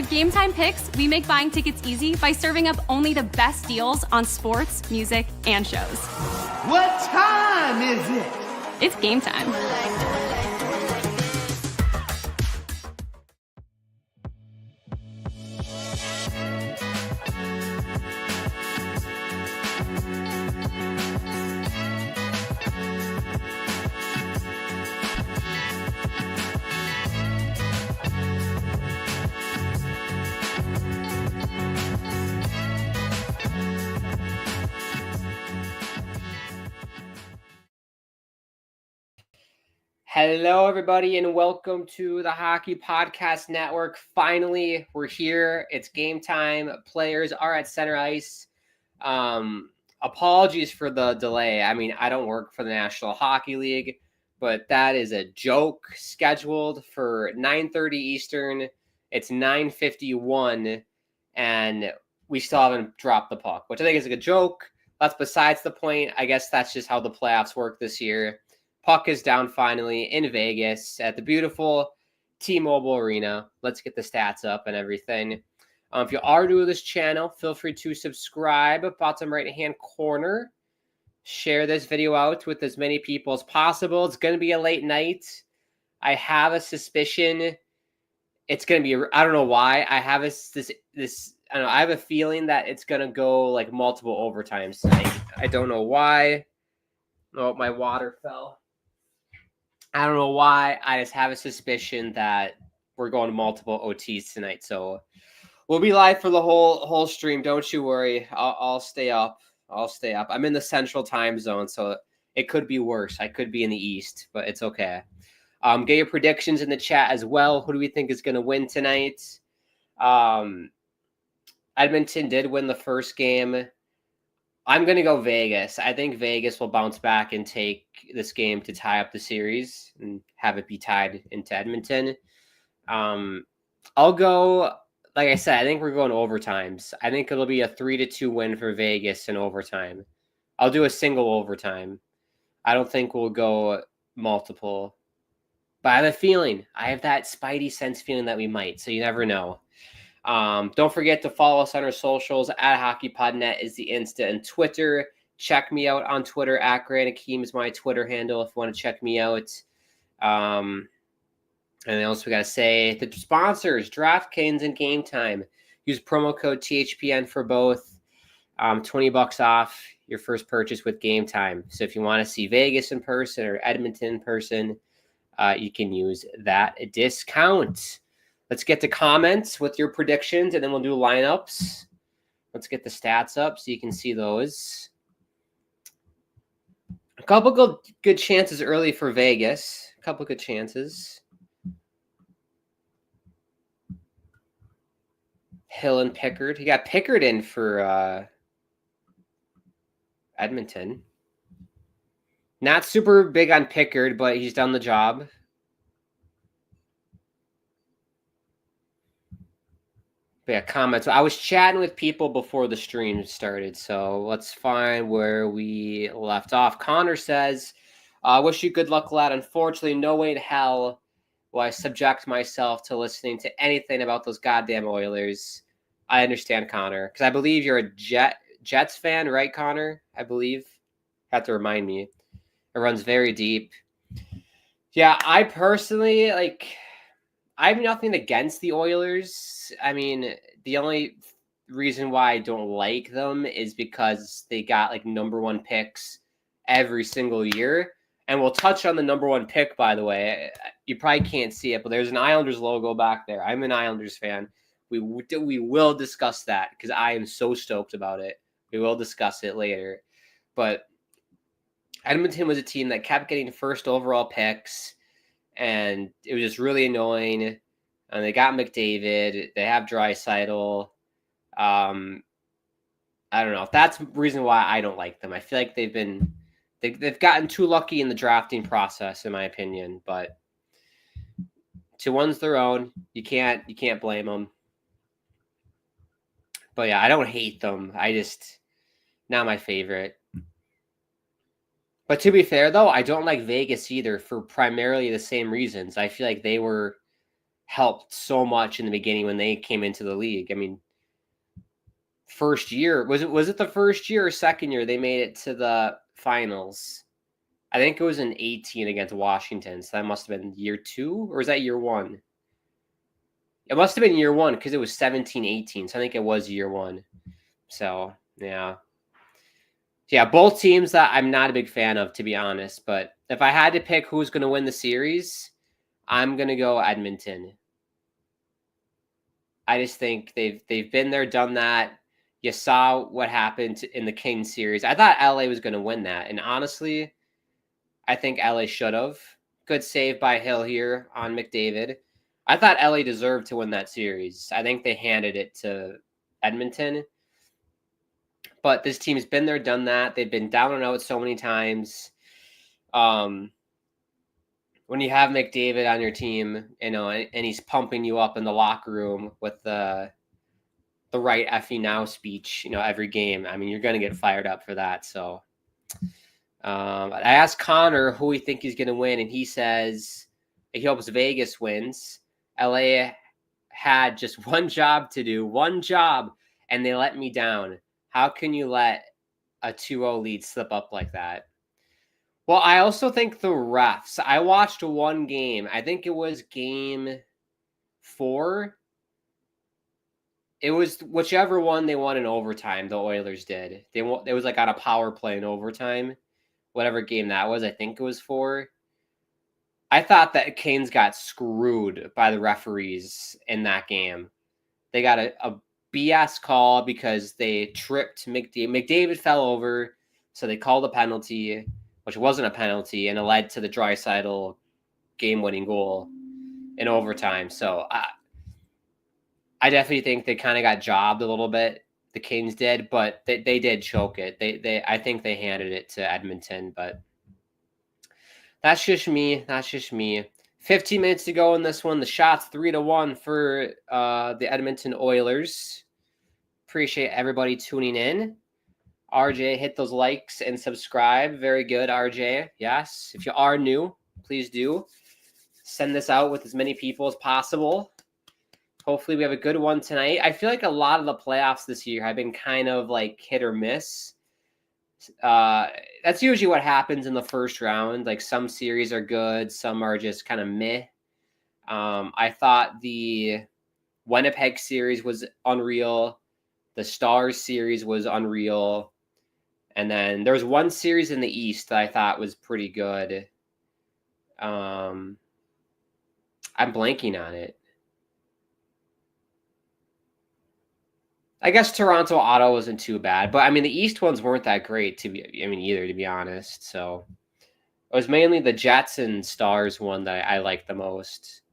Game Time Picks, we make buying tickets easy by serving up only the best deals on sports, music, and shows. What time is it? It's game time. Hello, everybody, and welcome to the Hockey Podcast Network. Finally, we're here. It's game time. Players are at center ice. Apologies for the delay. I mean, I don't work for the National Hockey League, but that is a joke. Scheduled for 9:30 Eastern. It's 9:51, and we still haven't dropped the puck, which I think is a good joke. That's besides the point. I guess that's just how the playoffs work this year. Puck is down finally in Vegas at the beautiful T-Mobile Arena. Let's get the stats up and everything. If you are new to this channel, feel free to subscribe. Bottom right-hand corner. Share this video out with as many people as possible. It's going to be a late night. I have a suspicion it's going to be. I don't know why. I have I don't know. I have a feeling that it's going to go like multiple overtimes tonight. I don't know why. Oh, my water fell. I don't know why. I just have a suspicion that we're going to multiple OTs tonight. So we'll be live for the whole stream. Don't you worry. I'll stay up. I'm in the central time zone, so it could be worse. I could be in the east, but it's okay. Get your predictions in the chat as well. Who do we think is going to win tonight? Edmonton did win the first game. I'm going to go Vegas. I think Vegas will bounce back and take this game to tie up the series and have it be tied into Edmonton. I'll go, like I said, I think we're going overtimes. I think it'll be a 3-2 win for Vegas in overtime. I'll do a single overtime. I don't think we'll go multiple. But I have a feeling. I have that spidey sense feeling that we might. So you never know. Don't forget to follow us on our socials. At hockeypodnet is the Insta and Twitter. Check me out on Twitter. At Grant Akeem is my Twitter handle if you want to check me out. And else we got to say the sponsors, DraftKings and Game Time. Use promo code THPN for both. $20 off your first purchase with Game Time. So if you want to see Vegas in person or Edmonton in person, you can use that discount. Let's get to comments with your predictions, and then we'll do lineups. Let's get the stats up so you can see those. A couple good chances early for Vegas. A couple good chances. Hill and Pickard. He got Pickard in for Edmonton. Not super big on Pickard, but he's done the job. Yeah, comments. I was chatting with people before the stream started, so let's find where we left off. Connor says, wish you good luck, lad. Unfortunately, no way in hell will I subject myself to listening to anything about those goddamn Oilers. I understand, Connor, because I believe you're a Jets fan, right, Connor? I believe. You have to remind me. It runs very deep. Yeah, I personally, I have nothing against the Oilers. I mean, the only reason why I don't like them is because they got number one picks every single year. And we'll touch on the number one pick, by the way. You probably can't see it, but there's an Islanders logo back there. I'm an Islanders fan. We will discuss that because I am so stoked about it. We will discuss it later. But Edmonton was a team that kept getting first overall picks. And it was just really annoying. And they got McDavid. They have Draisaitl. I don't know. That's the reason why I don't like them. I feel like they've gotten too lucky in the drafting process, in my opinion. But to one's their own. You can't blame them. But yeah, I don't hate them. Not my favorite. But to be fair, though, I don't like Vegas either for primarily the same reasons. I feel like they were helped so much in the beginning when they came into the league. I mean, first year, was it the first year or second year they made it to the finals? I think it was in 18 against Washington. So that must have been year 2, or is that year 1? It must have been year 1 because it was 17-18. So I think it was year 1. So, yeah. Yeah, both teams that I'm not a big fan of, to be honest. But if I had to pick who's going to win the series, I'm going to go Edmonton. I just think they've been there, done that. You saw what happened in the Kings series. I thought LA was going to win that. And honestly, I think LA should have. Good save by Hill here on McDavid. I thought LA deserved to win that series. I think they handed it to Edmonton. But this team's been there, done that. They've been down and out so many times. When you have McDavid on your team, and he's pumping you up in the locker room with the right effing now speech, every game. I mean, you're going to get fired up for that. So I asked Connor who he think he's going to win, and he says he hopes Vegas wins. LA had just one job to do, and they let me down. How can you let a 2-0 lead slip up like that? Well, I also think the refs. I watched one game. I think it was game 4. It was whichever one they won in overtime, the Oilers did. It was like on a power play in overtime. Whatever game that was, I think it was 4. I thought that Canes got screwed by the referees in that game. They got a BS call because they tripped McDavid. McDavid fell over, so they called a penalty, which wasn't a penalty, and it led to the Draisaitl game-winning goal in overtime. So I definitely think they kind of got jobbed a little bit. The Kings did, but they did choke it. I think they handed it to Edmonton, but that's just me. 15 minutes to go in this one. The shot's 3-1 for the Edmonton Oilers. Appreciate everybody tuning in. RJ, hit those likes and subscribe. Very good, RJ. Yes. If you are new, please do. Send this out with as many people as possible. Hopefully we have a good one tonight. I feel like a lot of the playoffs this year have been kind of like hit or miss. That's usually what happens in the first round. Like some series are good, some are just kind of meh. I thought the Winnipeg series was unreal. The Stars series was unreal. And then there was one series in the East that I thought was pretty good. I'm blanking on it. I guess Toronto-Ottawa wasn't too bad. But, I mean, the East ones weren't that great, either, to be honest. So, it was mainly the Jets and Stars one that I liked the most.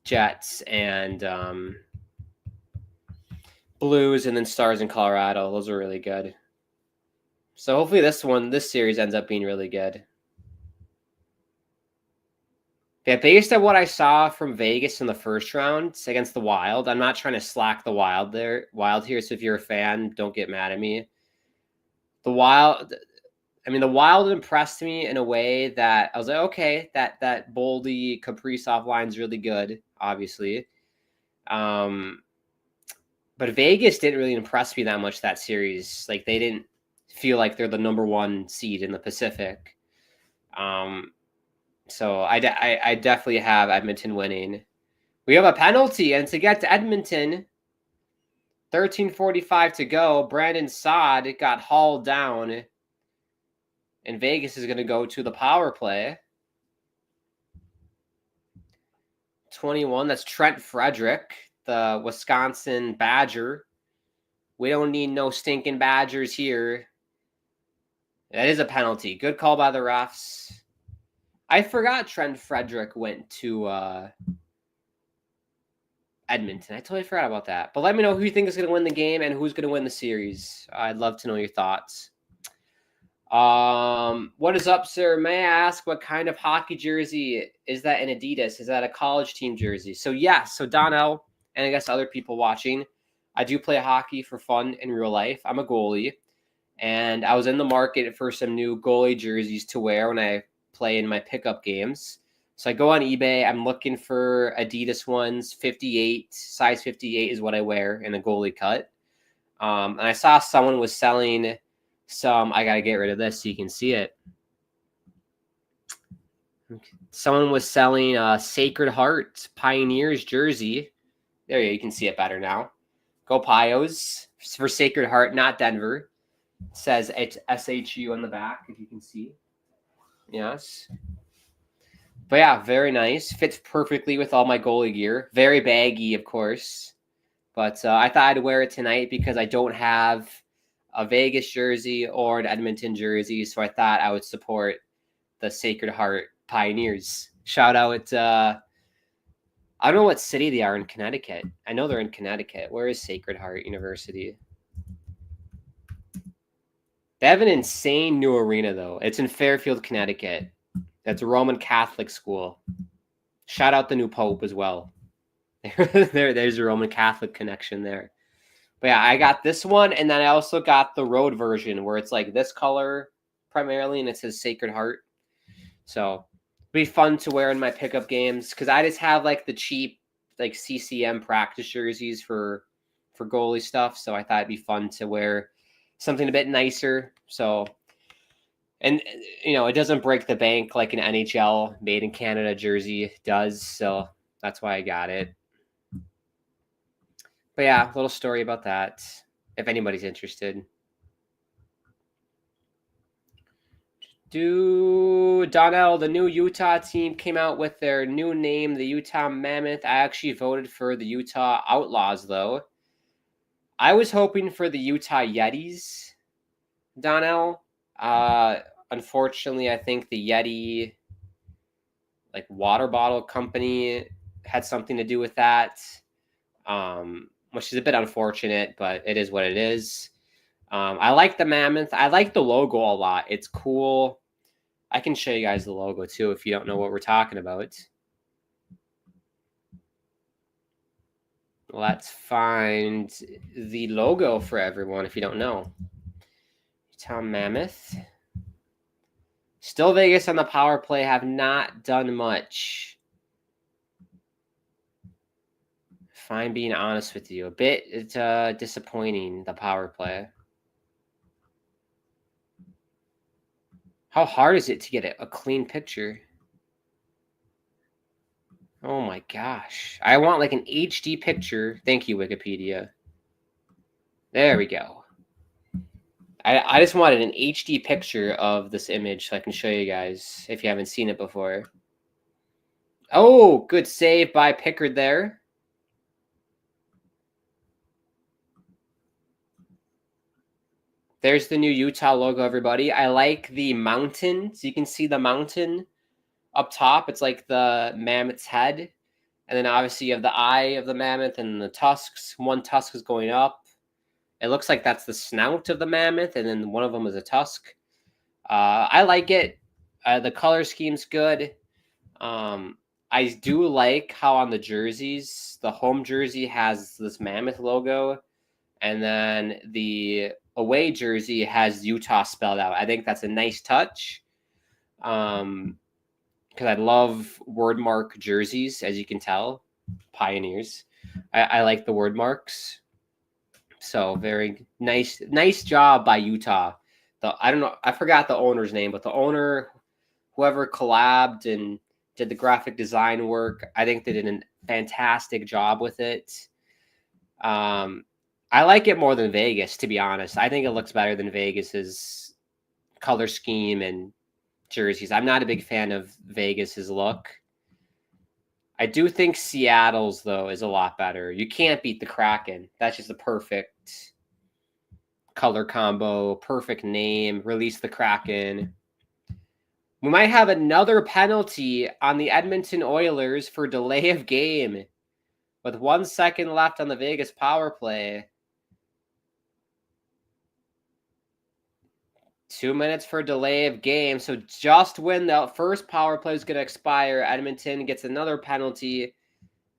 Jets and Blues, and then Stars in Colorado. Those are really good. So, hopefully this series ends up being really good. Yeah, based on what I saw from Vegas in the first round against the Wild, I'm not trying to slack the Wild here. So if you're a fan, don't get mad at me. The Wild impressed me in a way that I was like, okay, that Boldy Kaprizov line's really good, obviously. But Vegas didn't really impress me that much that series. Like they didn't feel like they're the number 1 seed in the Pacific. So I definitely have Edmonton winning. We have a penalty, and to get to Edmonton, 13:45 to go. Brandon Saad got hauled down, and Vegas is going to go to the power play. 21, that's Trent Frederick, the Wisconsin Badger. We don't need no stinking Badgers here. That is a penalty. Good call by the refs. I forgot Trent Frederick went to Edmonton. I totally forgot about that. But let me know who you think is going to win the game and who's going to win the series. I'd love to know your thoughts. What is up, sir? May I ask what kind of hockey jersey is that in Adidas? Is that a college team jersey? So, yes. So, Donnell, and I guess other people watching, I do play hockey for fun in real life. I'm a goalie. And I was in the market for some new goalie jerseys to wear when I play in my pickup games. So I go on eBay. I'm looking for Adidas ones. 58, size 58 is what I wear in a goalie cut. And I saw someone was selling some. I got to get rid of this so you can see it. Someone was selling a Sacred Heart Pioneers jersey. There you can see it better now. Go Pios for Sacred Heart, not Denver. It says it's SHU on the back, if you can see. Yes. But yeah, very nice. Fits perfectly with all my goalie gear. Very baggy, of course. But I thought I'd wear it tonight because I don't have a Vegas jersey or an Edmonton jersey. So I thought I would support the Sacred Heart Pioneers. Shout out. I don't know what city they are in Connecticut. I know they're in Connecticut. Where is Sacred Heart University? They have an insane new arena, though. It's in Fairfield, Connecticut. That's a Roman Catholic school. Shout out the new Pope as well. There's a Roman Catholic connection there. But yeah, I got this one, and then I also got the road version where it's like this color primarily, and it says Sacred Heart. So it'll be fun to wear in my pickup games because I just have like the cheap like CCM practice jerseys for goalie stuff. So I thought it'd be fun to wear something a bit nicer. So, and you know, it doesn't break the bank like an NHL made in Canada jersey does. So that's why I got it. But yeah, a little story about that, if anybody's interested. Donnell, the new Utah team came out with their new name, the Utah Mammoth. I actually voted for the Utah Outlaws, though. I was hoping for the Utah Yetis, Donnell. Unfortunately, I think the Yeti, like water bottle company, had something to do with that. Which is a bit unfortunate, but it is what it is. I like the Mammoth. I like the logo a lot. It's cool. I can show you guys the logo too if you don't know what we're talking about. Let's find the logo for everyone if you don't know. Utah Mammoth. Still Vegas on the power play have not done much. If I'm being honest with you, a bit disappointing, the power play. How hard is it to get a clean picture? Oh my gosh. I want like an HD picture. Thank you, Wikipedia. There we go. I just wanted an HD picture of this image so I can show you guys if you haven't seen it before. Oh, good save by Pickard there. There's the new Utah logo, everybody. I like the mountain. So you can see the mountain up top. It's like the mammoth's head. And then obviously you have the eye of the mammoth and the tusks. One tusk is going up. It looks like that's the snout of the mammoth. And then one of them is a tusk. I like it. The color scheme's good. I do like how on the jerseys, the home jersey has this mammoth logo. And then the away jersey has Utah spelled out. I think that's a nice touch. Because I love word mark jerseys, as you can tell. Pioneers. I like the word marks. So very nice job by Utah. I don't know, I forgot the owner's name, but the owner, whoever collabed and did the graphic design work, I think they did a fantastic job with it. I like it more than Vegas, to be honest. I think it looks better than Vegas's color scheme and jerseys. I'm not a big fan of Vegas's look. I do think Seattle's, though, is a lot better. You can't beat the Kraken. That's just a perfect color combo, perfect name. Release the Kraken. We might have another penalty on the Edmonton Oilers for delay of game with 1 second left on the Vegas power play. 2 minutes for delay of game. So just when the first power play is going to expire, Edmonton gets another penalty.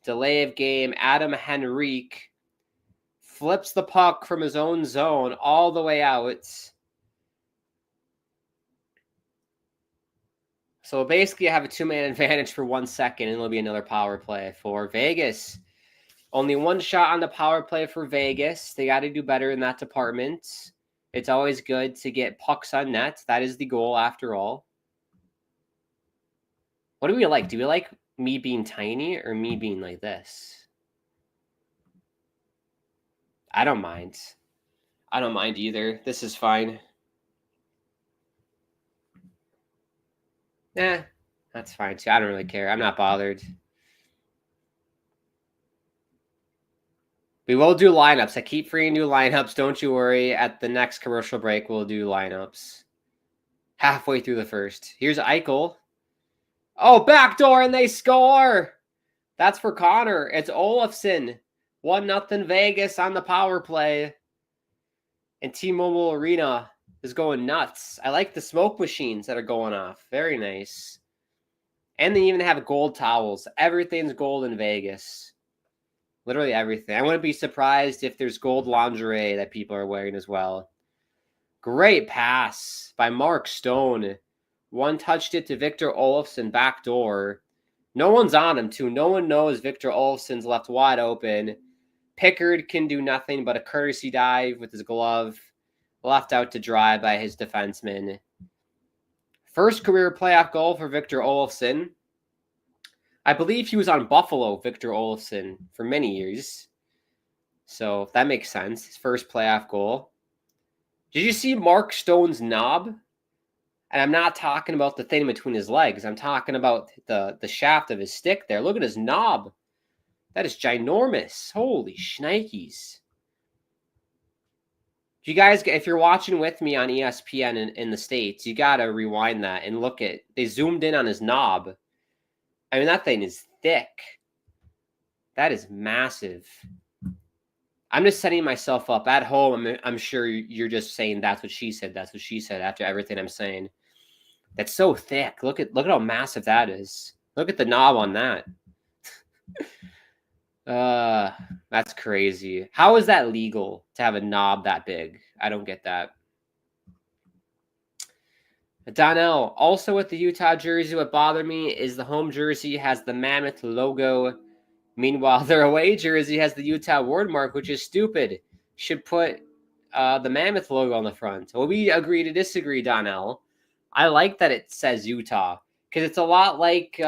Delay of game. Adam Henrique flips the puck from his own zone all the way out. So basically, I have a 2-man advantage for 1 second, and it'll be another power play for Vegas. Only one shot on the power play for Vegas. They got to do better in that department. It's always good to get pucks on net. That is the goal, after all. What do we like? Do we like me being tiny or me being like this? I don't mind. I don't mind either. This is fine. That's fine too. I don't really care. I'm not bothered. We will do lineups. I keep freeing new lineups. Don't you worry. At the next commercial break, we'll do lineups. Halfway through the first. Here's Eichel. Oh, backdoor, and they score. That's for Connor. It's Olofsson. 1-0 Vegas on the power play. And T-Mobile Arena is going nuts. I like the smoke machines that are going off. Very nice. And they even have gold towels. Everything's gold in Vegas. Literally everything. I wouldn't be surprised if there's gold lingerie that people are wearing as well. Great pass by Mark Stone. One touched it to Victor Olofsson backdoor. No one's on him, too. No one knows Victor Olofsson's left wide open. Pickard can do nothing but a courtesy dive with his glove. Left out to dry by his defenseman. First career playoff goal for Victor Olofsson. I believe he was on Buffalo, Victor Olofsson, for many years. So that makes sense. His first playoff goal. Did you see Mark Stone's knob? And I'm not talking about the thing between his legs. I'm talking about the shaft of his stick there. Look at his knob. That is ginormous. Holy shnikes. You guys, if you're watching with me on ESPN in the States, you got to rewind that and look at, they zoomed in on his knob. I mean, that thing is thick. That is massive. I'm just setting myself up at home. I'm sure you're just saying that's what she said. That's what she said after everything I'm saying. That's so thick. Look at how massive that is. Look at the knob on that. That's crazy. How is that legal to have a knob that big? I don't get that. Donnell, also with the Utah jersey, what bothered me is the home jersey has the Mammoth logo. Meanwhile, their away jersey has the Utah word mark, which is stupid. Should put the Mammoth logo on the front. Well, we agree to disagree, Donnell. I like that it says Utah because it's a lot like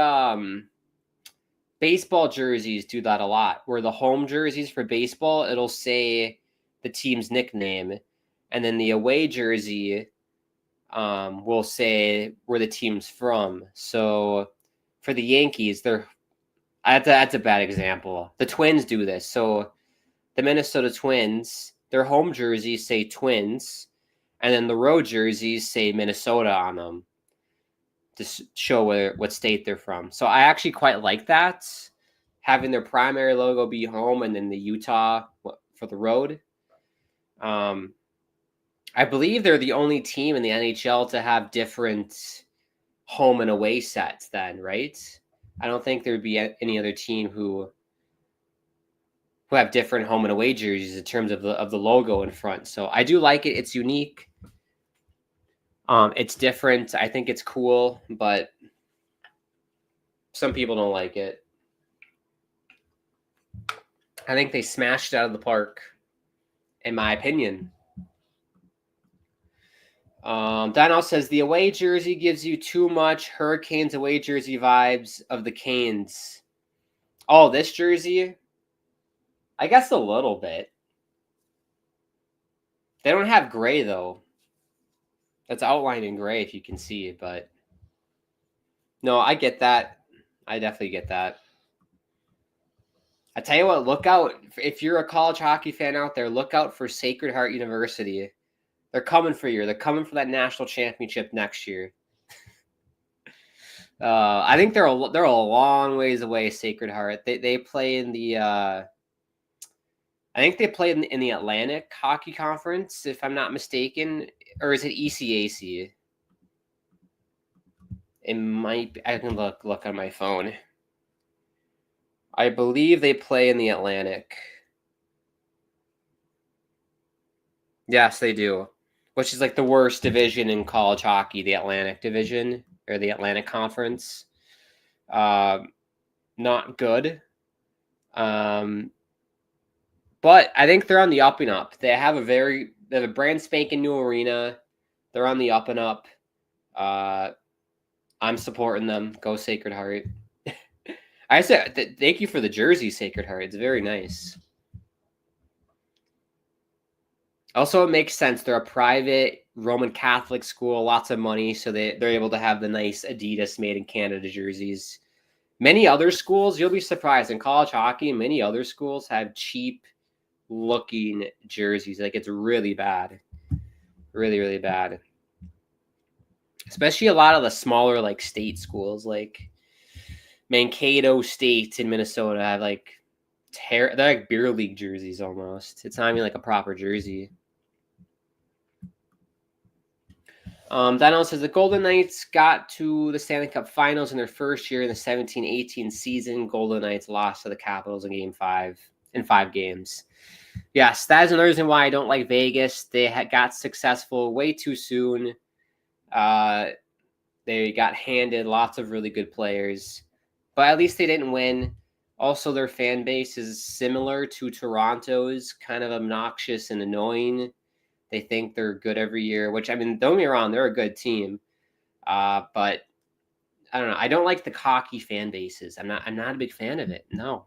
baseball jerseys do that a lot, where the home jerseys for baseball, it'll say the team's nickname, and then the away jersey will say where the team's from. So for the Yankees, that's a bad example. The Twins do this. So the Minnesota Twins, their home jerseys say Twins, and then the road jerseys say Minnesota on them to show what state they're from. So I actually quite like that, having their primary logo be home and then the Utah for the road. I believe they're the only team in the NHL to have different home and away sets then, right? I don't think there'd be any other team who have different home and away jerseys in terms of the logo in front. So I do like it. It's unique. It's different. I think it's cool, but some people don't like it. I think they smashed it out of the park, in my opinion. Donnell says the away jersey gives you too much Hurricanes away jersey vibes of the Canes. Oh, this jersey? I guess a little bit. They don't have gray, though. That's outlined in gray, if you can see it, but no, I get that. I definitely get that. I tell you what, look out. If you're a college hockey fan out there, look out for Sacred Heart University. They're coming for you. They're coming for that national championship next year. I think they're a long ways away, Sacred Heart. They play in the I think they play in the Atlantic Hockey Conference, if I'm not mistaken, or is it ECAC? It might be. I can look on my phone. I believe they play in the Atlantic. Yes, they do. Which is like the worst division in college hockey, the Atlantic Division. or the Atlantic Conference. Not good. But I think they're on the up and up. They have a brand spanking new arena. They're on the up and up. I'm supporting them. Go Sacred Heart. I said thank you for the jersey, Sacred Heart. It's very nice. Also, it makes sense. They're a private Roman Catholic school, lots of money, so they're able to have the nice Adidas made in Canada jerseys. Many other schools, you'll be surprised, in college hockey, many other schools have cheap looking jerseys. Like, it's really bad. Really, really bad. Especially a lot of the smaller, like, state schools, like Mankato State in Minnesota have, like, they're like beer league jerseys almost. It's not even like a proper jersey. Dino says the Golden Knights got to the Stanley Cup Finals in their first year in the 17-18 season. Golden Knights lost to the Capitals in five games. Yes, that is another reason why I don't like Vegas. They got successful way too soon. They got handed lots of really good players, but at least they didn't win. Also, their fan base is similar to Toronto's, kind of obnoxious and annoying. They think they're good every year, which, I mean, don't get me wrong, they're a good team. But I don't know. I don't like the cocky fan bases. I'm not a big fan of it. No.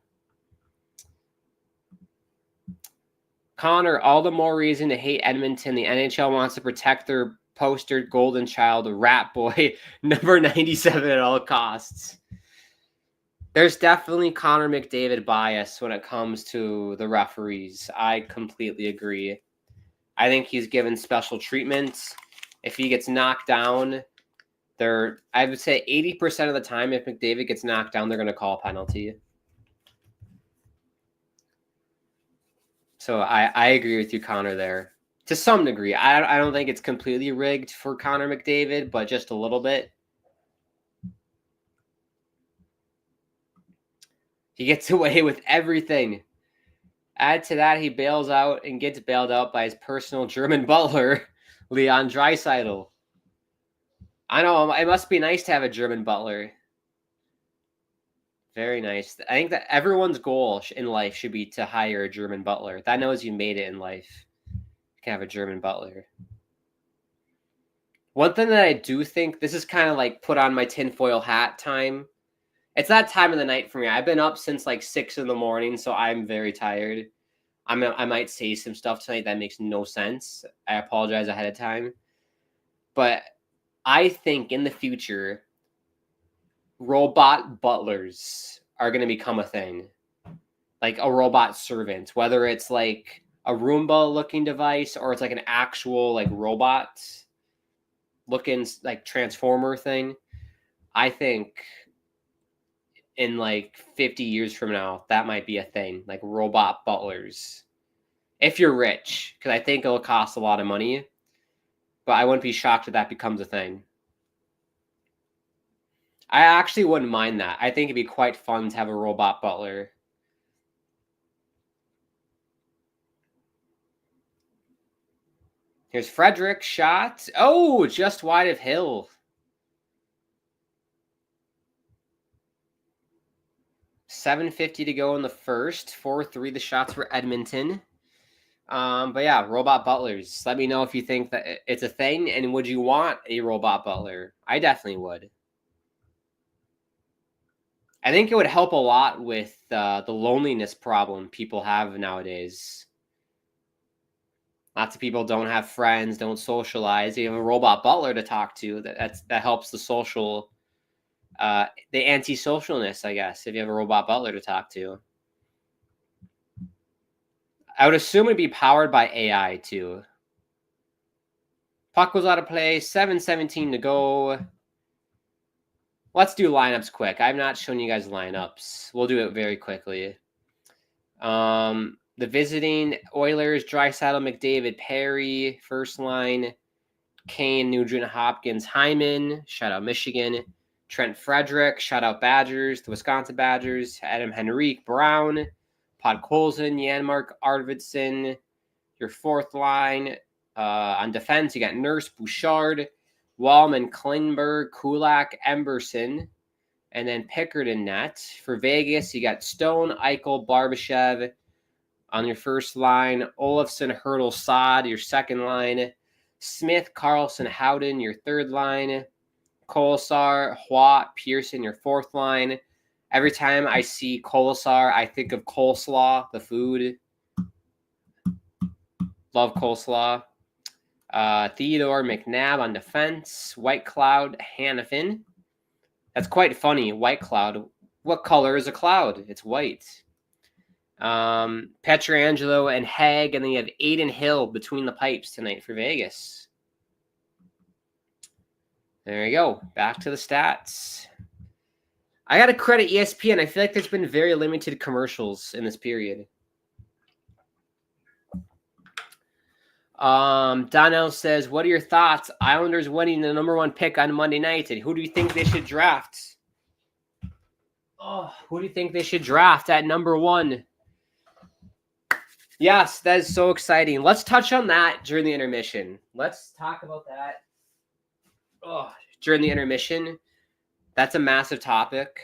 Connor, all the more reason to hate Edmonton. The NHL wants to protect their poster golden child, Rat Boy, number 97 at all costs. There's definitely Connor McDavid bias when it comes to the referees. I completely agree. I think he's given special treatment. If he gets knocked down, I would say 80% of the time, if McDavid gets knocked down, they're going to call a penalty. So I agree with you, Connor, there. To some degree. I don't think it's completely rigged for Connor McDavid, but just a little bit. He gets away with everything. Add to that, he bails out and gets bailed out by his personal German butler, Leon Draisaitl. I know, it must be nice to have a German butler. Very nice. I think that everyone's goal in life should be to hire a German butler. That knows you made it in life. You can have a German butler. One thing that I do think, this is kind of like put on my tinfoil hat time. It's that time of the night for me. I've been up since like 6 a.m, so I'm very tired. I might say some stuff tonight that makes no sense. I apologize ahead of time. But I think in the future, robot butlers are going to become a thing. Like a robot servant, whether it's like a Roomba-looking device or it's like an actual like robot-looking like transformer thing. I think in like 50 years from now, that might be a thing, like robot butlers. If you're rich, because I think it'll cost a lot of money, but I wouldn't be shocked if that becomes a thing. I actually wouldn't mind that. I think it'd be quite fun to have a robot butler. Here's Frederick, shot. Oh, just wide of Hill. $7.50 to go in the first. 4-3 the shots for Edmonton. But yeah, robot butlers. Let me know if you think that it's a thing, and would you want a robot butler? I definitely would. I think it would help a lot with the loneliness problem people have nowadays. Lots of people don't have friends, don't socialize. You have a robot butler to talk to. That helps the social, the antisocialness, I guess, if you have a robot butler to talk to. I would assume it'd be powered by AI too. Puck was out of play. 7:17 to go. Let's do lineups quick. I've not shown you guys lineups. We'll do it very quickly. The visiting Oilers, Draisaitl, McDavid, Perry, first line. Kane, Nugent, Hopkins, Hyman. Shout out Michigan. Trent Frederick. Shout out Badgers, the Wisconsin Badgers. Adam Henrique, Brown. Podkolzin, Janmark, Arvidsson. Your fourth line. On defense, you got Nurse, Bouchard, Wallman, Klingberg, Kulak, Emberson, and then Pickard in net. For Vegas, you got Stone, Eichel, Barbashev on your first line. Olofsson, Hurdle, Saad, your second line. Smith, Carlson, Howden, your third line. Kolesar, Huat, Pearson, your fourth line. Every time I see Kolesar, I think of coleslaw, the food. Love coleslaw. Theodore, McNabb on defense. White Cloud, Hannafin. That's quite funny. White Cloud. What color is a cloud? It's white. Pietrangelo and Haig, and then you have Aiden Hill between the pipes tonight for Vegas. There you go. Back to the stats. I got to credit ESPN. I feel like there's been very limited commercials in this period. Donnell says, what are your thoughts? Islanders winning the number 1 pick on Monday night. And who do you think they should draft? Who do you think they should draft at number 1? Yes, that is so exciting. Let's touch on that during the intermission. Let's talk about that during the intermission. That's a massive topic.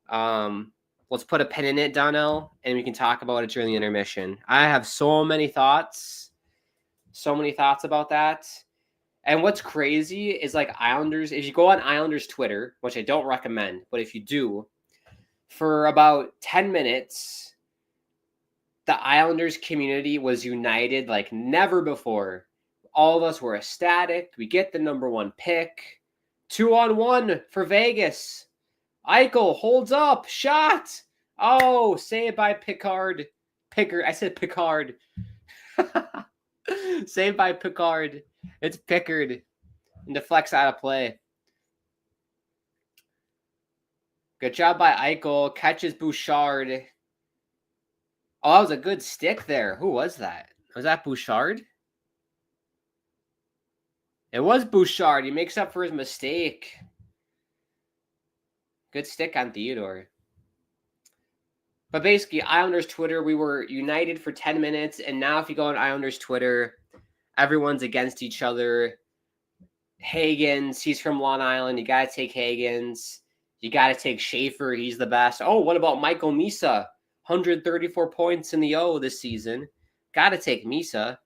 Let's put a pin in it, Donnell, and we can talk about it during the intermission. I have so many thoughts about that. And what's crazy is like Islanders, if you go on Islanders Twitter, which I don't recommend, but if you do, for about 10 minutes, the Islanders community was united like never before. All of us were ecstatic. We get the number 1 pick. 2-on-1 for Vegas. Eichel holds up. Shot. Oh, saved by Pickard. I said Pickard. Saved by Pickard. It's Pickard. And deflects out of play. Good job by Eichel. Catches Bouchard. Oh, that was a good stick there. Who was that? Was that Bouchard? It was Bouchard. He makes up for his mistake. Good stick on Theodore. But basically, Islanders Twitter, we were united for 10 minutes. And now if you go on Islanders Twitter, everyone's against each other. Hagens, he's from Long Island. You got to take Hagens. You got to take Schaefer. He's the best. Oh, what about Michael Misa? 134 points in the O this season. Got to take Misa.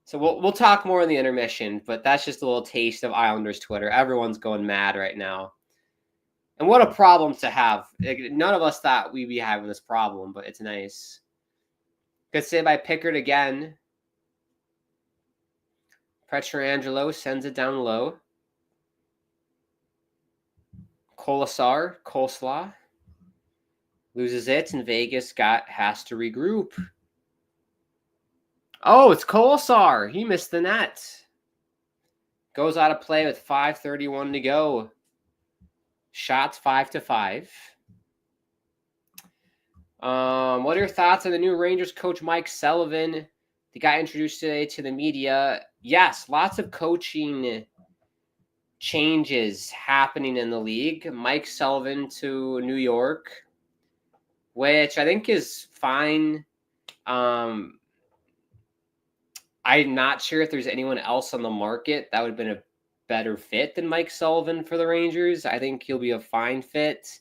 So we'll talk more in the intermission, but that's just a little taste of Islanders Twitter. Everyone's going mad right now. And what a problem to have. None of us thought we'd be having this problem, but it's nice. Good save by Pickard again. Pietrangelo sends it down low. Coleslaw. Loses it, and Vegas has to regroup. Oh, it's Kolesar. He missed the net. Goes out of play with 5:31 to go. Shots 5-5. What are your thoughts on the new Rangers coach Mike Sullivan? The guy introduced today to the media. Yes, lots of coaching changes happening in the league. Mike Sullivan to New York, which I think is fine. I'm not sure if there's anyone else on the market that would have been a better fit than Mike Sullivan for the Rangers. I think he'll be a fine fit.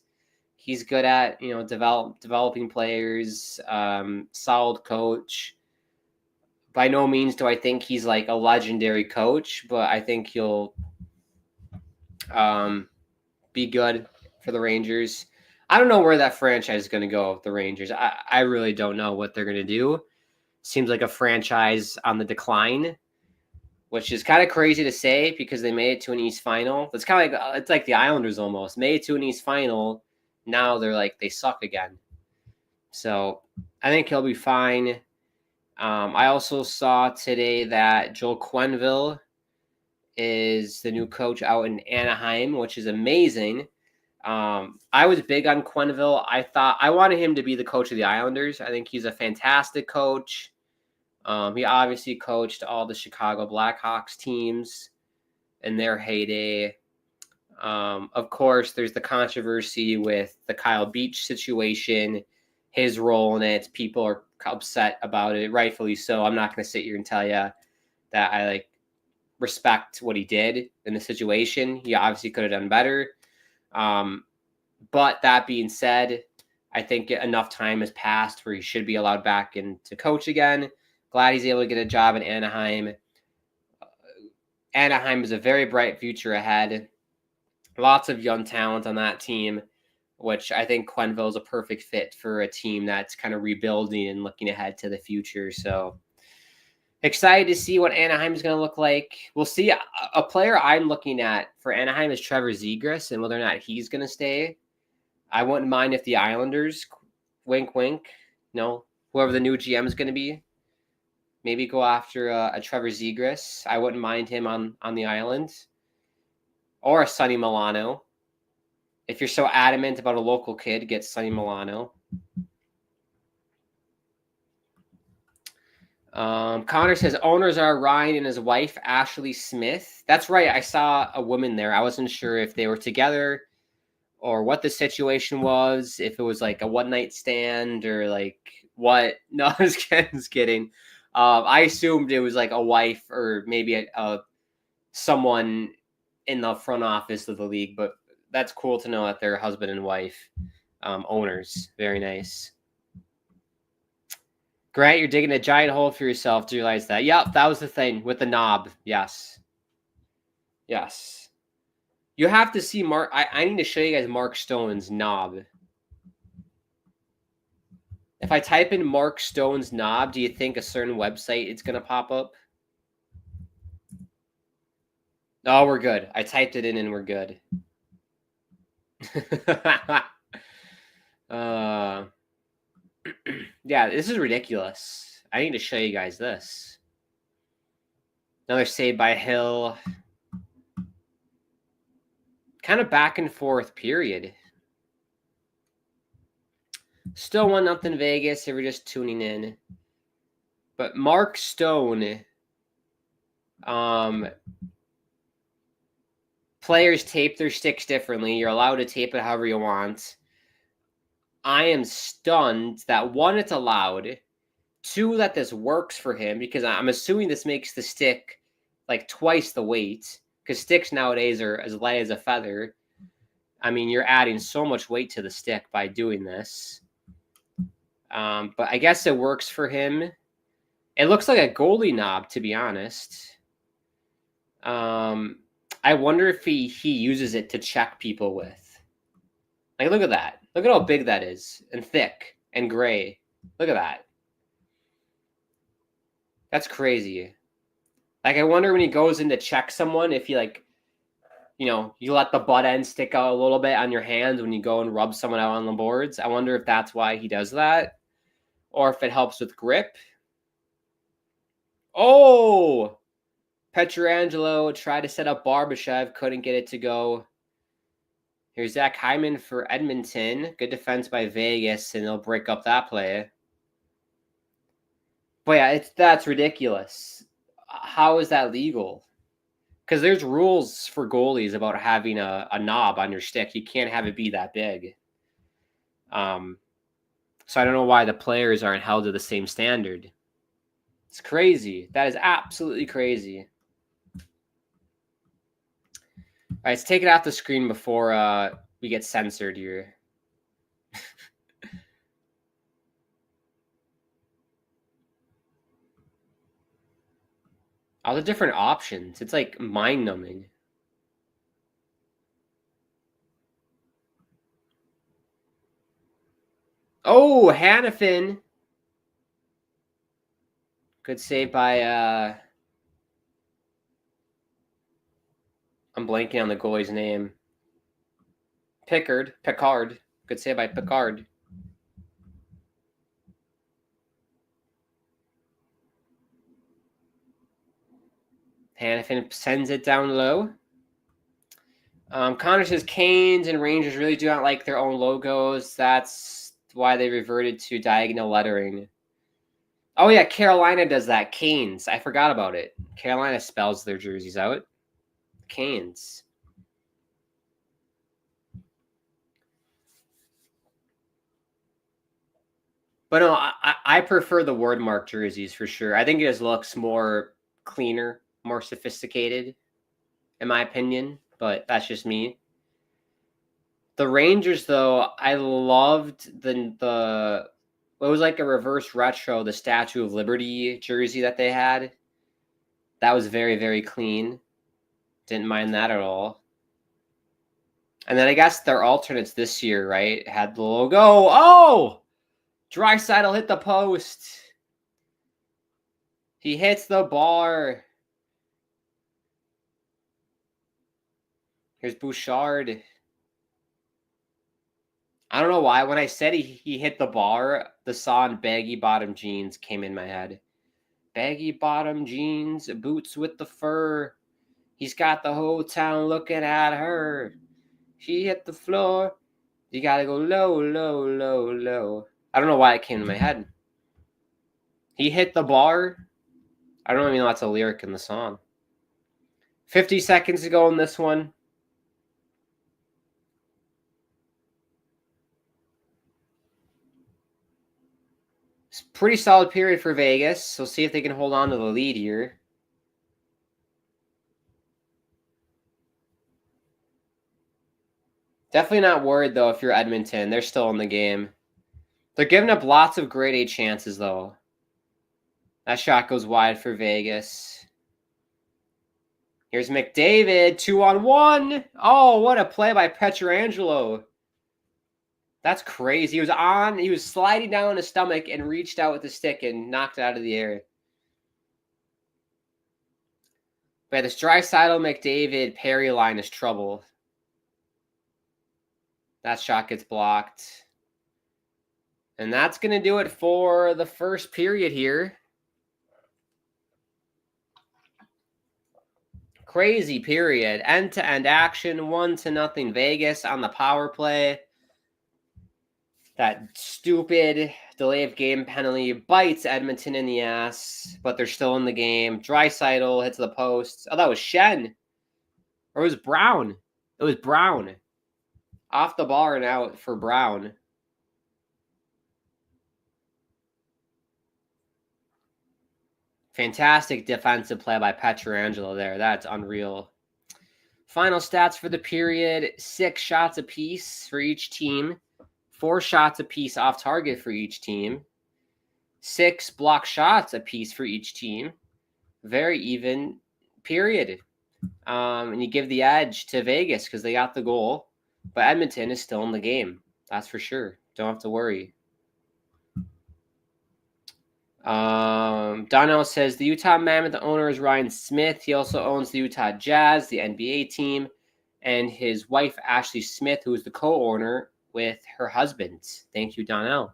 He's good at, developing players, solid coach. By no means do I think he's like a legendary coach, but I think he'll be good for the Rangers. I don't know where that franchise is going to go with the Rangers. I really don't know what they're going to do. Seems like a franchise on the decline, which is kind of crazy to say because they made it to an East Final. It's kind of like, it's like the Islanders almost. Made it to an East Final. Now they're like, they suck again. So I think he'll be fine. I also saw today that Joel Quenneville is the new coach out in Anaheim, which is amazing. I was big on Quenneville. I wanted him to be the coach of the Islanders. I think he's a fantastic coach. He obviously coached all the Chicago Blackhawks teams in their heyday. Of course, there's the controversy with the Kyle Beach situation, his role in it. People are upset about it, rightfully so. I'm not going to sit here and tell you that I respect what he did in the situation. He obviously could have done better. But that being said, I think enough time has passed where he should be allowed back in to coach again. Glad he's able to get a job in Anaheim. Anaheim is a very bright future ahead. Lots of young talent on that team, which I think Quenneville is a perfect fit for a team that's kind of rebuilding and looking ahead to the future. So excited to see what Anaheim is going to look like. We'll see. A player I'm looking at for Anaheim is Trevor Zegras and whether or not he's going to stay. I wouldn't mind if the Islanders, wink, wink, whoever the new GM is going to be, maybe go after a Trevor Zegras. I wouldn't mind him on the island. Or a Sonny Milano. If you're so adamant about a local kid, get Sonny Milano. Connor says, owners are Ryan and his wife, Ashley Smith. That's right. I saw a woman there. I wasn't sure if they were together or what the situation was, if it was like a one-night stand or like what. No, I was kidding. I assumed it was like a wife or maybe someone in the front office of the league, but that's cool to know that they're husband and wife owners. Very nice. Grant, you're digging a giant hole for yourself. Do you realize that? Yep, that was the thing with the knob. Yes. You have to see Mark. I need to show you guys Mark Stone's knob. If I type in Mark Stone's knob, do you think a certain website it's going to pop up? Oh, we're good. I typed it in and we're good. Yeah, this is ridiculous. I need to show you guys this. Another save by Hill. Kind of back and forth period. Still 1-0 Vegas if we're just tuning in. But Mark Stone, players tape their sticks differently. You're allowed to tape it however you want. I am stunned that 1, it's allowed. 2, that this works for him because I'm assuming this makes the stick like twice the weight because sticks nowadays are as light as a feather. I mean, you're adding so much weight to the stick by doing this. But I guess it works for him. It looks like a goalie knob, to be honest. I wonder if he uses it to check people with. Like, look at that. Look at how big that is and thick and gray. Look at that. That's crazy. Like, I wonder when he goes in to check someone, if he, like, you let the butt end stick out a little bit on your hands when you go and rub someone out on the boards. I wonder if that's why he does that or if it helps with grip. Oh! Petrangelo tried to set up Barbashev, couldn't get it to go. Here's Zach Hyman for Edmonton. Good defense by Vegas, and they'll break up that play. But yeah, that's ridiculous. How is that legal? Because there's rules for goalies about having a knob on your stick. You can't have it be that big. So I don't know why the players aren't held to the same standard. It's crazy. That is absolutely crazy. All right, let's take it off the screen before we get censored here. All the different options. It's like mind-numbing. Oh, Hannafin. Good save by I'm blanking on the goalie's name. Picard. Good save by Picard. Hannafin sends it down low. Connor says Canes and Rangers really do not like their own logos. That's why they reverted to diagonal lettering. Oh, yeah, Carolina does that. Canes. I forgot about it. Carolina spells their jerseys out. Canes. But no, I prefer the word mark jerseys for sure. I think it just looks more cleaner more sophisticated, in my opinion, but that's just me. The Rangers, though, I loved the it was like a reverse retro, the Statue of Liberty jersey that they had. That was very, very clean. Didn't mind that at all. And then I guess their alternates this year, right, had the logo. Oh! Draisaitl hit the post. He hits the bar. Here's Bouchard. I don't know why. When I said he hit the bar, the song Baggy Bottom Jeans came in my head. Baggy bottom jeans, boots with the fur. He's got the whole town looking at her. She hit the floor. You gotta go low, low, low, low. I don't know why it came to my head. He hit the bar. I don't even know that's a lyric in the song. 50 seconds to go in this one. It's a pretty solid period for Vegas. So see if they can hold on to the lead here. Definitely not worried, though, if you're Edmonton. They're still in the game. They're giving up lots of grade A chances, though. That shot goes wide for Vegas. Here's McDavid, 2-on-1. Oh, what a play by Pietrangelo. That's crazy. He was sliding down on his stomach and reached out with the stick and knocked it out of the air. But this Draisaitl McDavid Perry line is trouble. That shot gets blocked. And that's going to do it for the first period here. Crazy period. End-to-end action. 1-0 Vegas on the power play. That stupid delay of game penalty bites Edmonton in the ass, but they're still in the game. Draisaitl hits the post. Oh, that was Shen. Or it was Brown. It was Brown. Off the bar and out for Brown. Fantastic defensive play by Pietrangelo there. That's unreal. Final stats for the period. 6 shots apiece for each team. 4 shots apiece off target for each team. 6 block shots apiece for each team. Very even period. And you give the edge to Vegas because they got the goal. But Edmonton is still in the game. That's for sure. Don't have to worry. Donnell says the Utah Mammoth owner is Ryan Smith. He also owns the Utah Jazz, the NBA team, and his wife, Ashley Smith, who is the co-owner with her husband. Thank you, Donnell.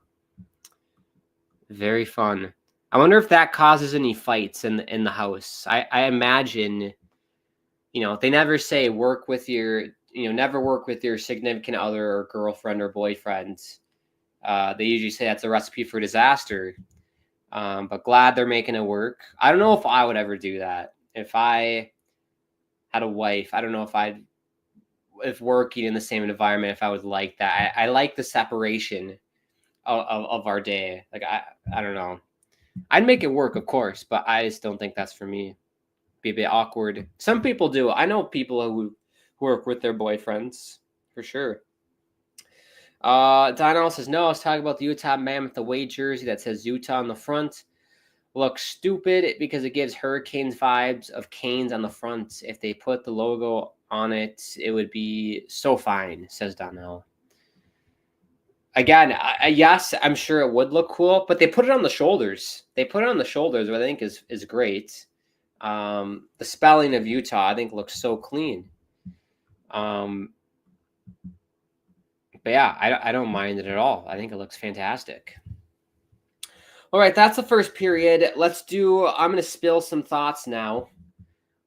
Very fun. I wonder if that causes any fights in the house. I imagine, they never say work with your, never work with your significant other or girlfriend or boyfriend. They usually say that's a recipe for disaster. But glad they're making it work. I don't know if I would ever do that. If I had a wife, I don't know if working in the same environment, if I would like that. I like the separation of our day. Like, I don't know. I'd make it work, of course, but I just don't think that's for me. Be a bit awkward. Some people do. I know people who work with their boyfriends, for sure. Donnell says, no, I was talking about the Utah Mammoth away jersey that says Utah on the front. Looks stupid because it gives Hurricanes vibes of Canes on the front. If they put the logo on it, it would be so fine, says Donnell. Again, yes, I'm sure it would look cool, but they put it on the shoulders. They put it on the shoulders, which I think is great. The spelling of Utah, I think, looks so clean. But yeah, I don't mind it at all. I think it looks fantastic. All right, that's the first period. I'm going to spill some thoughts now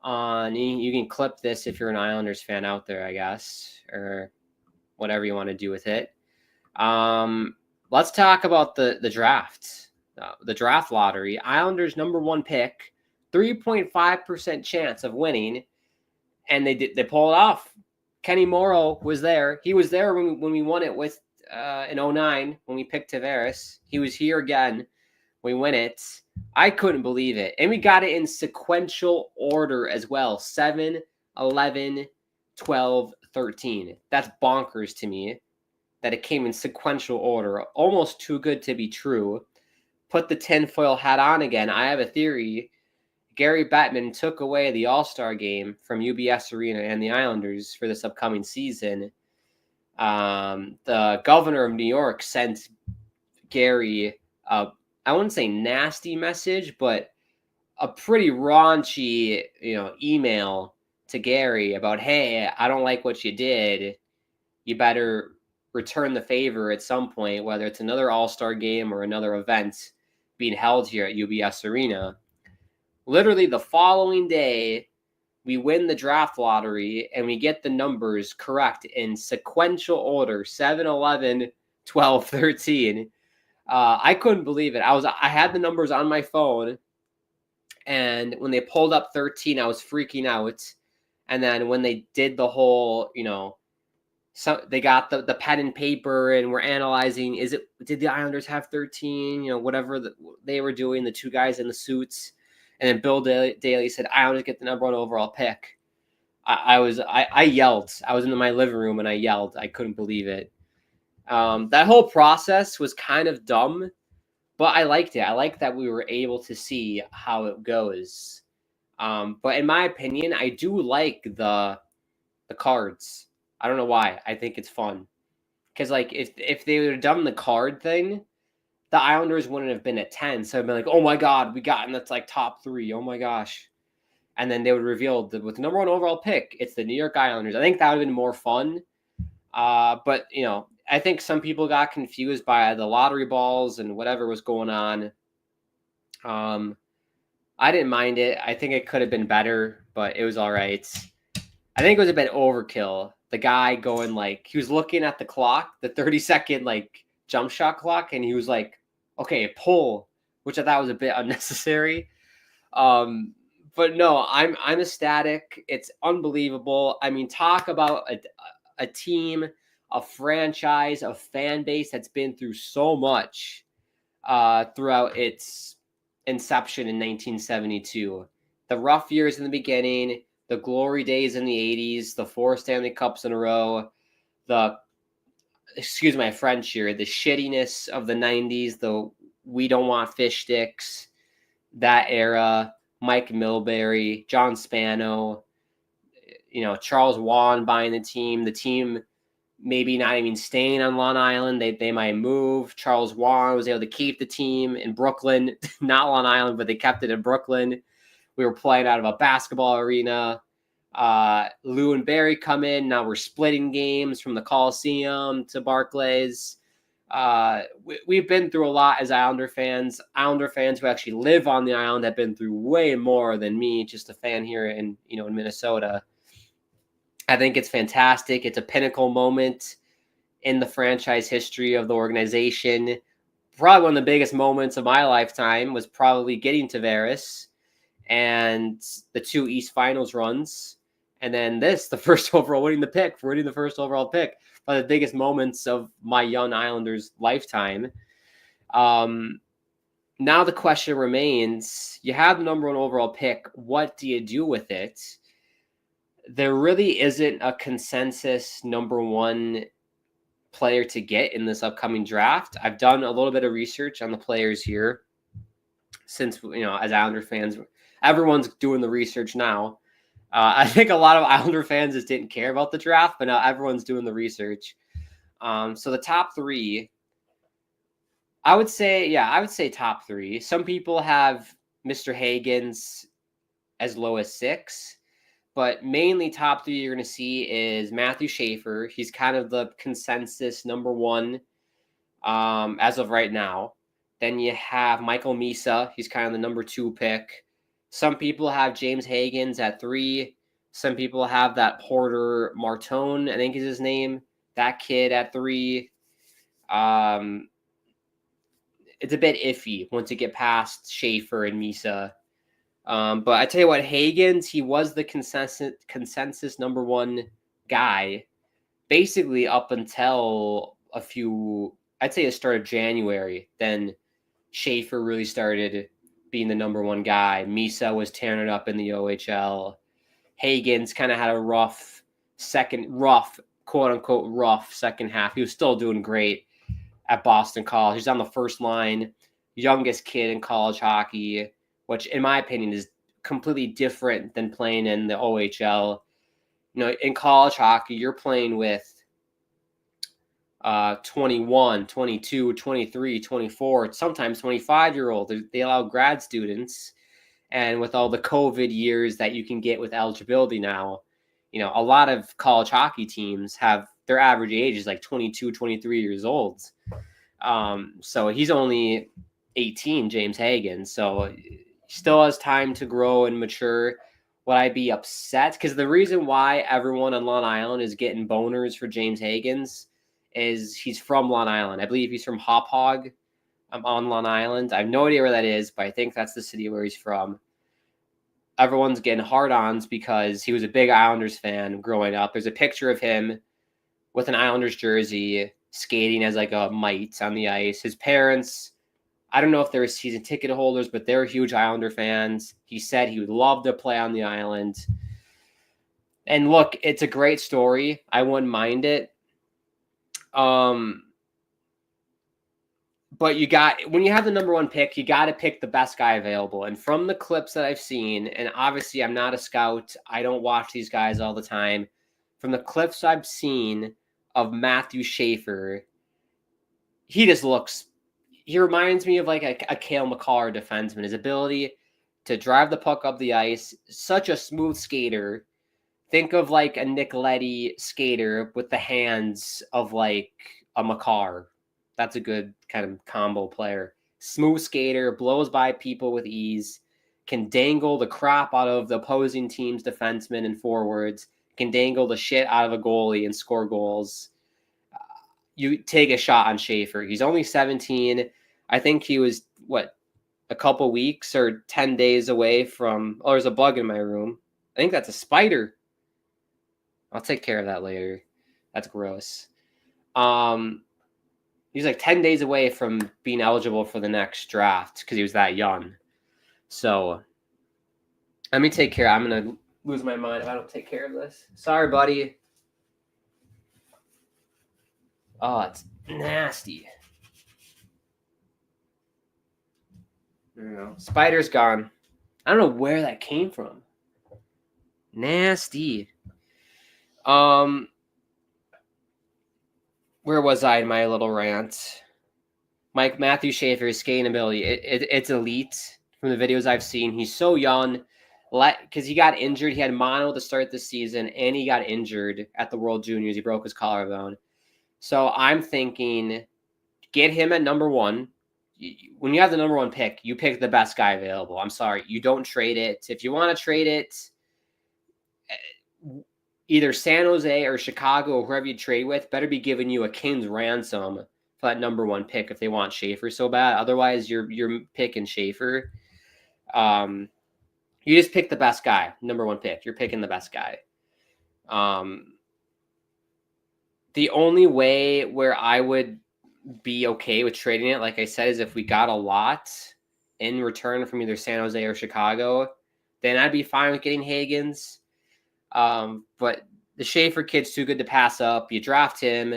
on, you can clip this if you're an Islanders fan out there, I guess, or whatever you want to do with it. Let's talk about the draft, the draft lottery. Islanders number 1 pick, 3.5% chance of winning, and they pull it off. Kenny Morrow was there. He was there when we won it with in 2009 when we picked Tavares. He was here again. We win it. I couldn't believe it. And we got it in sequential order as well. 7, 11, 12, 13. That's bonkers to me that it came in sequential order. Almost too good to be true. Put the tinfoil hat on again. I have a theory. Gary Bettman took away the All-Star game from UBS Arena and the Islanders for this upcoming season. The governor of New York sent Gary I wouldn't say nasty message, but a pretty raunchy, email to Gary about, hey, I don't like what you did. You better return the favor at some point, whether it's another All-Star game or another event being held here at UBS Arena. Literally the following day, we win the draft lottery and we get the numbers correct in sequential order, 7, 11, 12, 13. I couldn't believe it. I had the numbers on my phone, and when they pulled up 13, I was freaking out. And then when they did the whole, so they got the pen and paper and we're analyzing, did the Islanders have 13? Whatever they were doing, the two guys in the suits. And then Bill Daly said, Islanders get the number 1 overall pick. I yelled. I was in my living room and I yelled. I couldn't believe it. That whole process was kind of dumb, but I liked it. I liked that we were able to see how it goes. But in my opinion, I do like the cards. I don't know why. I think it's fun. Because, if they would have done the card thing, the Islanders wouldn't have been at 10. So I'd be like, oh, my God, we got him. That's top 3. Oh, my gosh. And then they would reveal that with the number 1 overall pick, it's the New York Islanders. I think that would have been more fun. But, I think some people got confused by the lottery balls and whatever was going on. I didn't mind it. I think it could have been better, but it was all right. I think it was a bit overkill. The guy going he was looking at the clock, the 30-second jump shot clock, and he was like, okay, pull, which I thought was a bit unnecessary. But no, I'm ecstatic. It's unbelievable. I mean, talk about a team, a franchise, a fan base that's been through so much throughout its inception in 1972. The rough years in the beginning, the glory days in the 80s, the 4 Stanley Cups in a row, excuse my French here, the shittiness of the 90s, the we don't want fish sticks, that era, Mike Milbury, John Spano, Charles Wan buying the team maybe not even staying on Long Island. They might move. Charles Wan was able to keep the team in Brooklyn, not Long Island, but they kept it in Brooklyn. We were playing out of a basketball arena. Lou and Barry come in. Now we're splitting games from the Coliseum to Barclays. We've been through a lot as Islander fans. Islander fans who actually live on the island have been through way more than me, just a fan here in Minnesota. I think it's fantastic. It's a pinnacle moment in the franchise history of the organization. Probably one of the biggest moments of my lifetime was probably getting Tavares and the 2 East Finals runs. And then the first overall, winning the first overall pick. One of the biggest moments of my young Islanders lifetime. Now the question remains, you have the number 1 overall pick. What do you do with it? There really isn't a consensus number 1 player to get in this upcoming draft. I've done a little bit of research on the players here since, as Islander fans, everyone's doing the research now. I think a lot of Islander fans just didn't care about the draft, but now everyone's doing the research. So the top 3, I would say top 3. Some people have Mr. Hagens as low as 6. But mainly top 3 you're going to see is Matthew Schaefer. He's kind of the consensus number 1 as of right now. Then you have Michael Misa. He's kind of the number 2 pick. Some people have James Hagens at 3. Some people have that Porter Martone, I think is his name. That kid at 3. It's a bit iffy once you get past Schaefer and Misa. But I tell you what, Hagens, he was the consensus number 1 guy, basically up until I'd say the start of January. Then Schaefer really started being the number one guy. Misa was tearing it up in the OHL. Hagen's kind of had a quote unquote rough second half. He was still doing great at Boston College. He's on the first line, youngest kid in college hockey, which in my opinion is completely different than playing in the OHL. In college hockey, you're playing with 21, 22, 23, 24, sometimes 25-year-old. They allow grad students. And with all the COVID years that you can get with eligibility now, a lot of college hockey teams have their average age is like 22, 23 years old. So he's only 18, James Hagen. So he still has time to grow and mature. Would I be upset? Because the reason why everyone on Long Island is getting boners for James Hagen's is he's from Long Island. I believe he's from Hop Hog on Long Island. I have no idea where that is, but I think that's the city where he's from. Everyone's getting hard-ons because he was a big Islanders fan growing up. There's a picture of him with an Islanders jersey skating as like a mite on the ice. His parents, I don't know if they're season ticket holders, but they're huge Islander fans. He said he would love to play on the island. And look, it's a great story. I wouldn't mind it. But when you have the number one pick, you got to pick the best guy available. And from the clips that I've seen, and obviously I'm not a scout, I don't watch these guys all the time. From the clips I've seen of Matthew Schaefer, he reminds me of like a Cale Makar defenseman. His ability to drive the puck up the ice, such a smooth skater. Think of like a Nicoletti skater with the hands of like a Makar. That's a good kind of combo player. Smooth skater, blows by people with ease, can dangle the crap out of the opposing team's defensemen and forwards, can dangle the shit out of a goalie and score goals. You take a shot on Schaefer. He's only 17. I think he was, a couple weeks or 10 days away from, there's a bug in my room. I think that's a spider. I'll take care of that later. That's gross. He's like 10 days away from being eligible for the next draft because he was that young. So let me take care. I'm going to lose my mind if I don't take care of this. Sorry, buddy. Oh, it's nasty. There you go. Spider's gone. I don't know where that came from. Nasty. Where was I in my little rant? Matthew Schaefer's skating ability, it's elite from the videos I've seen. He's so young because he got injured. He had mono to start the season, and he got injured at the World Juniors. He broke his collarbone. So I'm thinking, get him at number one. When you have the number one pick, you pick the best guy available. I'm sorry. You don't trade it. If you want to trade it, either San Jose or Chicago or whoever you trade with better be giving you a king's ransom for that number one pick if they want Schaefer so bad. Otherwise, you're picking Schaefer. You just pick the best guy, number one pick. You're picking the best guy. The only way where I would be okay with trading it, like I said, is if we got a lot in return from either San Jose or Chicago, then I'd be fine with getting Hagen's. But the Schaefer kid's too good to pass up. You draft him,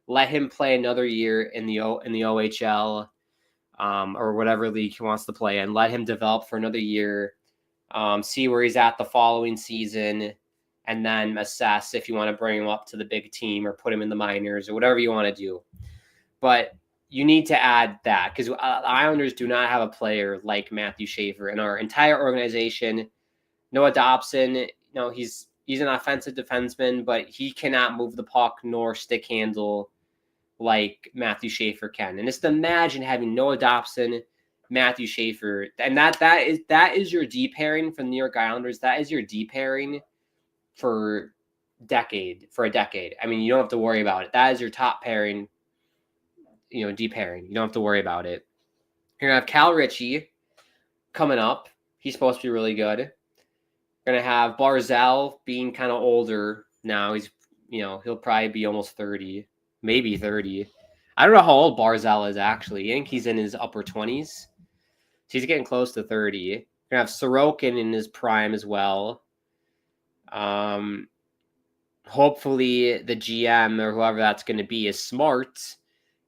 let him play another year in the OHL, or whatever league he wants to play in. Let him develop for another year, see where he's at the following season, and then assess if you want to bring him up to the big team or put him in the minors or whatever you want to do. But you need to add that because the Islanders do not have a player like Matthew Schaefer in our entire organization. Noah Dobson, he's an offensive defenseman, but he cannot move the puck nor stick handle like Matthew Schaefer can. And just imagine having Noah Dobson, Matthew Schaefer, and that is your D pairing for the New York Islanders. That is your D pairing for a decade. I mean, you don't have to worry about it. That is your top pairing, D pairing. You don't have to worry about it. You're going to have Cal Ritchie coming up. He's supposed to be really good. You're going to have Barzal being kind of older now. He's, he'll probably be almost 30, maybe 30. I don't know how old Barzal is actually. I think he's in his upper 20s. So he's getting close to 30. You're gonna have Sorokin in his prime as well. Hopefully the GM or whoever that's going to be is smart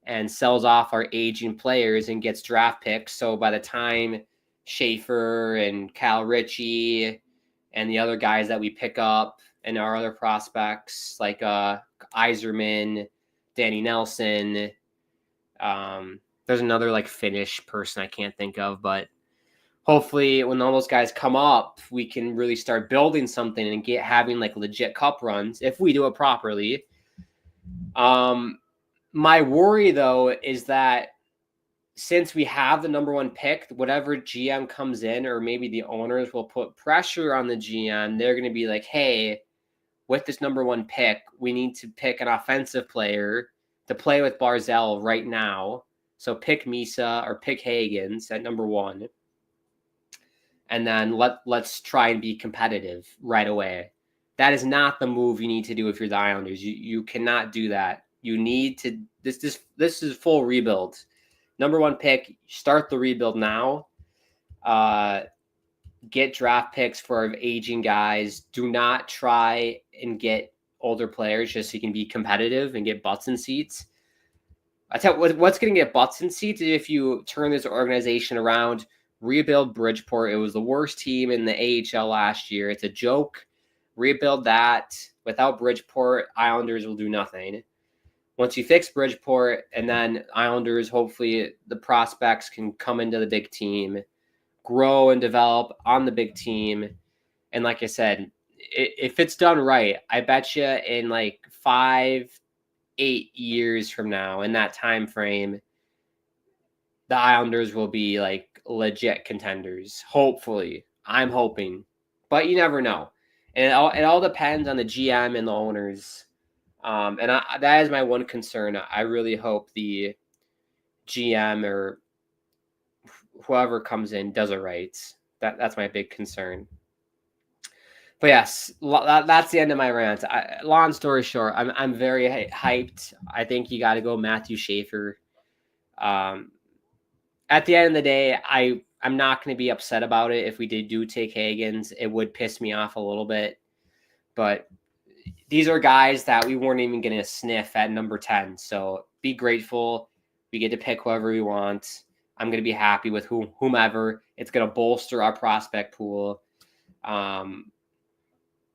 and sells off our aging players and gets draft picks. So by the time Schaefer and Cal Ritchie and the other guys that we pick up and our other prospects like Yzerman, Danny Nelson, there's another like Finnish person I can't think of, but hopefully when all those guys come up, we can really start building something and having like legit cup runs if we do it properly. My worry though is that since we have the number one pick, whatever GM comes in, or maybe the owners will put pressure on the GM, they're going to be like, hey, with this number one pick, we need to pick an offensive player to play with Barzal right now. So pick Misa or pick Hagens at number one. And then let's try and be competitive right away. That is not the move you need to do if you're the Islanders. You cannot do that. You need to this is full rebuild. Number one pick, start the rebuild now. Get draft picks for our aging guys. Do not try and get older players just so you can be competitive and get butts in seats. I tell you what's going to get butts in seats if you turn this organization around. Rebuild Bridgeport. It was the worst team in the AHL last year. It's a joke. Rebuild that. Without Bridgeport, Islanders will do nothing. Once you fix Bridgeport, and then Islanders, hopefully the prospects can come into the big team, grow and develop on the big team. And like I said, if it's done right, I bet you in like 5-8 years from now, in that time frame, the Islanders will be like legit contenders. Hopefully. I'm hoping. But you never know. And it all depends on the GM and the owners. That is my one concern. I really hope the GM or whoever comes in does it right. That's my big concern. But yes, that's the end of my rant. Long story short, I'm very hyped. I think you got to go Matthew Schaefer. At the end of the day, I'm not going to be upset about it if we do take Hagens. It would piss me off a little bit. But these are guys that we weren't even going to sniff at number 10. So be grateful. We get to pick whoever we want. I'm going to be happy with whomever. It's going to bolster our prospect pool.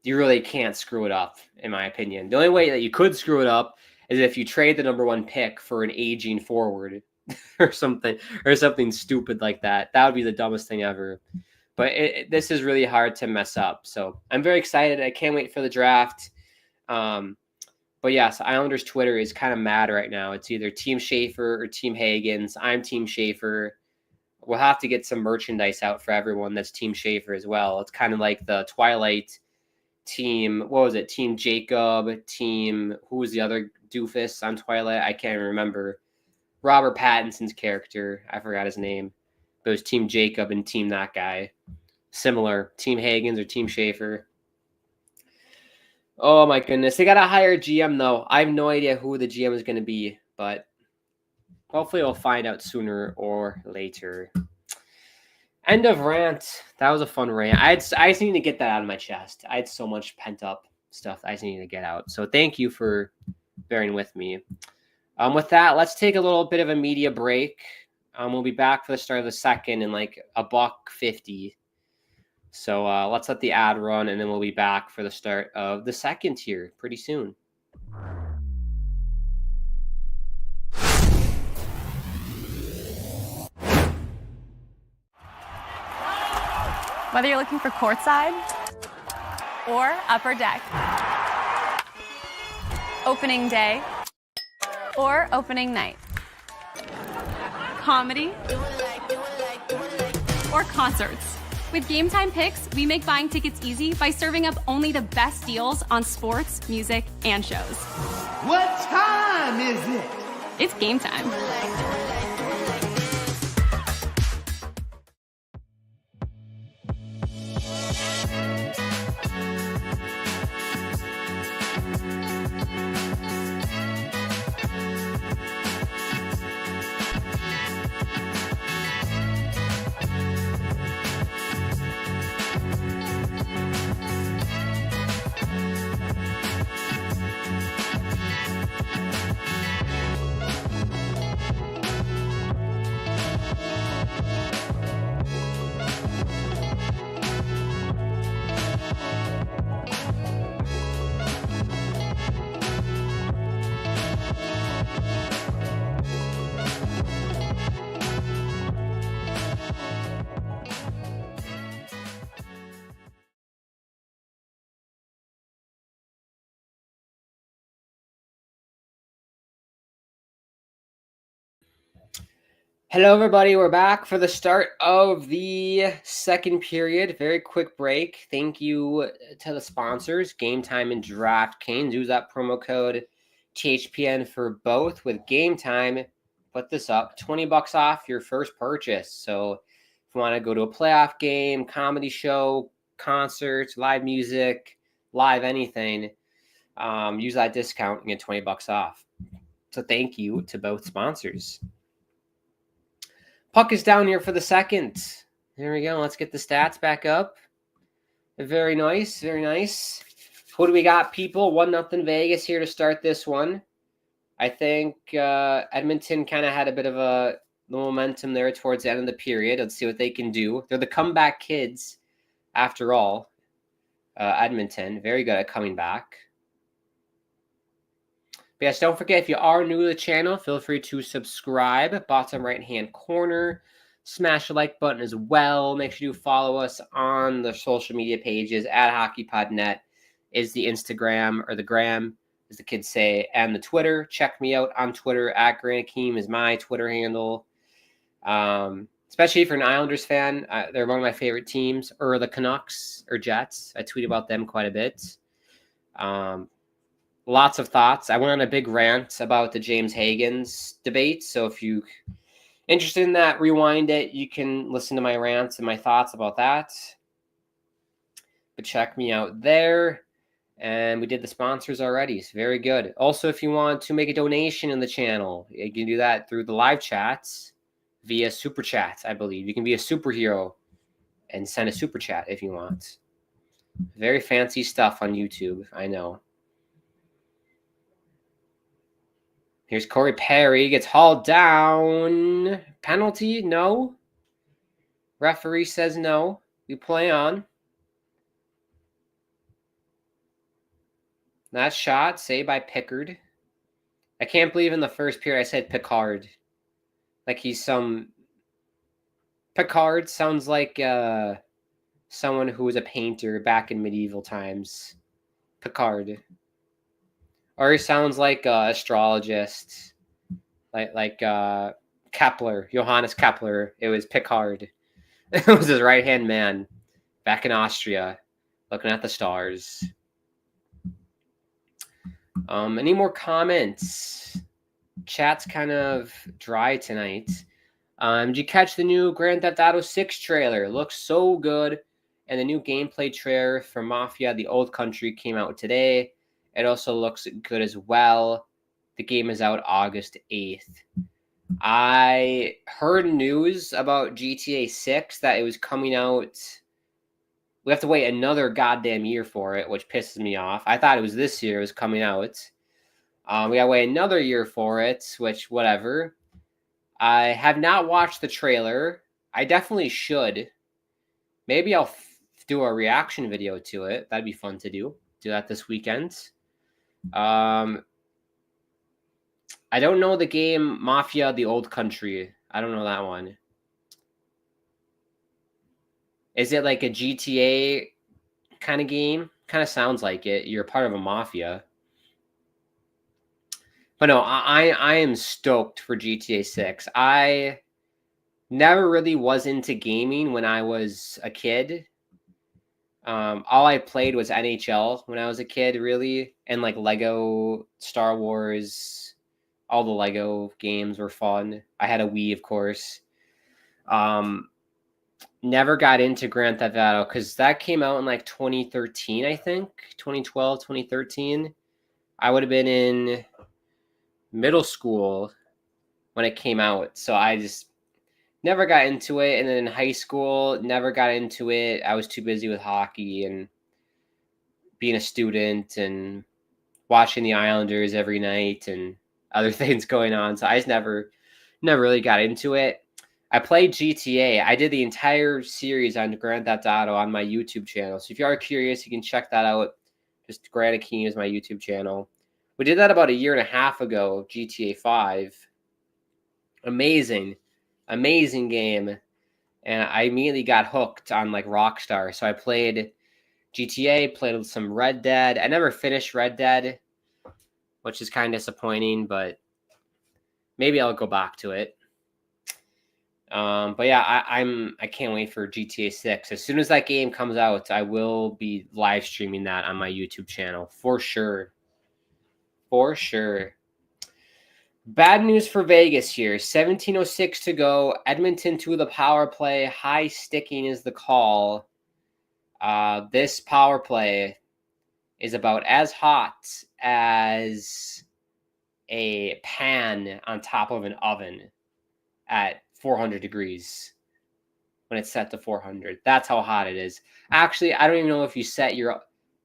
You really can't screw it up, in my opinion. The only way that you could screw it up is if you trade the number one pick for an aging forward. or something stupid like that. That would be the dumbest thing ever. But this is really hard to mess up. So I'm very excited. I can't wait for the draft. But yes, Islanders Twitter is kind of mad right now. It's either Team Schaefer or Team Hagens. I'm Team Schaefer. We'll have to get some merchandise out for everyone that's Team Schaefer as well. It's kind of like the Twilight team. What was it? Team Jacob, who was the other doofus on Twilight? I can't even remember. Robert Pattinson's character. I forgot his name. But it was Team Jacob and Team that guy. Similar. Team Hagens or Team Schaefer. Oh my goodness. They got to hire a GM though. I have no idea who the GM is going to be. But hopefully we'll find out sooner or later. End of rant. That was a fun rant. I just need to get that out of my chest. I had so much pent up stuff I just needed to get out. So thank you for bearing with me. With that, let's take a little bit of a media break. We'll be back for the start of the second in like $1:50. So let's let the ad run, and then we'll be back for the start of the second here pretty soon. Whether you're looking for courtside or upper deck, opening day or opening night, comedy or concerts. With Game Time Picks, we make buying tickets easy by serving up only the best deals on sports, music, and shows. What time is it? It's game time. Hello, everybody. We're back for the start of the second period. Very quick break. Thank you to the sponsors, Game Time and DraftKings. Use that promo code THPN for both with Game Time. Put this up, $20 off your first purchase. So if you want to go to a playoff game, comedy show, concerts, live music, live anything, use that discount and get $20 off. So thank you to both sponsors. Puck is down here for the second. There we go. Let's get the stats back up. Very nice. Very nice. Who do we got, people? 1-0 Vegas here to start this one. I think Edmonton kind of had a bit of the momentum there towards the end of the period. Let's see what they can do. They're the comeback kids, after all. Edmonton, very good at coming back. But yes, don't forget, if you are new to the channel, feel free to subscribe. Bottom right-hand corner. Smash the like button as well. Make sure you follow us on the social media pages. At hockeypodnet is the Instagram, or the gram, as the kids say, and the Twitter. Check me out on Twitter. At Grant Akeem is my Twitter handle. Especially if you're an Islanders fan. They're one of my favorite teams. Or the Canucks or Jets. I tweet about them quite a bit. Lots of thoughts. I went on a big rant about the James Higgins debate. So if you're interested in that, rewind it. You can listen to my rants and my thoughts about that. But check me out there. And we did the sponsors already. So very good. Also, if you want to make a donation in the channel, you can do that through the live chats via Super Chat, I believe. You can be a superhero and send a Super Chat if you want. Very fancy stuff on YouTube, I know. Here's Corey Perry. Gets hauled down. Penalty? No. Referee says no. We play on. That shot, saved by Pickard. I can't believe in the first period I said Picard. Like he's some... Picard sounds like someone who was a painter back in medieval times. Picard. Or he sounds like an astrologist, like Kepler, Johannes Kepler. It was Picard. It was his right-hand man back in Austria, looking at the stars. Any more comments? Chat's kind of dry tonight. Did you catch the new Grand Theft Auto 6 trailer? Looks so good. And the new gameplay trailer for Mafia: The Old Country came out today. It also looks good as well. The game is out August 8th. I heard news about GTA 6 that it was coming out. We have to wait another goddamn year for it, which pisses me off. I thought it was this year it was coming out. We gotta wait another year for it, which, whatever. I have not watched the trailer. I definitely should. Maybe I'll do a reaction video to it. That'd be fun to do. Do that this weekend. I don't know the game Mafia: The Old Country. I don't know that one. Is it like a GTA kind of game? Kind of sounds like it. You're part of a mafia. But no, I am stoked for GTA 6. I never really was into gaming when I was a kid. All I played was NHL when I was a kid, really. And like Lego, Star Wars, all the Lego games were fun. I had a Wii, of course. Never got into Grand Theft Auto because that came out in like 2013, I think. 2012, 2013. I would have been in middle school when it came out. So I just never got into it. And then in high school, never got into it. I was too busy with hockey and being a student and watching the Islanders every night and other things going on. So I just never really got into it. I played GTA. I did the entire series on Grand Theft Auto on my YouTube channel. So if you are curious, you can check that out. Just Grant Akeem is my YouTube channel. We did that about a year and a half ago, GTA 5. Amazing game. And I immediately got hooked on like Rockstar. So I played GTA, played some Red Dead. I never finished Red Dead, which is kind of disappointing, but maybe I'll go back to it. But yeah, I can't wait for GTA 6. As soon as that game comes out, I will be live streaming that on my YouTube channel for sure. For sure. Bad news for Vegas here. 17:06 to go. Edmonton to the power play. High sticking is the call. This power play is about as hot as a pan on top of an oven at 400 degrees when it's set to 400. That's how hot it is. Actually, I don't even know if you set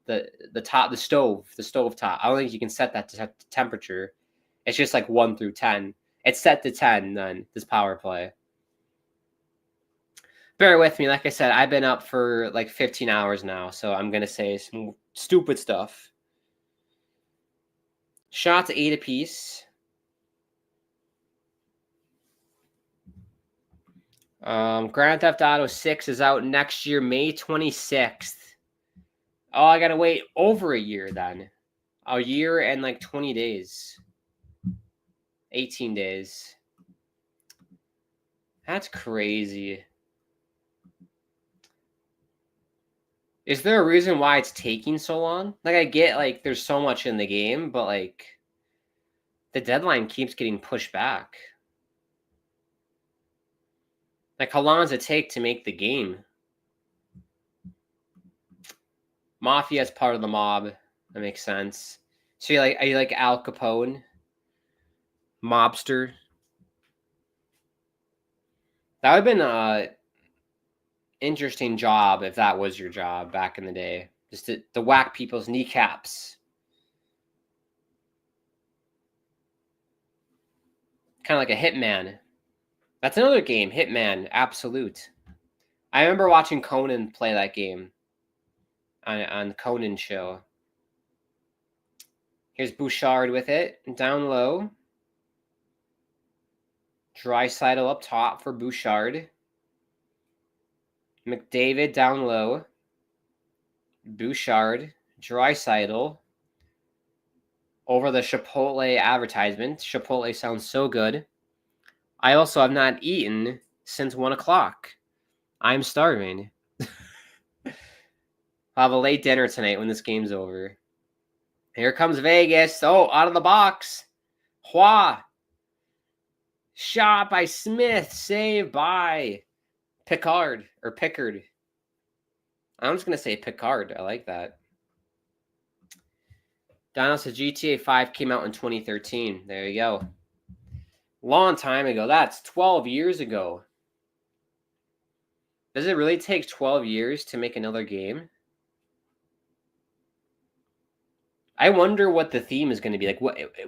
the stove top. I don't think you can set that to temperature. It's just like 1 through 10. It's set to 10 then, this power play. Bear with me. Like I said, I've been up for like 15 hours now, so I'm going to say some stupid stuff. Shots 8 apiece. Grand Theft Auto 6 is out next year, May 26th. Oh, I got to wait over a year then. A year and like 20 days. 18 days. That's crazy. Is there a reason why it's taking so long? Like, I get, like, there's so much in the game, but, like, the deadline keeps getting pushed back. Like, how long does it take to make the game? Mafia is part of the mob. That makes sense. So, are you like Al Capone? Mobster? That would have been a interesting job if that was your job back in the day. Just to whack people's kneecaps. Kind of like a Hitman. That's another game, Hitman Absolute. I remember watching Conan play that game on Conan show. Here's Bouchard with it. Down low. Draisaitl up top for Bouchard. McDavid down low. Bouchard. Draisaitl. Over the Chipotle advertisement. Chipotle sounds so good. I also have not eaten since 1 o'clock. I'm starving. I'll have a late dinner tonight when this game's over. Here comes Vegas. Oh, out of the box. Hua. Shot by Smith. Saved by Pickard. I'm just going to say Pickard. I like that. Donald says GTA 5 came out in 2013. There you go. Long time ago. That's 12 years ago. Does it really take 12 years to make another game? I wonder what the theme is going to be. Like,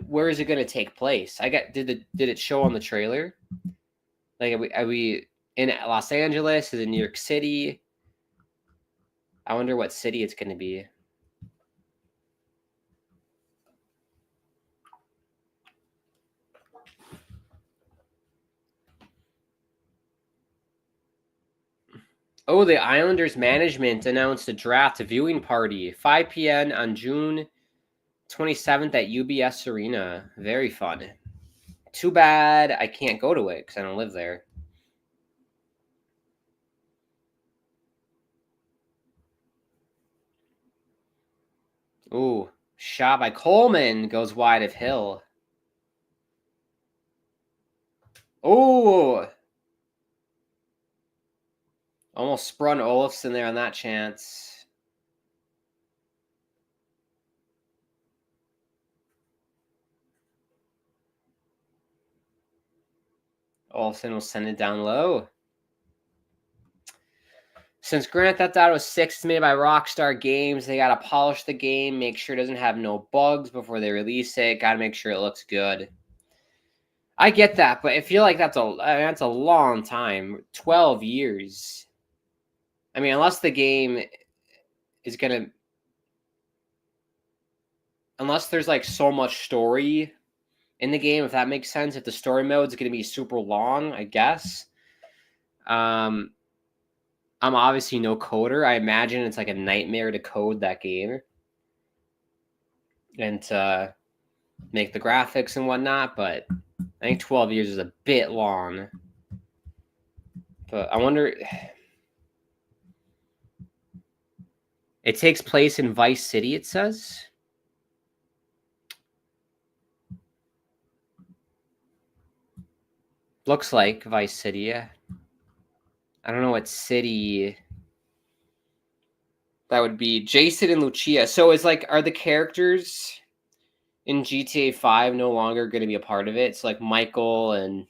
where is it going to take place? Did it show on the trailer? Like, are we in Los Angeles? Is it New York City? I wonder what city it's going to be. Oh, the Islanders management announced a draft viewing party, 5 p.m. on June 27th at UBS Arena. Very fun. Too bad I can't go to it because I don't live there. Ooh, shot by Coleman goes wide of Hill. Oh, almost sprung Olofsson there on that chance. Olofsson will send it down low. Since Grand Theft Auto 6 is made by Rockstar Games, they got to polish the game, make sure it doesn't have no bugs before they release it. Got to make sure it looks good. I get that, but I feel like that's a long time. 12 years. I mean, unless the game is going to... Unless there's like so much story in the game, if that makes sense. If the story mode is going to be super long, I guess. I'm obviously no coder. I imagine it's like a nightmare to code that game and to make the graphics and whatnot, but I think 12 years is a bit long. But I wonder... It takes place in Vice City, it says. Looks like Vice City, yeah. I don't know what city that would be. Jason and Lucia. So it's like, are the characters in GTA 5 no longer going to be a part of it? It's like Michael and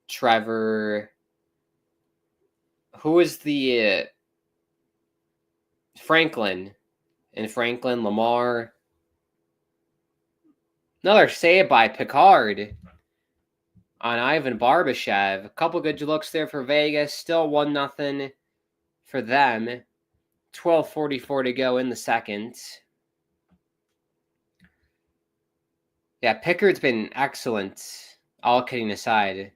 Trevor. Who is the Franklin? And Franklin, Lamar. Another save by Picard on Ivan Barbashev. A couple good looks there for Vegas. Still 1-0 for them. 12:44 to go in the second. Yeah, Pickard's been excellent, all kidding aside.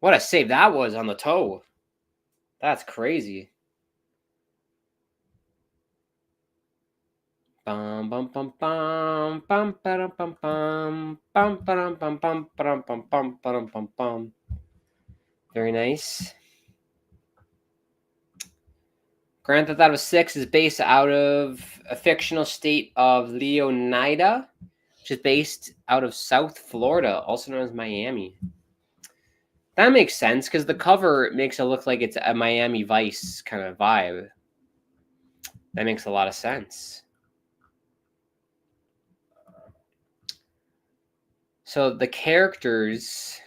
What a save that was on the toe. That's crazy. Bum bum bum bum bum bum bum bum bum bum bum bum bum bum bum bum bum. Very nice. Grand Theft Auto 6 is based out of a fictional state of Leonida, which is based out of South Florida, also known as Miami. That makes sense because the cover makes it look like it's a Miami Vice kind of vibe. That makes a lot of sense. So the characters,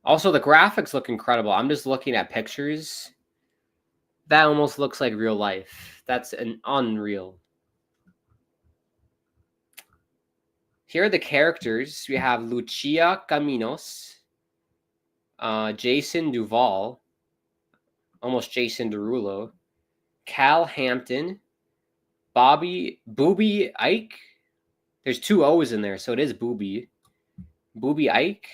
also the graphics look incredible. I'm just looking at pictures. That almost looks like real life. That's an unreal. Here are the characters. We have Lucia Caminos, Jason Duval, almost Jason Derulo, Cal Hampton, Booby Ike. There's 2 O's in there, so it is Booby. Booby Ike,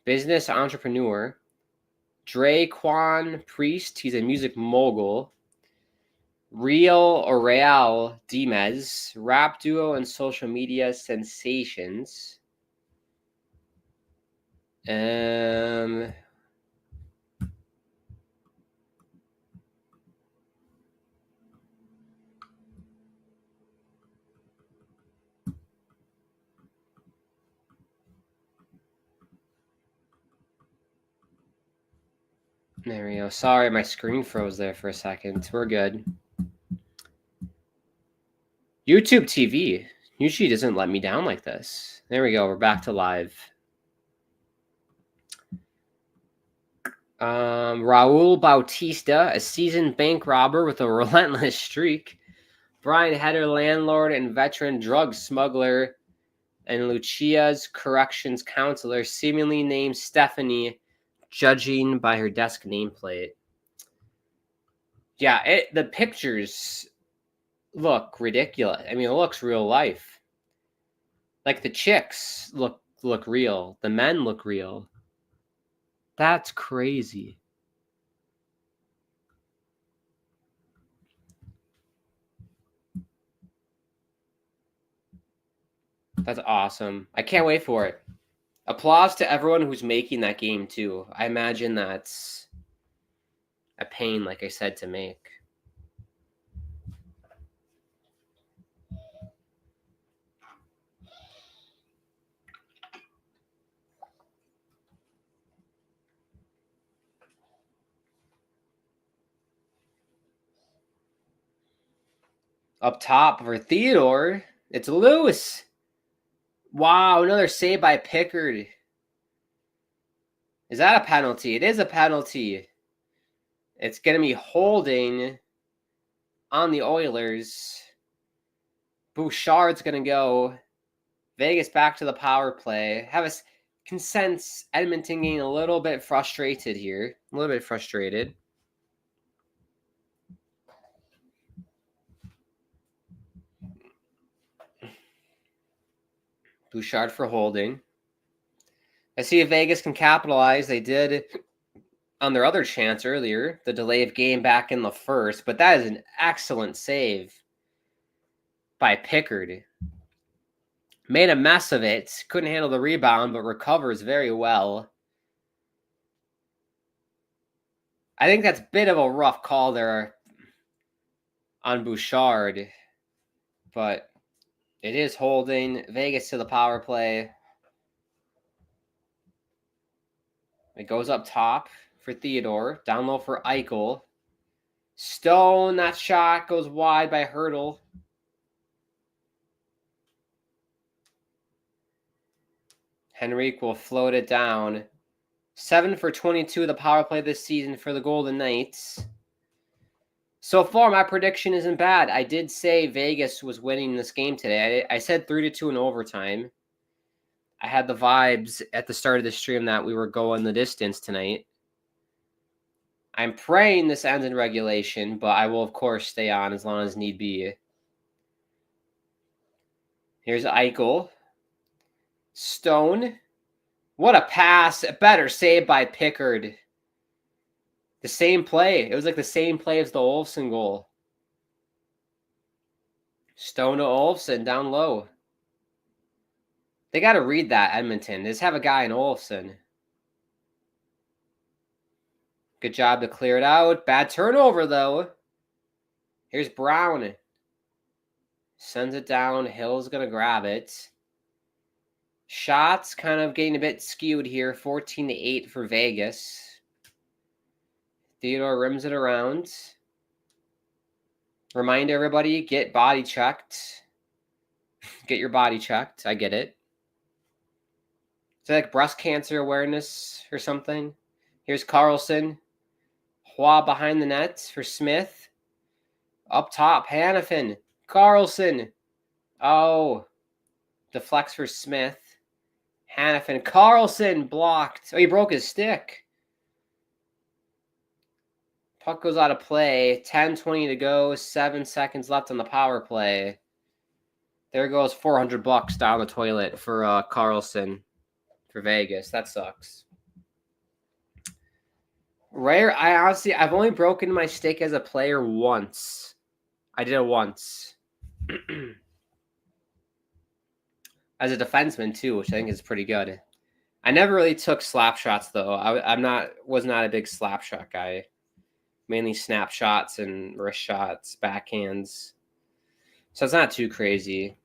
business entrepreneur. Draquan Priest, he's a music mogul. Real Dimes, rap duo and social media sensations. There we go. Sorry, my screen froze there for a second. We're good. YouTube TV usually doesn't let me down like this. There we go. We're back to live. Raul Bautista, a seasoned bank robber with a relentless streak. Brian Heder, landlord and veteran drug smuggler. And Lucia's corrections counselor, seemingly named Stephanie, judging by her desk nameplate. Yeah, the pictures look ridiculous. I mean, it looks real life. Like the chicks look real. The men look real. That's crazy. That's awesome. I can't wait for it. Applause to everyone who's making that game too. I imagine that's a pain, like I said, to make. Up top for Theodore, it's Lewis. Wow, another save by Pickard. Is that a penalty? It is a penalty. It's going to be holding on the Oilers. Bouchard's going to go. Vegas back to the power play. Can sense Edmonton getting a little bit frustrated here. A little bit frustrated. Bouchard for holding. I see if Vegas can capitalize. They did on their other chance earlier, the delay of game back in the first, but that is an excellent save by Pickard. Made a mess of it. Couldn't handle the rebound, but recovers very well. I think that's a bit of a rough call there on Bouchard, but it is holding. Vegas to the power play. It goes up top for Theodore. Down low for Eichel. Stone, that shot goes wide by Hurdle. Henrique will float it down. 7 for 22 the power play this season for the Golden Knights. So far, my prediction isn't bad. I did say Vegas was winning this game today. I said 3-2 in overtime. I had the vibes at the start of the stream that we were going the distance tonight. I'm praying this ends in regulation, but I will, of course, stay on as long as need be. Here's Eichel. Stone. What a pass. A better save by Pickard. The same play. It was like the same play as the Olsen goal. Stone to Olsen down low. They got to read that, Edmonton. They just have a guy in Olsen. Good job to clear it out. Bad turnover, though. Here's Brown. Sends it down. Hill's going to grab it. Shots kind of getting a bit skewed here. 14-8 for Vegas. Theodore rims it around. Remind everybody, get body checked. Get your body checked. I get it. Is it like breast cancer awareness or something? Here's Carlson. Hua behind the net for Smith. Up top, Hannafin. Carlson. Oh. Deflects for Smith. Hannafin. Carlson blocked. Oh, he broke his stick. Puck goes out of play. 10:20 to go. 7 seconds left on the power play. There goes $400 down the toilet for Carlson for Vegas. That sucks. Rare. I've only broken my stick as a player once. I did it once. As a defenseman too, which I think is pretty good. I never really took slap shots though. Was not a big slap shot guy. Mainly snap shots and wrist shots, backhands. So it's not too crazy.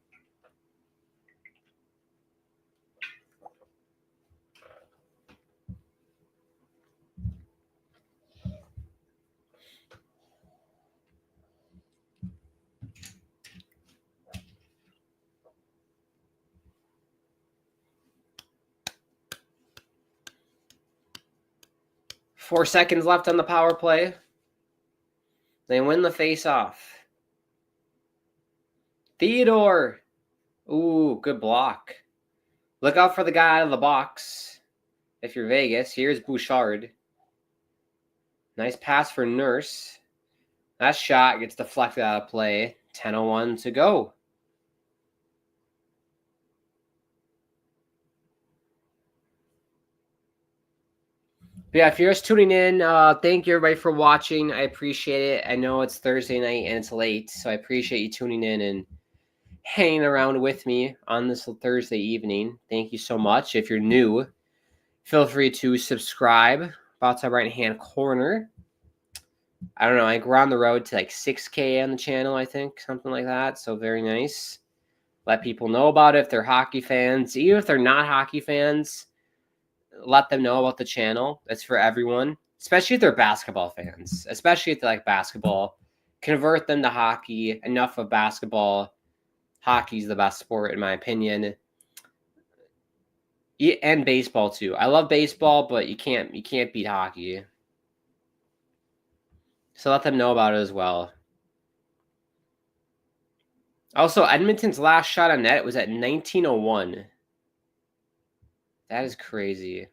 Four seconds left on the power play. They win the face-off. Theodore. Ooh, good block. Look out for the guy out of the box. If you're Vegas, here's Bouchard. Nice pass for Nurse. That shot gets deflected out of play. 10:01 to go. But yeah, if you're just tuning in, thank you everybody for watching. I appreciate it. I know it's Thursday night and it's late, so I appreciate you tuning in and hanging around with me on this Thursday evening. Thank you so much. If you're new, feel free to subscribe. Bottom right-hand corner. I don't know. I think we're on the road to like 6K on the channel, I think. Something like that. So very nice. Let people know about it if they're hockey fans. Even if they're not hockey fans, let them know about the channel. It's for everyone, especially if they're basketball fans, especially if they like basketball. Convert them to hockey. Enough of basketball. Hockey's the best sport, in my opinion. And baseball, too. I love baseball, but you can't beat hockey. So let them know about it as well. Also, Edmonton's last shot on net was at 19:01. That is crazy.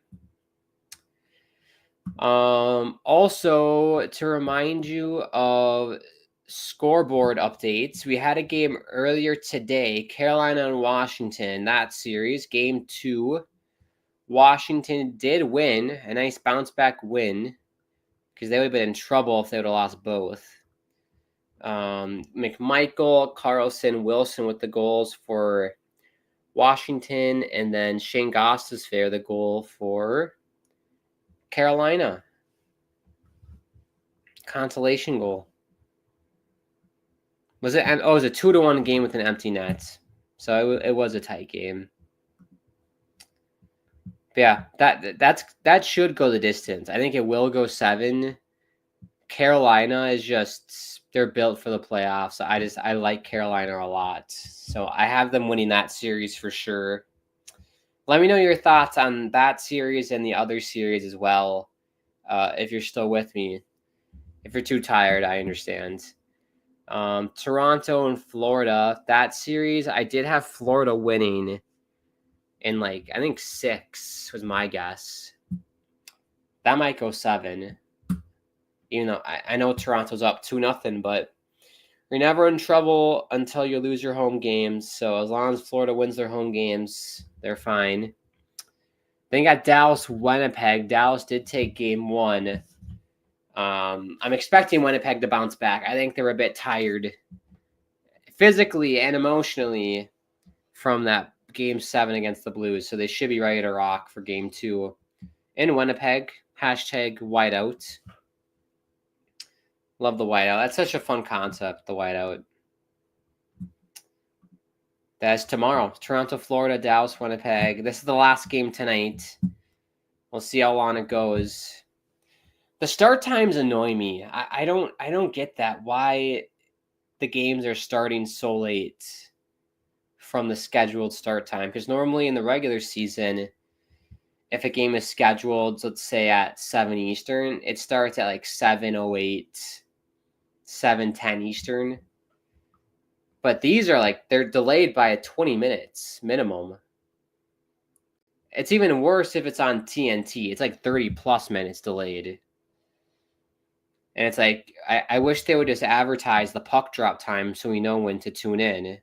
Also, to remind you of scoreboard updates, we had a game earlier today, Carolina and Washington, that series, game 2. Washington did win, a nice bounce-back win, because they would have been in trouble if they would have lost both. McMichael, Carlson, Wilson with the goals for Washington, and then Shane Gostisbehere the goal for Carolina. consolation goal. Was it? Oh, it was a 2-1 game with an empty net. So it was a tight game. But yeah, that should go the distance. I think it will go 7. Carolina is just, they're built for the playoffs. I like Carolina a lot. So I have them winning that series for sure. Let me know your thoughts on that series and the other series as well. If you're still with me. If you're too tired, I understand. Toronto and Florida, that series, I did have Florida winning in I think 6 was my guess. That might go 7. Even though I know Toronto's up 2-0, but you're never in trouble until you lose your home games. So as long as Florida wins their home games, they're fine. Then you got Dallas, Winnipeg. Dallas did take game 1. I'm expecting Winnipeg to bounce back. I think they're a bit tired physically and emotionally from that game 7 against the Blues. So they should be ready to rock for game 2 in Winnipeg. #whiteout. Love the whiteout. That's such a fun concept, the whiteout. That's tomorrow. Toronto, Florida, Dallas, Winnipeg. This is the last game tonight. We'll see how long it goes. The start times annoy me. I don't get that. Why the games are starting so late from the scheduled start time. Because normally in the regular season, if a game is scheduled, let's say at 7 Eastern, it starts at 7:08, 7:10 Eastern. But these are they're delayed by 20 minutes minimum. It's even worse if it's on TNT. It's 30 plus minutes delayed. And it's I wish they would just advertise the puck drop time so we know when to tune in.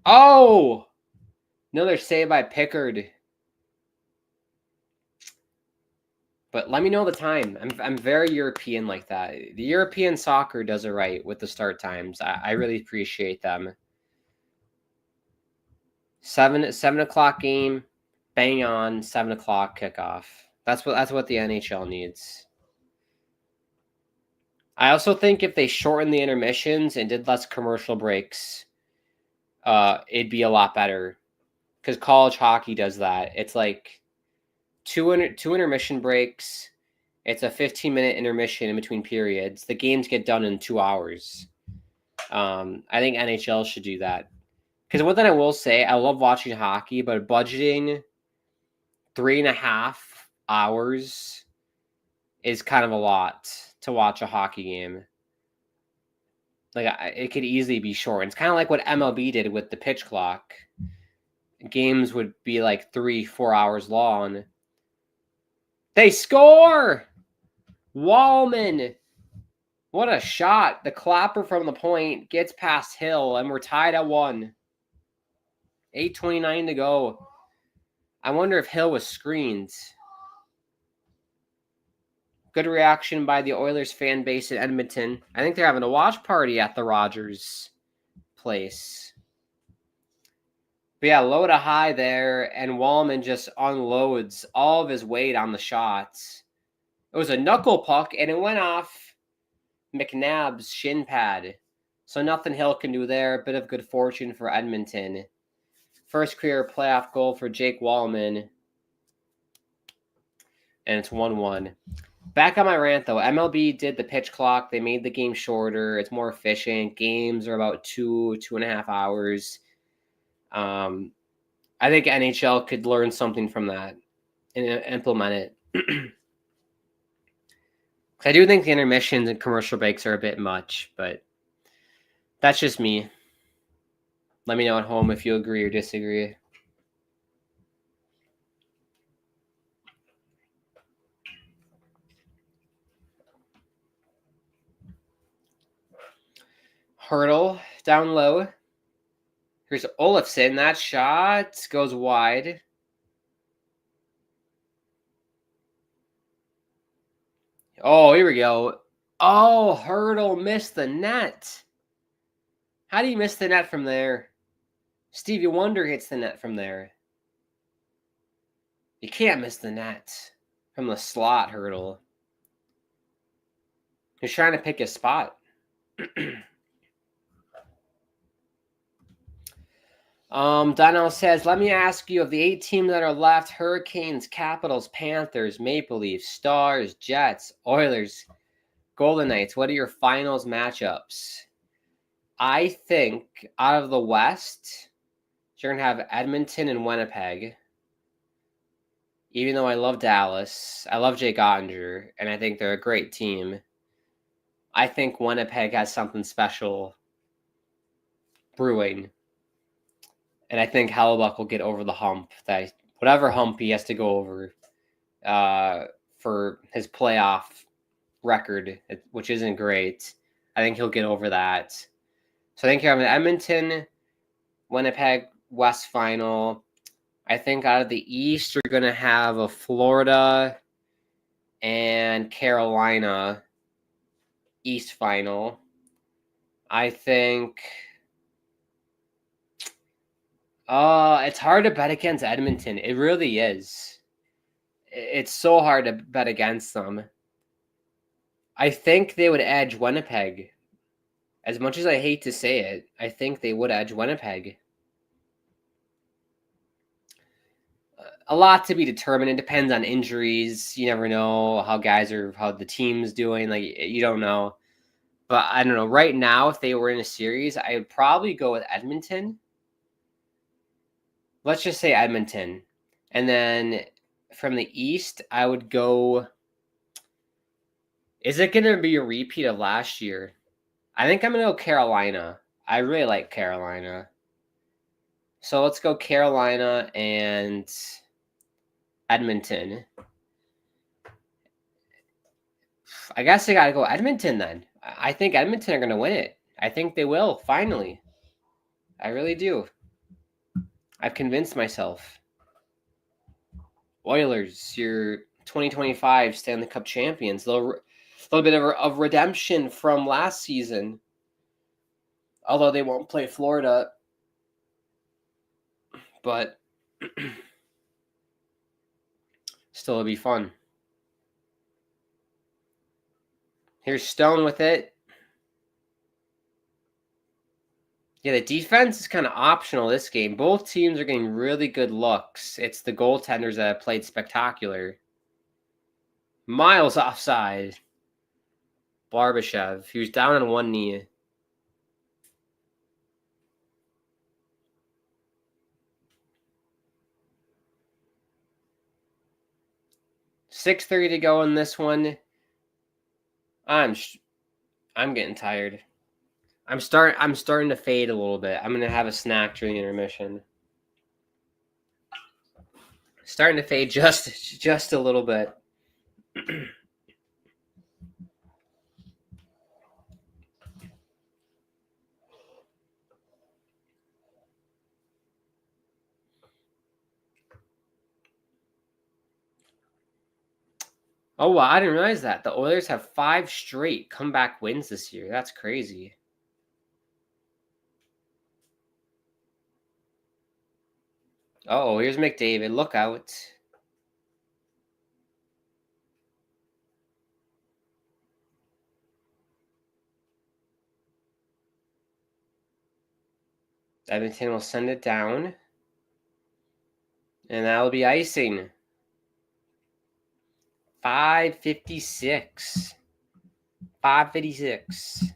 Oh! Another save by Pickard. But let me know the time. I'm very European like that. The European soccer does it right with the start times. I really appreciate them. 7 o'clock game, bang on, 7 o'clock kickoff. That's what the NHL needs. I also think if they shortened the intermissions and did less commercial breaks, it'd be a lot better. Because college hockey does that. It's two intermission breaks. It's a 15-minute intermission in between periods. The games get done in 2 hours. I think NHL should do that. Because one thing I will say, I love watching hockey, but budgeting 3.5 hours is kind of a lot to watch a hockey game. It could easily be short. It's kind of like what MLB did with the pitch clock. Games would be 3-4 hours long. They score! Wallman! What a shot. The clapper from the point gets past Hill, and we're tied at 1. 8:29 to go. I wonder if Hill was screened. Good reaction by the Oilers fan base in Edmonton. I think they're having a watch party at the Rogers place. But yeah, low to high there, and Wallman just unloads all of his weight on the shots. It was a knuckle puck, and it went off McNabb's shin pad. So nothing Hill can do there. A bit of good fortune for Edmonton. First career playoff goal for Jake Wallman. And it's 1-1. Back on my rant, though. MLB did the pitch clock. They made the game shorter. It's more efficient. Games are about 2.5 hours. I think NHL could learn something from that and implement it. I do think the intermissions and commercial breaks are a bit much, but that's just me. Let me know at home if you agree or disagree. Hurdle down low. Here's Olofsson. That shot goes wide. Oh, here we go. Oh, Hurdle missed the net. How do you miss the net from there? Stevie Wonder hits the net from there. You can't miss the net from the slot, Hurdle. He's trying to pick his spot. Donnell says, let me ask you, of the 8 teams that are left, Hurricanes, Capitals, Panthers, Maple Leafs, Stars, Jets, Oilers, Golden Knights, what are your finals matchups? I think out of the West, you're going to have Edmonton and Winnipeg. Even though I love Dallas, I love Jake Ottinger, and I think they're a great team. I think Winnipeg has something special brewing. And I think Hellebuck will get over the hump, that whatever hump he has to go over for his playoff record, which isn't great. I think he'll get over that. So I think you have an Edmonton, Winnipeg, West final. I think out of the East, you're going to have a Florida and Carolina East final. I think it's hard to bet against Edmonton. It really is. It's so hard to bet against them. I think they would edge Winnipeg. As much as I hate to say it, I think they would edge Winnipeg. A lot to be determined. It depends on injuries. You never know how the team's doing. Like, you don't know. But I don't know. Right now, if they were in a series, I would probably go with Edmonton. Let's just say Edmonton. And then from the East, I would go. Is it going to be a repeat of last year? I think I'm going to go Carolina. I really like Carolina. So let's go Carolina and Edmonton. I guess I got to go Edmonton then. I think Edmonton are going to win it. I think they will, finally. I really do. I've convinced myself. Oilers, your 2025 Stanley Cup champions. A little bit of redemption from last season. Although they won't play Florida. But still, it'll be fun. Here's Stone with it. Yeah, the defense is kind of optional this game. Both teams are getting really good looks. It's the goaltenders that have played spectacular. Miles offside. Barbashev. He was down on one knee. .6:30 to go in this one. I'm getting tired. I'm starting to fade a little bit. I'm gonna have a snack during intermission. Starting to fade just a little bit. Oh, wow, I didn't realize that. The Oilers have 5 straight comeback wins this year. That's crazy. Oh, here's McDavid. Look out. Edmonton will send it down. And that'll be icing. 5:56. 5:56.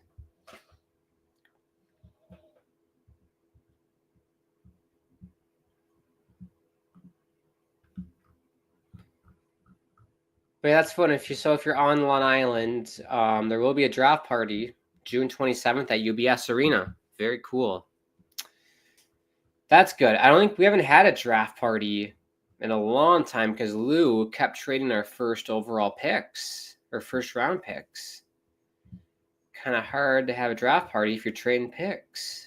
But that's fun. If you're on Long Island, there will be a draft party June 27th at UBS Arena. Very cool. That's good. I don't think we haven't had a draft party in a long time because Lou kept trading our first overall picks or first round picks. Kind of hard to have a draft party if you're trading picks.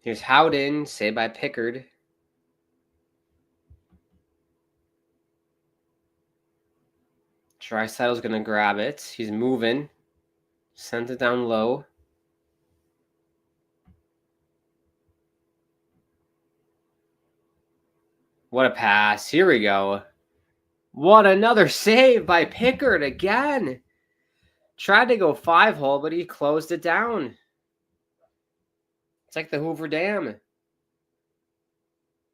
Here's Howden, saved by Pickard. Draisaitl's going to grab it. He's moving. Sent it down low. What a pass. Here we go. What another save by Pickard again. Tried to go 5-hole, but he closed it down. It's like the Hoover Dam.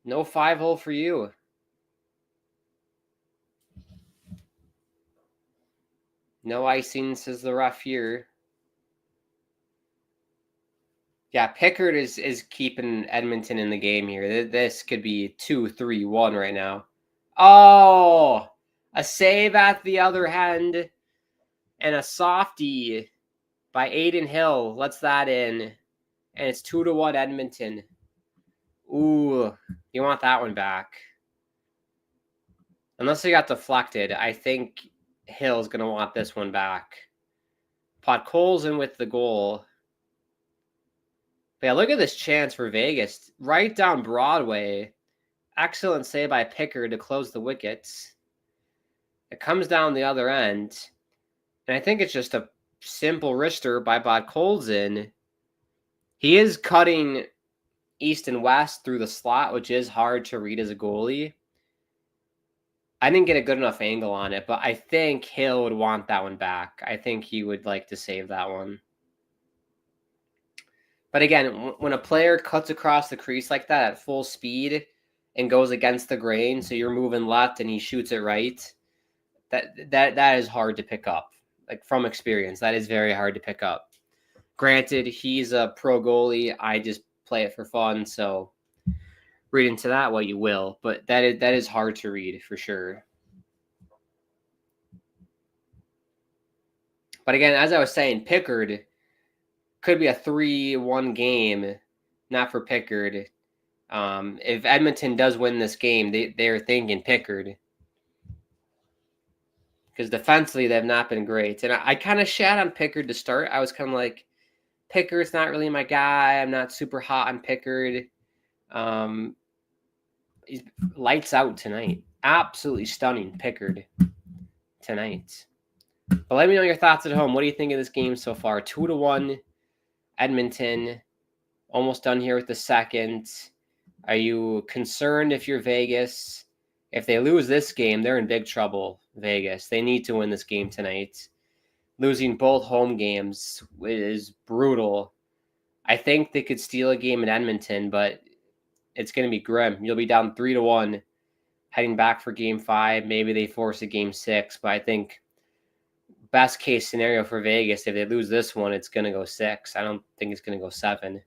No 5-hole for you. No icing, says the ref here. Yeah, Pickard is keeping Edmonton in the game here. This could be 2-3-1 right now. Oh, a save at the other end and a softie by Aiden Hill lets that in, and it's 2-1 Edmonton. Ooh, you want that one back. Unless it got deflected, I think Hill's going to want this one back. Podkolzin with the goal. But yeah, look at this chance for Vegas. Right down Broadway. Excellent save by Pickard to close the wickets. It comes down the other end. And I think it's just a simple wrister by Podkolzin. He is cutting east and west through the slot, which is hard to read as a goalie. I didn't get a good enough angle on it, but I think Hill would want that one back. I think he would like to save that one. But again, when a player cuts across the crease like that at full speed and goes against the grain, so you're moving left and he shoots it right, that is hard to pick up. Like from experience, that is very hard to pick up. Granted, he's a pro goalie. I just play it for fun, so read into that what you will. But that is hard to read for sure. But again, as I was saying, Pickard could be a 3-1 game, not for Pickard. If Edmonton does win this game, they're thinking Pickard. Because defensively, they have not been great. And I kind of shat on Pickard to start. I was kind of like, Pickard's not really my guy. I'm not super hot on Pickard. He's lights out tonight. Absolutely stunning Pickard tonight. But let me know your thoughts at home. What do you think of this game so far? 2-1 Edmonton. Almost done here with the second. Are you concerned if you're Vegas? If they lose this game, they're in big trouble, Vegas. They need to win this game tonight. Losing both home games is brutal. I think they could steal a game in Edmonton, but it's going to be grim. You'll be down 3-1 heading back for game 5. Maybe they force a game 6, but I think best case scenario for Vegas, if they lose this one, it's going to go 6. I don't think it's going to go 7.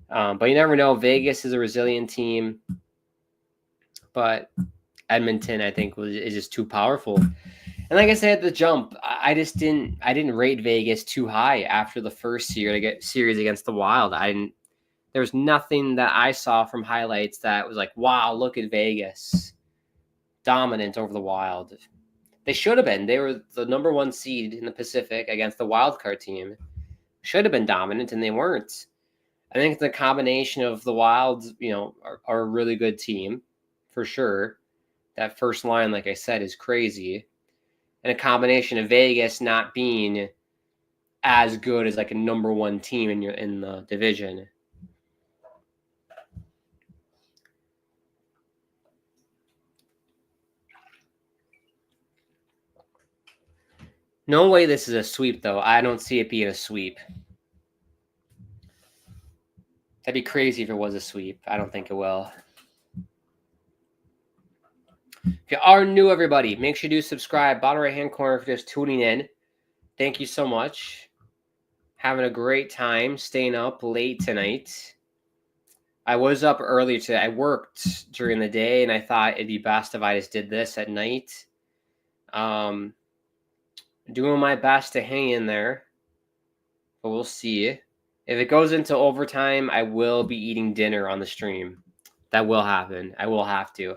But you never know. Vegas is a resilient team, but Edmonton, I think, is just too powerful. And like I said at the jump, I didn't rate Vegas too high after the first series against the Wild. There was nothing that I saw from highlights that was like, wow, look at Vegas. Dominant over the Wild. They should have been. They were the number 1 seed in the Pacific against the wildcard team. Should have been dominant, and they weren't. I think the combination of the Wilds, are a really good team, for sure. That first line, like I said, is crazy. And a combination of Vegas not being as good as like a number 1 team in the division. No way this is a sweep, though. I don't see it being a sweep. That'd be crazy if it was a sweep. I don't think it will. If you are new, everybody, make sure you do subscribe. Bottom right-hand corner if you're just tuning in. Thank you so much. Having a great time staying up late tonight. I was up early today. I worked during the day, and I thought it'd be best if I just did this at night. Doing my best to hang in there, but we'll see. If it goes into overtime, I will be eating dinner on the stream. That will happen. I will have to.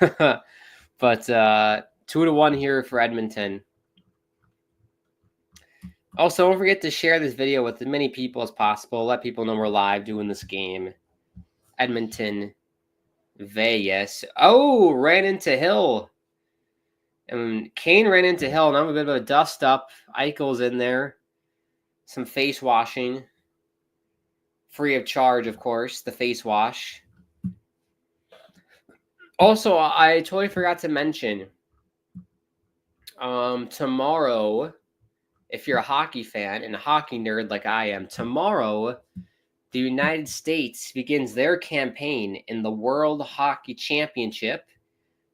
But 2-1 here for Edmonton. Also, don't forget to share this video with as many people as possible. Let people know we're live doing this game. Edmonton, Vegas. Oh, ran into Hill. And Kane ran into Hill, and I'm a bit of a dust up. Eichel's in there. Some face washing. Free of charge, of course, the face wash. Also, I totally forgot to mention, tomorrow, if you're a hockey fan and a hockey nerd like I am, tomorrow, the United States begins their campaign in the World Hockey Championship.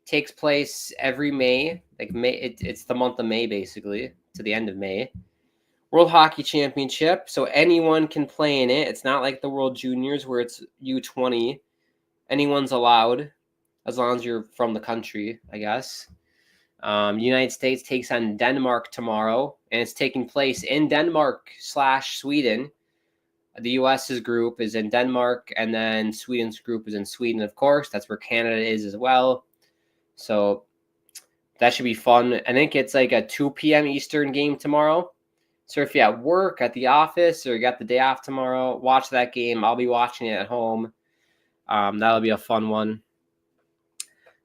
Takes place every May. Like May, it's the month of May, basically, to the end of May. World Hockey Championship, so anyone can play in it. It's not like the World Juniors where it's U20. Anyone's allowed, as long as you're from the country, I guess. United States takes on Denmark tomorrow, and it's taking place in Denmark/Sweden. The U.S.'s group is in Denmark, and then Sweden's group is in Sweden, of course. That's where Canada is as well. So that should be fun. I think it's like a 2 p.m. Eastern game tomorrow. So if you're at work, at the office, or you got the day off tomorrow, watch that game. I'll be watching it at home. That'll be a fun one.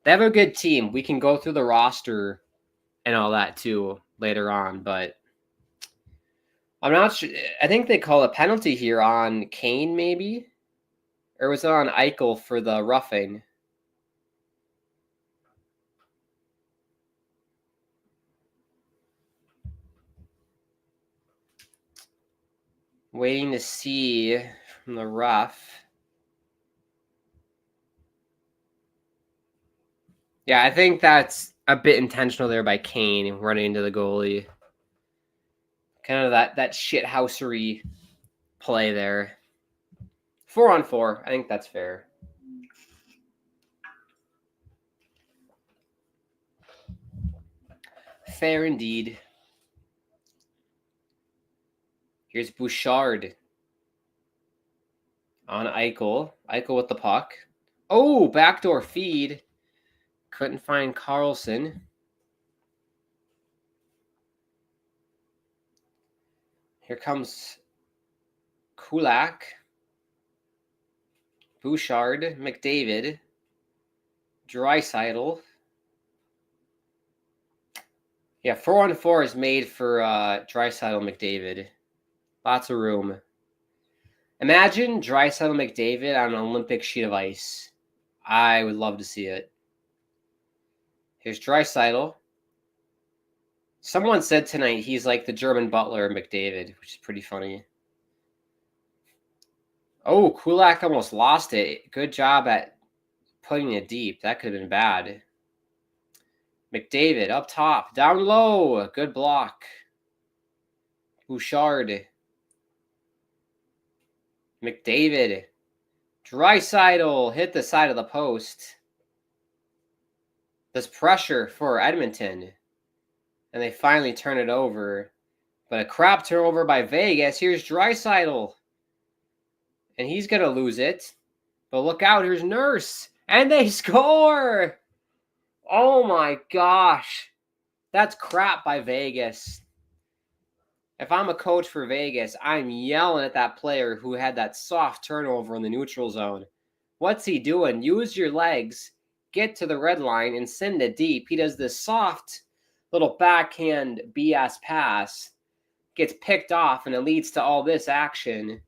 They have a good team. We can go through the roster and all that too later on, but I'm not sure. I think they call a penalty here on Kane, maybe? Or was it on Eichel for the roughing? Waiting to see from the ref. Yeah, I think that's a bit intentional there by Kane running into the goalie. Kind of that shithousery play there. 4-on-4. I think that's fair. Fair indeed. Here's Bouchard on Eichel. Eichel with the puck. Oh, backdoor feed. Couldn't find Carlson. Here comes Kulak. Bouchard, McDavid. Draisaitl. Yeah, 4-on-4 is made for Draisaitl, McDavid. Lots of room. Imagine Draisaitl, McDavid on an Olympic sheet of ice. I would love to see it. Here's Draisaitl. Someone said tonight he's like the German Butler McDavid, which is pretty funny. Oh, Kulak almost lost it. Good job at putting it deep. That could have been bad. McDavid up top. Down low. Good block. Bouchard. McDavid. Draisaitl hit the side of the post. There's pressure for Edmonton. And they finally turn it over. But a crap turnover by Vegas. Here's Draisaitl. And he's going to lose it. But look out. Here's Nurse. And they score. Oh my gosh. That's crap by Vegas. If I'm a coach for Vegas, I'm yelling at that player who had that soft turnover in the neutral zone. What's he doing? Use your legs, get to the red line, and send it deep. He does this soft little backhand BS pass, gets picked off, and it leads to all this action.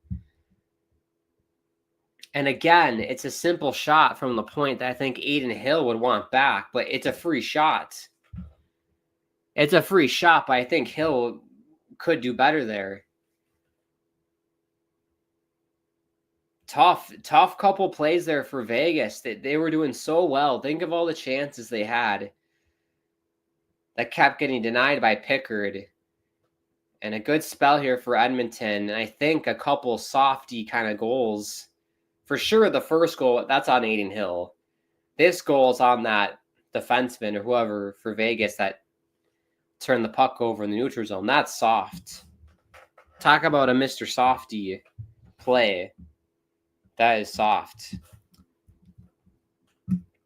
And again, it's a simple shot from the point that I think Aiden Hill would want back, but it's a free shot. It's a free shot, but I think Hill could do better there. Tough couple plays there for Vegas. They were doing so well. Think of all the chances they had that kept getting denied by Pickard. And a good spell here for Edmonton. And I think a couple softy kind of goals. For sure, the first goal, that's on Aiden Hill. This goal is on that defenseman or whoever for Vegas that turned the puck over in the neutral zone. That's soft. Talk about a Mr. Softy play. That is soft.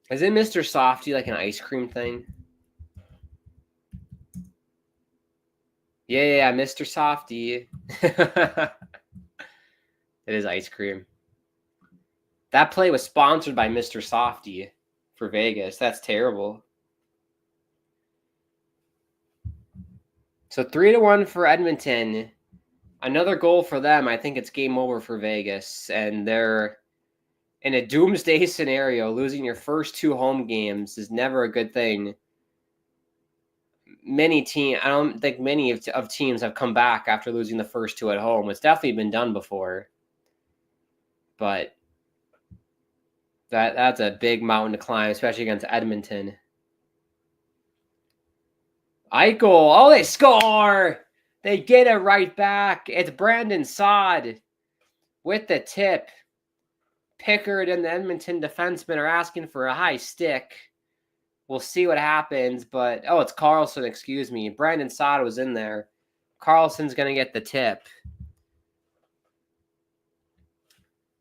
Isn't Mr. Softy like an ice cream thing? Yeah, Mr. Softy. It is ice cream. That play was sponsored by Mr. Softy for Vegas. That's terrible. So 3-1 for Edmonton. Another goal for them. I think it's game over for Vegas. And they're in a doomsday scenario. Losing your first 2 home games is never a good thing. I don't think many of teams have come back after losing the first 2 at home. It's definitely been done before. But that's a big mountain to climb, especially against Edmonton. Eichel. Oh, they score! They get it right back. It's Brandon Saad with the tip. Pickard and the Edmonton defensemen are asking for a high stick. We'll see what happens, but it's Carlson, excuse me. Brandon Saad was in there. Carlson's going to get the tip.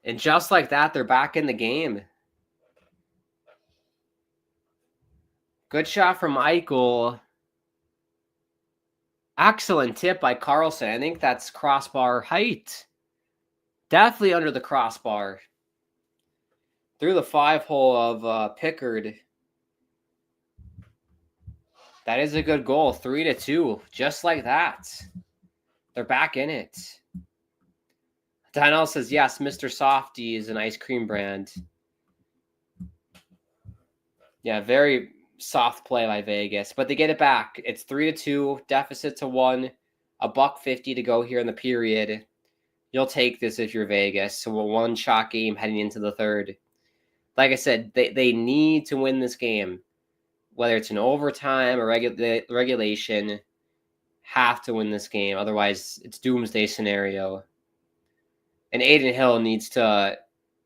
And just like that, they're back in the game. Good shot from Eichel. Excellent tip by Carlson. I think that's crossbar height. Definitely under the crossbar. Through the 5-hole of Pickard. That is a good goal. 3-2. Just like that. They're back in it. Donnell says, yes, Mr. Softy is an ice cream brand. Yeah, very soft play by Vegas. But they get it back. It's 3-2. Deficit to 1. $1.50 to go here in the period. You'll take this if you're Vegas. So a 1-shot game heading into the third. Like I said, they need to win this game. Whether it's an overtime or regulation, have to win this game. Otherwise, it's doomsday scenario. And Aiden Hill needs to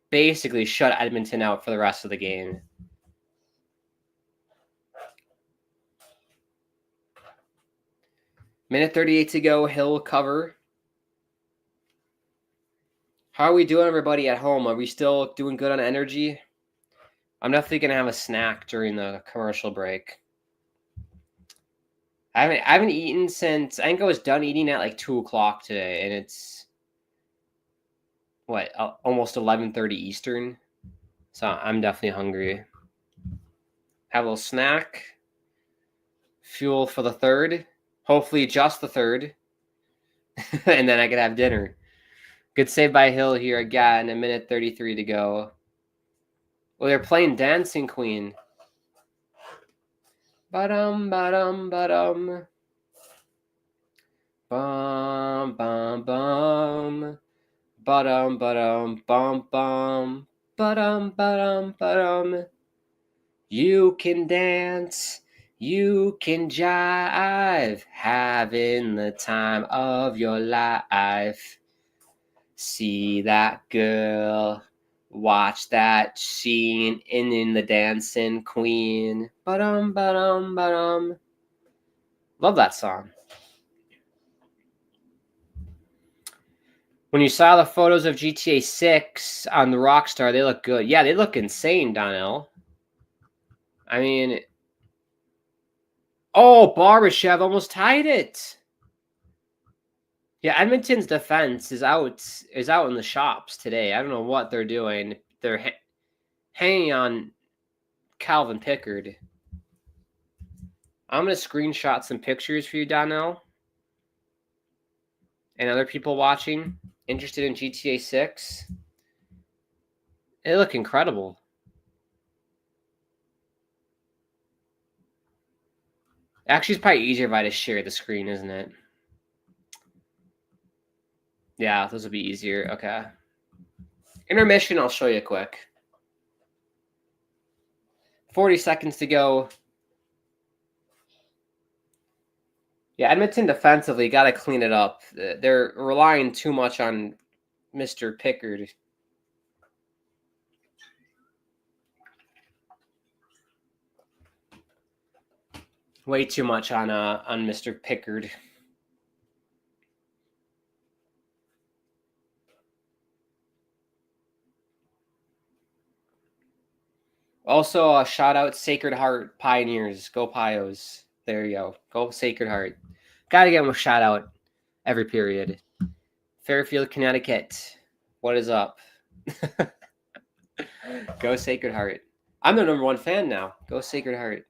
basically shut Edmonton out for the rest of the game. Minute 38 to go. Hill cover. How are we doing, everybody at home? Are we still doing good on energy? I'm definitely going to have a snack during the commercial break. I haven't eaten since, I think I was done eating at like 2 o'clock today, and it's, almost 11:30 Eastern. So I'm definitely hungry. Have a little snack. Fuel for the third. Hopefully just the third. And then I can have dinner. Good save by Hill here again. A minute 33 to go. Well, they're playing Dancing Queen. Ba-dum, ba-dum, ba-dum. Bum, bum, bum. Ba-dum, ba-dum, bum, bum. Ba-dum, ba-dum, ba-dum. You can dance. You can jive. Having the time of your life. See that girl. Watch that scene in the Dancing Queen. Ba-dum, ba-dum, ba-dum. Love that song. When you saw the photos of GTA 6 on the Rockstar, they look good. Yeah, they look insane, Donnell. I mean, Barbashev almost tied it. Yeah, Edmonton's defense is out in the shops today. I don't know what they're doing. They're hanging on Calvin Pickard. I'm going to screenshot some pictures for you, Donnell. And other people watching, interested in GTA 6. They look incredible. Actually, it's probably easier if I just share the screen, isn't it? Yeah, those will be easier. Okay. Intermission, I'll show you quick. 40 seconds to go. Yeah, Edmonton defensively got to clean it up. They're relying too much on Mr. Pickard. Way too much on Mr. Pickard. Also, a shout out Sacred Heart Pioneers. Go Pios. There you go. Go Sacred Heart. Got to give them a shout out every period. Fairfield, Connecticut. What is up? Go Sacred Heart. I'm the #1 fan now. Go Sacred Heart.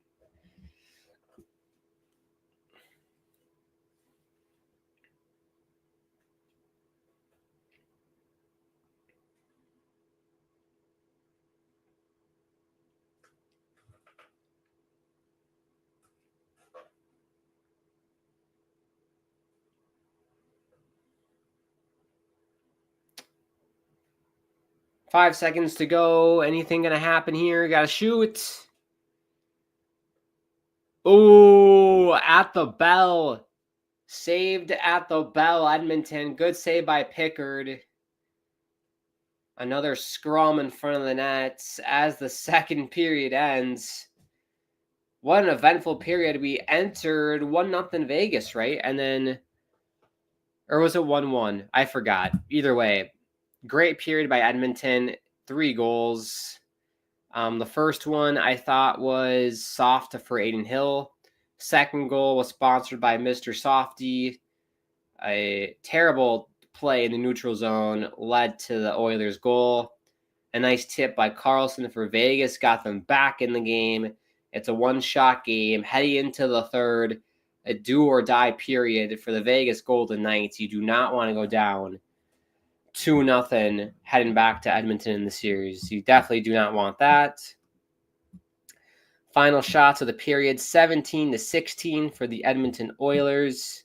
5 seconds to go. Anything going to happen here? Got to shoot. Oh, at the bell. Saved at the bell, Edmonton. Good save by Pickard. Another scrum in front of the net as the second period ends. What an eventful period. We entered 1-0 Vegas, right? And then, or was it 1-1? I forgot. Either way, great period by Edmonton. 3 goals. The first one I thought was soft for Aiden Hill. Second goal was sponsored by Mr. Softy. A terrible play in the neutral zone led to the Oilers' goal. A nice tip by Carlson for Vegas got them back in the game. It's a one-shot game heading into the third, a do-or-die period for the Vegas Golden Knights. You do not want to go down 2-0 heading back to Edmonton in the series. You definitely do not want that. Final shots of the period, 17-16 for the Edmonton Oilers.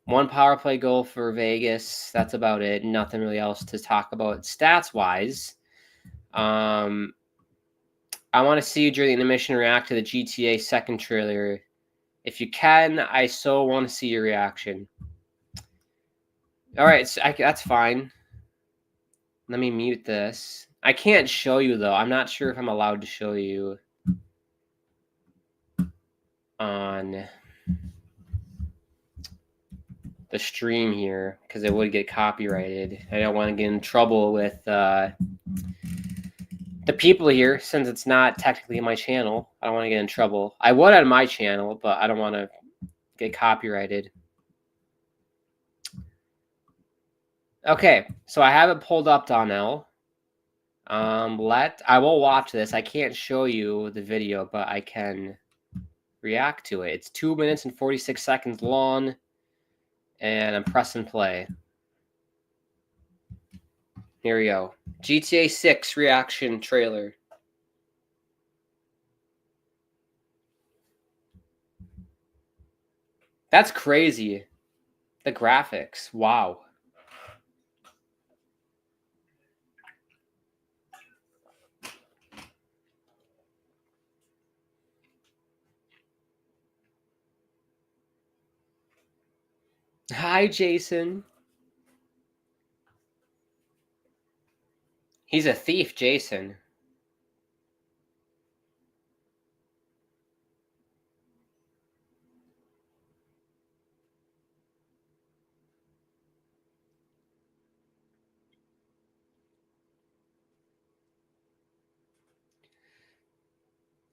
One power play goal for Vegas. That's about it. Nothing really else to talk about stats-wise. I want to see you during the intermission react to the GTA second trailer. If you can, I so want to see your reaction. All right, so that's fine. Let me mute this. I can't show you, though. I'm not sure if I'm allowed to show you on the stream here because it would get copyrighted. I don't want to get in trouble with the people here since it's not technically my channel. I don't want to get in trouble. I would on my channel, but I don't want to get copyrighted. Okay, so I have it pulled up, Donnell. I will watch this. I can't show you the video, but I can react to it. It's 2 minutes and 46 seconds long, and I'm pressing play. Here we go. GTA 6 reaction trailer. That's crazy. The graphics. Wow. Hi, Jason. He's a thief, Jason.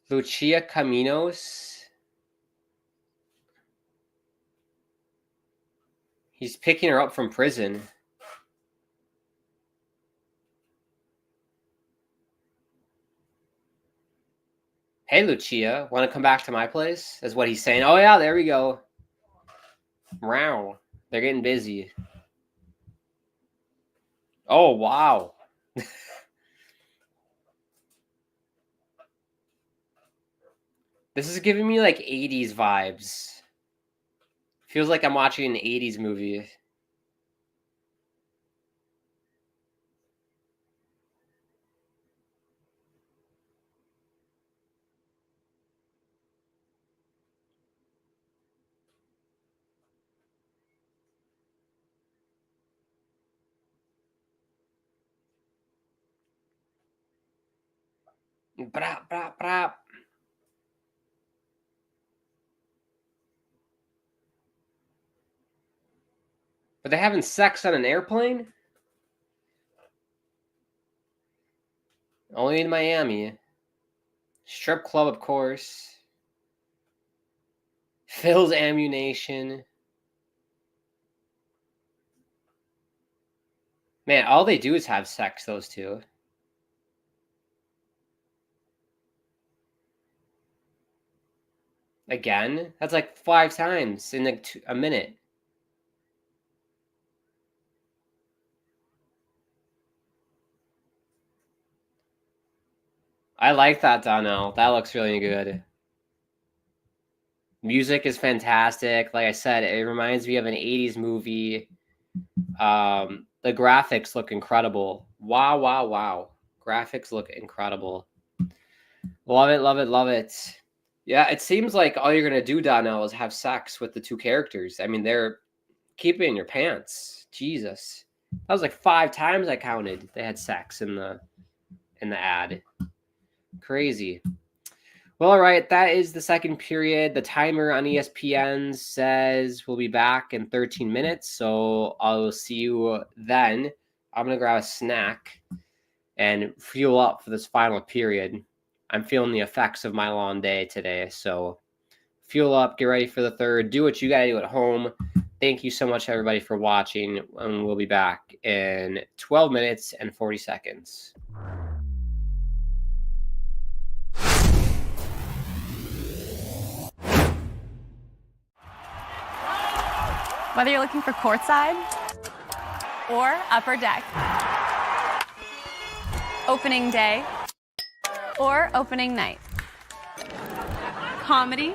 Lucia Caminos. He's picking her up from prison. Hey, Lucia, want to come back to my place? Is what he's saying. Oh, yeah, there we go. Wow. They're getting busy. Oh, wow. This is giving me like 80s vibes. Feels like I'm watching an 80s movie. Brap, brap, brap. Are they having sex on an airplane? Only in Miami. Strip club, of course. Phil's ammunition. Man, all they do is have sex, those two. Again? That's like 5 times in like a minute. I like that, Donnell. That looks really good. Music is fantastic. Like I said, it reminds me of an 80s movie. The graphics look incredible. Wow, wow, wow. Graphics look incredible. Love it, love it, love it. Yeah, it seems like all you're going to do, Donnell, is have sex with the two characters. I mean, they're keep it in your pants. Jesus. That was like 5 times I counted they had sex in the ad. Crazy. Well, all right, that is the second period. The timer on ESPN says we'll be back in 13 minutes, so I'll see you then. I'm going to grab a snack and fuel up for this final period. I'm feeling the effects of my long day today, so fuel up, get ready for the third, do what you got to do at home. Thank you so much, everybody, for watching, and we'll be back in 12 minutes and 40 seconds. Whether you're looking for courtside or upper deck, opening day or opening night, comedy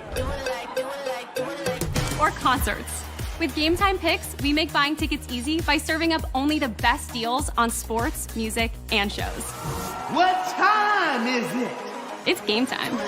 or concerts. With Game Time Picks, we make buying tickets easy by serving up only the best deals on sports, music, and shows. What time is it? It's game time.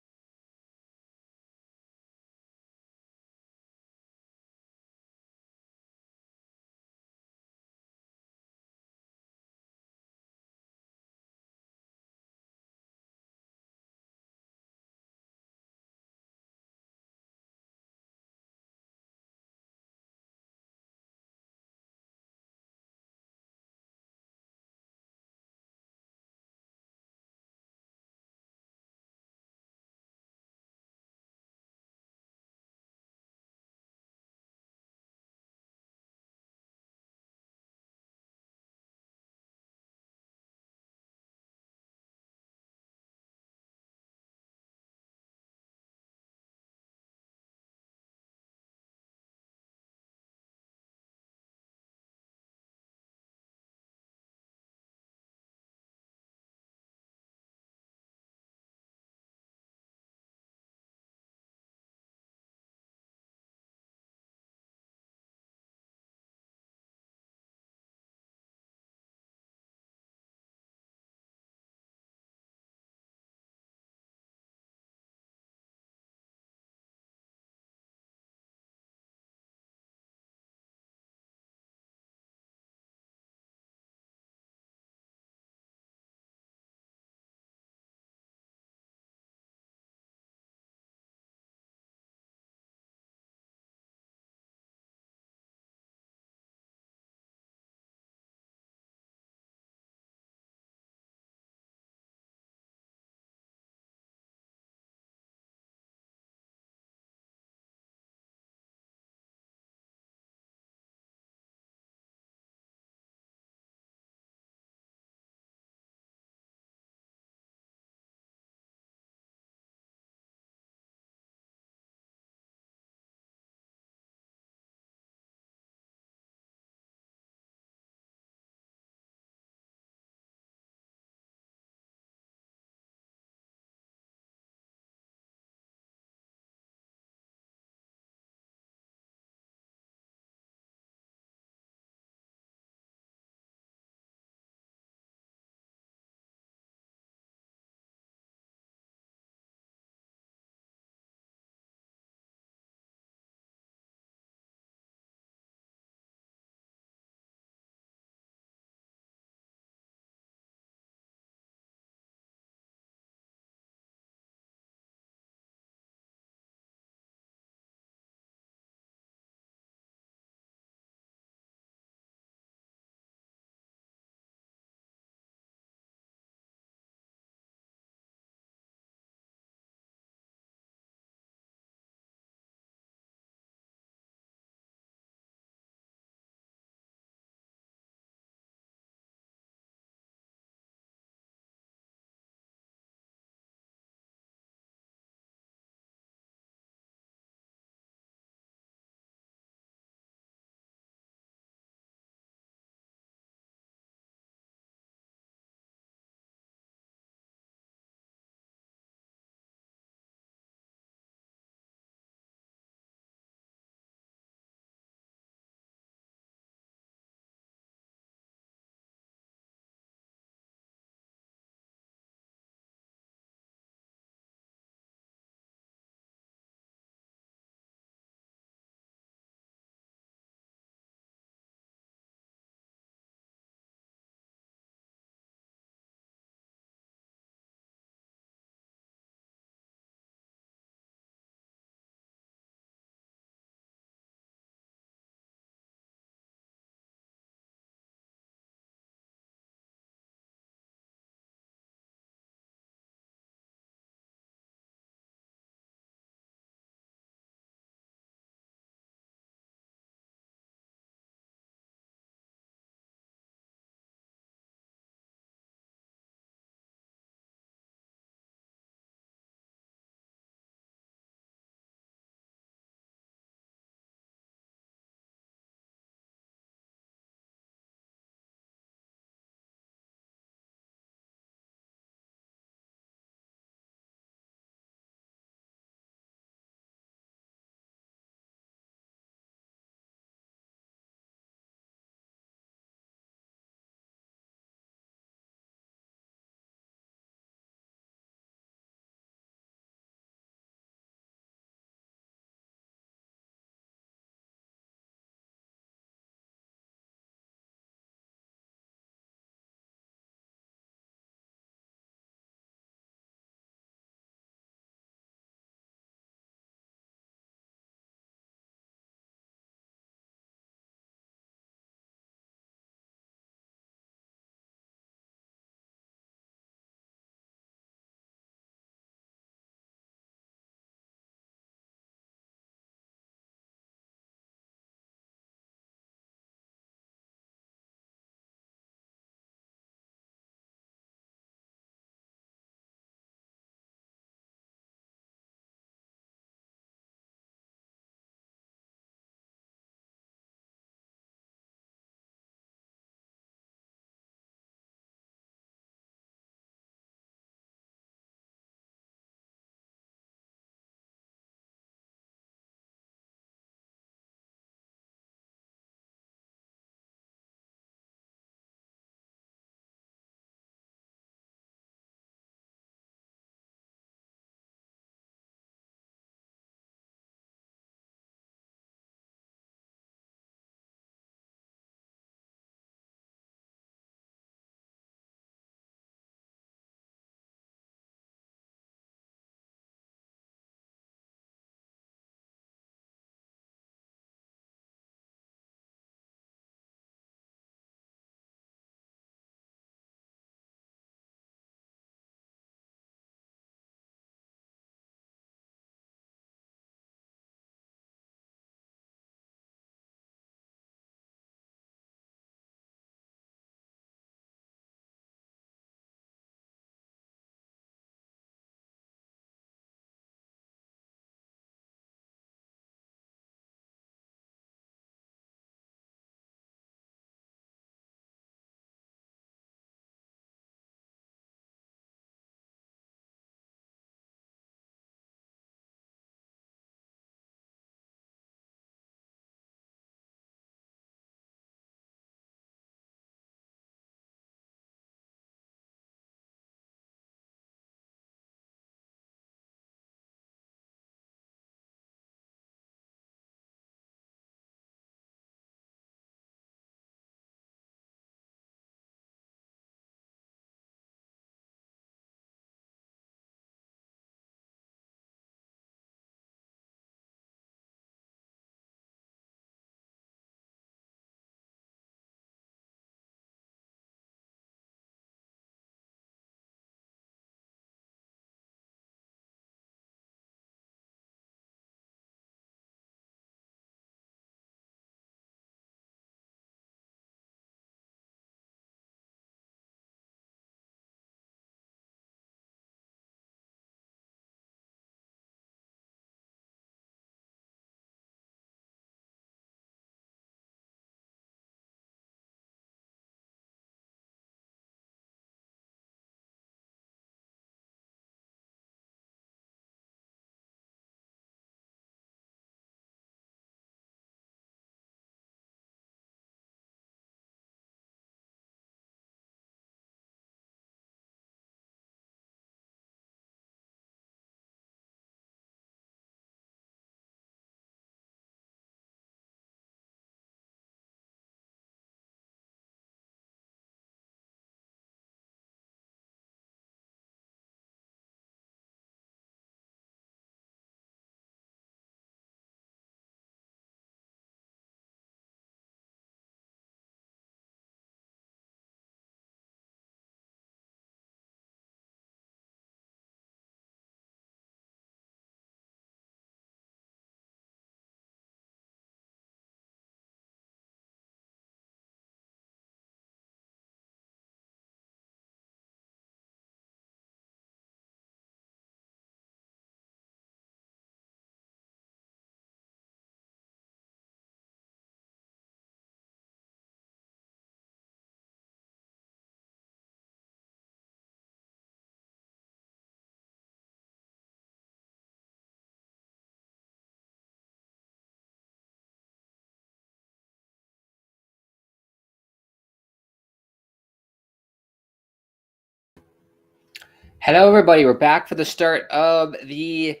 Hello, everybody. We're back for the start of the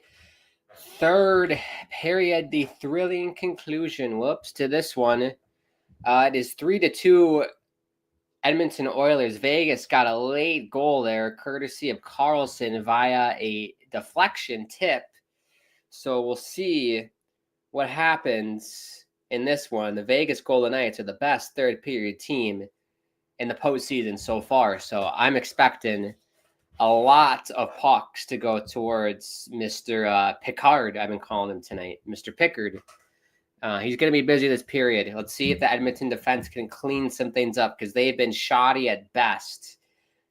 third period, the thrilling conclusion. To this one. It is 3-2 Edmonton Oilers. Vegas got a late goal there, courtesy of Carlson via a deflection tip. So we'll see what happens in this one. The Vegas Golden Knights are the best third period team in the postseason so far. So I'm expecting a lot of pucks to go towards Mr. Pickard. I've been calling him tonight, Mr. Pickard. He's going to be busy this period. Let's see if the Edmonton defense can clean some things up because they've been shoddy at best.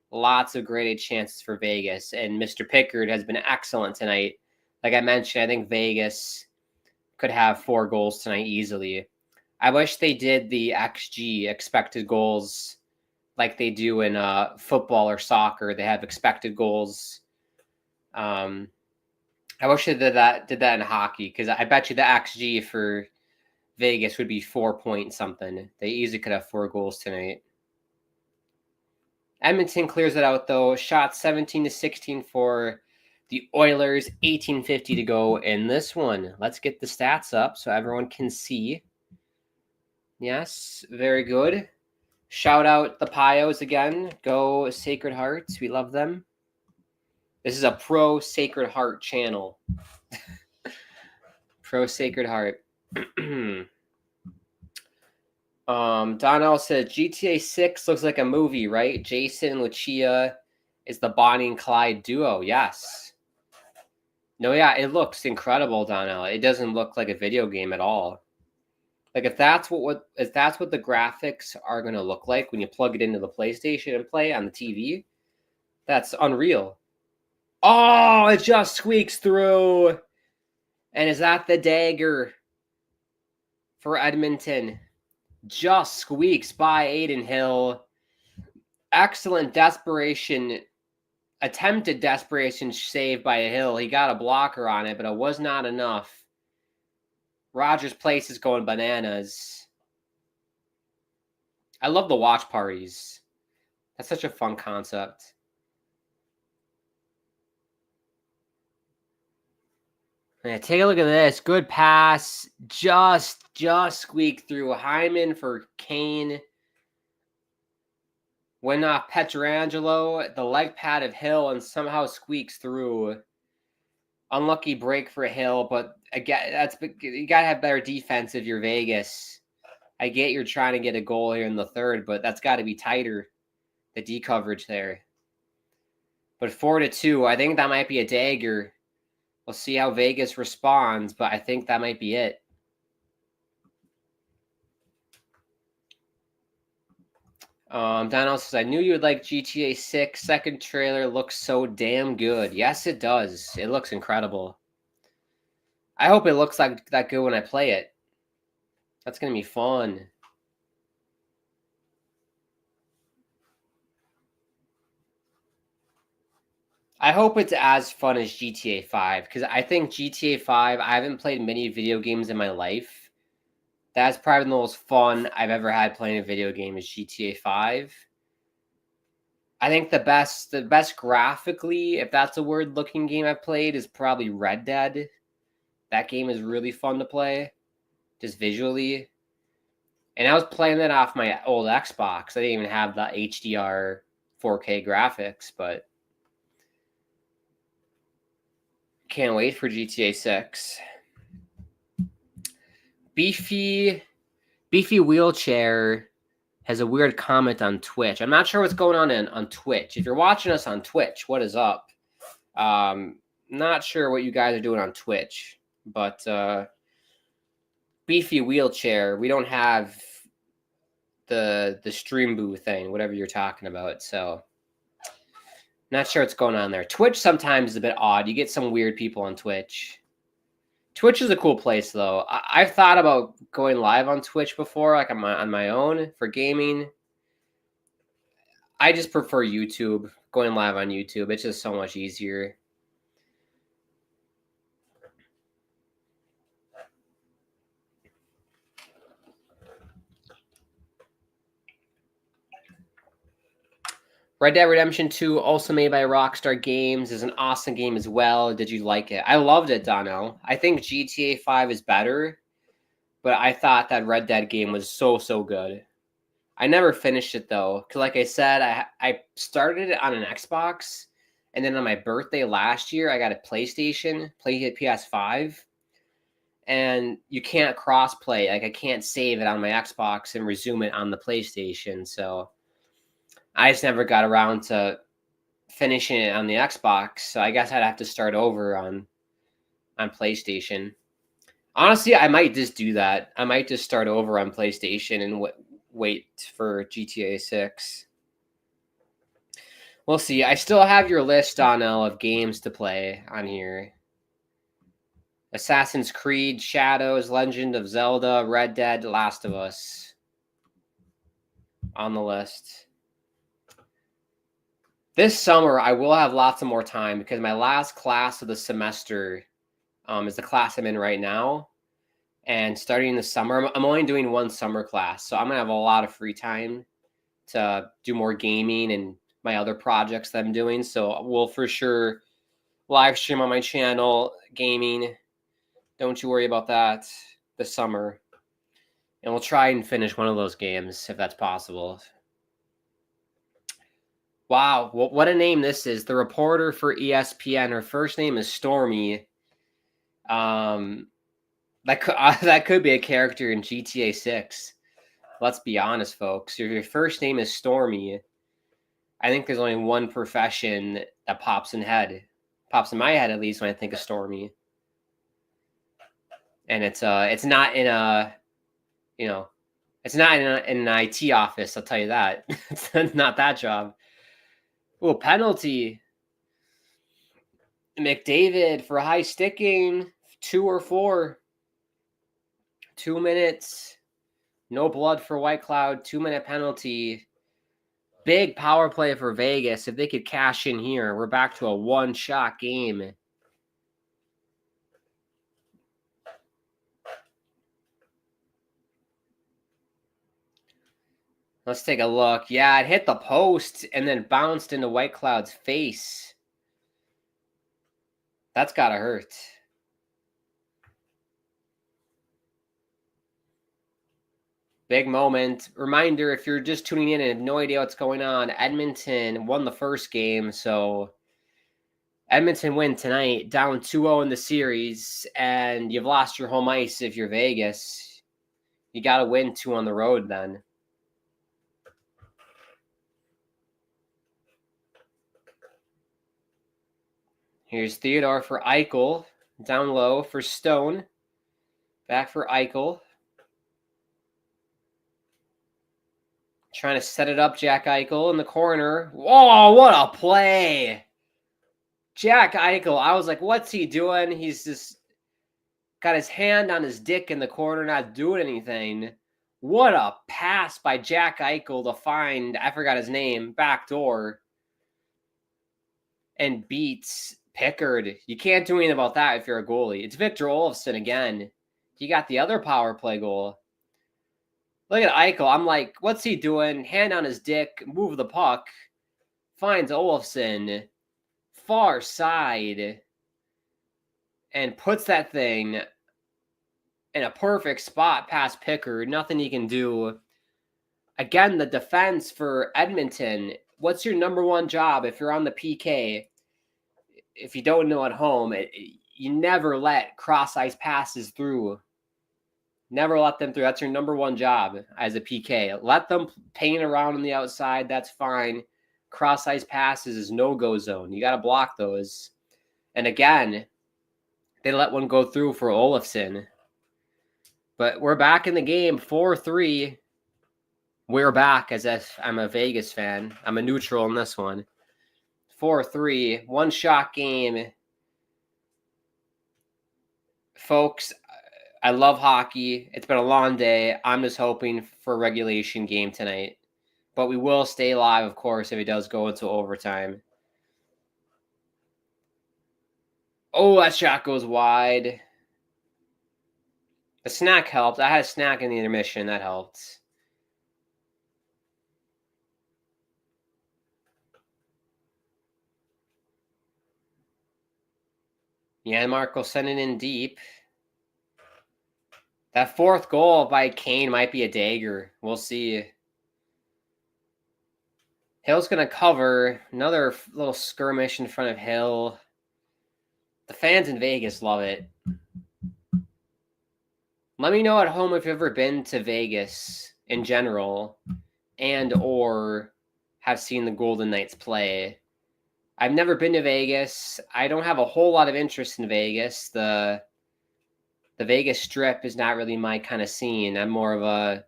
Lots of graded chances for Vegas, and Mr. Pickard has been excellent tonight. Like I mentioned, I think Vegas could have 4 goals tonight easily. I wish they did the XG, expected goals, like they do in football or soccer. They have expected goals. I wish they did that in hockey, because I bet you the XG for Vegas would be 4 point something. They easily could have 4 goals tonight. Edmonton clears it out, though. Shot 17-16 for the Oilers. 18:50 to go in this one. Let's get the stats up so everyone can see. Yes, very good. Shout out the Pios again. Go Sacred Hearts. We love them. This is a pro Sacred Heart channel. Pro Sacred Heart. Donnell said GTA 6 looks like a movie, right? Jason and Lucia is the Bonnie and Clyde duo. Yes. No, yeah, it looks incredible, Donnell. It doesn't look like a video game at all. Like if that's what the graphics are going to look like when you plug it into the PlayStation and play on the TV, that's unreal. Oh, it just squeaks through. And is that the dagger for Edmonton? Just squeaks by Aiden Hill. Excellent attempted desperation save by Hill. He got a blocker on it, but it was not enough. Rogers Place is going bananas. I love the watch parties. That's such a fun concept. Yeah, take a look at this. Good pass. Just squeaked through. Hyman for Kane. Went off Petrangelo. The leg pad of Hill and somehow squeaks through. Unlucky break for Hill, but again, you gotta have better defense if you're Vegas. I get you're trying to get a goal here in the third, but that's got to be tighter. The D coverage there. But 4-2, I think that might be a dagger. We'll see how Vegas responds, but I think that might be it. Donald says, I knew you would like GTA 6. Second trailer looks so damn good. Yes, it does. It looks incredible. I hope it looks like that good when I play it. That's going to be fun. I hope it's as fun as GTA 5, because I think GTA 5, I haven't played many video games in my life. That's probably the most fun I've ever had playing a video game is GTA 5. I think the best graphically, if that's a word, looking game I've played is probably Red Dead. That game is really fun to play, just visually. And I was playing that off my old Xbox. I didn't even have the HDR 4K graphics, but can't wait for GTA 6. Beefy Wheelchair has a weird comment on Twitch. I'm not sure what's going on Twitch. If you're watching us on Twitch, what is up? Not sure what you guys are doing on Twitch, but Beefy Wheelchair, we don't have the stream booth thing, whatever you're talking about, so not sure what's going on there. Twitch sometimes is a bit odd. You get some weird people on Twitch. Twitch is a cool place, though. I've thought about going live on Twitch before, like on my own for gaming. I just prefer YouTube, going live on YouTube. It's just so much easier. Red Dead Redemption 2, also made by Rockstar Games, is an awesome game as well. Did you like it? I loved it, Donnell. I think GTA 5 is better, but I thought that Red Dead game was so good. I never finished it, though, because like I said, I started it on an Xbox, and then on my birthday last year, I got a PlayStation, played it PS5, and you can't cross-play. Like, I can't save it on my Xbox and resume it on the PlayStation, so I just never got around to finishing it on the Xbox, so I guess I'd have to start over on PlayStation. Honestly, I might just do that. I might just start over on PlayStation and wait for GTA 6. We'll see. I still have your list, Donnell, of games to play on here. Assassin's Creed, Shadows, Legend of Zelda, Red Dead, Last of Us on the list. This summer, I will have lots of more time because my last class of the semester is the class I'm in right now. And starting the summer, I'm only doing one summer class. So I'm going to have a lot of free time to do more gaming and my other projects that I'm doing. So we'll for sure live stream on my channel, gaming. Don't you worry about that this summer. And we'll try and finish one of those games if that's possible. Wow, what a name this is. The reporter for ESPN. Her first name is Stormy. That could be a character in GTA 6. Let's be honest, folks. If your first name is Stormy, I think there's only one profession that pops in my head at least when I think of Stormy. And it's not in a, it's not in an IT office. I'll tell you that. It's not that job. Oh, penalty. McDavid for high sticking, 2 or 4. 2 minutes. No blood for White Cloud. 2-minute penalty. Big power play for Vegas. If they could cash in here, we're back to a one-shot game. Let's take a look. Yeah, it hit the post and then bounced into White Cloud's face. That's got to hurt. Big moment. Reminder, if you're just tuning in and have no idea what's going on, Edmonton won the first game, so Edmonton win tonight, down 2-0 in the series, and you've lost your home ice if you're Vegas. You got to win 2 on the road then. Here's Theodore for Eichel. Down low for Stone. Back for Eichel. Trying to set it up, Jack Eichel in the corner. Whoa, what a play! Jack Eichel, I was like, what's he doing? He's just got his hand on his dick in the corner, not doing anything. What a pass by Jack Eichel to find, I forgot his name, backdoor. And beats Pickard. You can't do anything about that if you're a goalie. It's Victor Olofsson again. He got the other power play goal. Look at Eichel. I'm like, what's he doing? Hand on his dick, move the puck. Finds Olofsson. Far side. And puts that thing in a perfect spot past Pickard. Nothing he can do. Again, the defense for Edmonton. What's your number one job if you're on the PK? If you don't know at home, you never let cross-ice passes through. Never let them through. That's your number one job as a PK. Let them paint around on the outside. That's fine. Cross-ice passes is no-go zone. You got to block those. And again, they let one go through for Olofsson. But we're back in the game, 4-3. We're back as if I'm a Vegas fan. I'm a neutral in this one. 4-3, one-shot game. Folks, I love hockey. It's been a long day. I'm just hoping for a regulation game tonight. But we will stay live, of course, if it does go into overtime. Oh, that shot goes wide. The snack helped. I had a snack in the intermission. That helped. Yeah, Marco sending in deep. That fourth goal by Kane might be a dagger. We'll see. Hill's going to cover. Another little skirmish in front of Hill. The fans in Vegas love it. Let me know at home if you've ever been to Vegas in general and or have seen the Golden Knights play. I've never been to Vegas. I don't have a whole lot of interest in Vegas. The Vegas Strip is not really my kind of scene. I'm more of a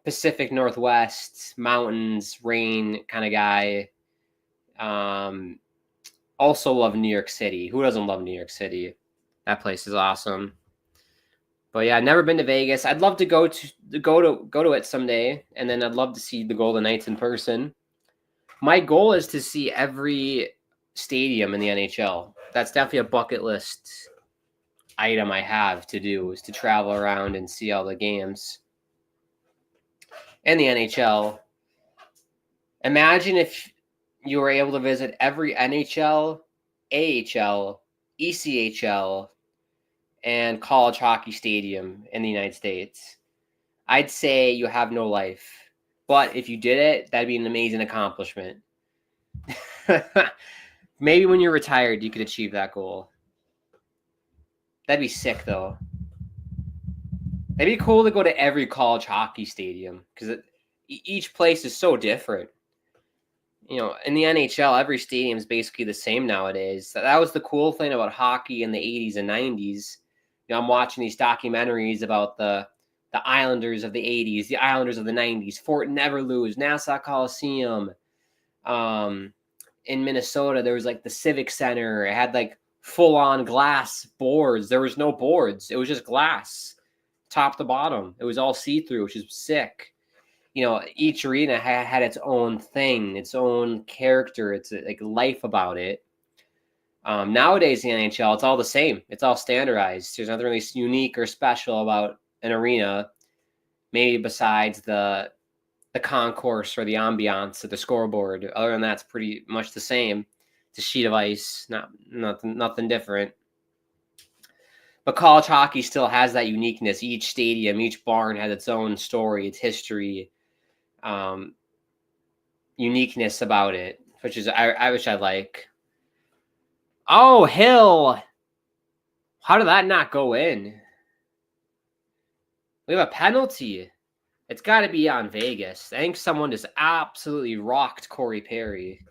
Pacific Northwest, mountains, rain kind of guy. Also love New York City. Who doesn't love New York City? That place is awesome. But yeah, I've never been to Vegas. I'd love to go to it someday, and then I'd love to see the Golden Knights in person. My goal is to see every stadium in the NHL. That's definitely a bucket list item I have to do, is to travel around and see all the games. And the NHL. Imagine if you were able to visit every NHL, AHL, ECHL, and college hockey stadium in the United States. I'd say you have no life. But if you did it, that'd be an amazing accomplishment. Maybe when you're retired, you could achieve that goal. That'd be sick, though. It'd be cool to go to every college hockey stadium because each place is so different. You know, in the NHL, every stadium is basically the same nowadays. That was the cool thing about hockey in the 80s and 90s. You know, I'm watching these documentaries about the Islanders of the 80s, the Islanders of the 90s, Fort Neverlose, Nassau Coliseum. In Minnesota, there was like the Civic Center. It had like full-on glass boards. There was no boards. It was just glass, top to bottom. It was all see-through, which is sick. You know, each arena had its own thing, its own character. It's like life about it. Nowadays in the NHL, it's all the same. It's all standardized. There's nothing really unique or special about an arena, maybe besides the concourse or the ambiance or the scoreboard. Other than that, it's pretty much the same. It's a sheet of ice, nothing different. But college hockey still has that uniqueness. Each stadium, each barn has its own story, its history, uniqueness about it, which is I wish I like. Oh, Hill! How did that not go in? We have a penalty. It's got to be on Vegas. I think someone just absolutely rocked Corey Perry.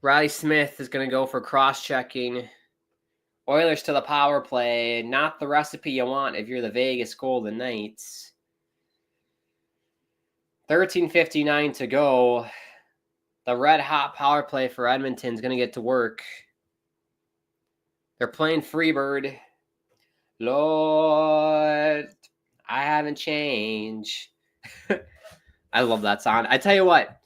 Riley Smith is going to go for cross-checking. Oilers to the power play. Not the recipe you want if you're the Vegas Golden Knights. 13:59 to go. The red-hot power play for Edmonton is going to get to work. They're playing Freebird. Lord, I haven't changed. I love that song. I tell you what,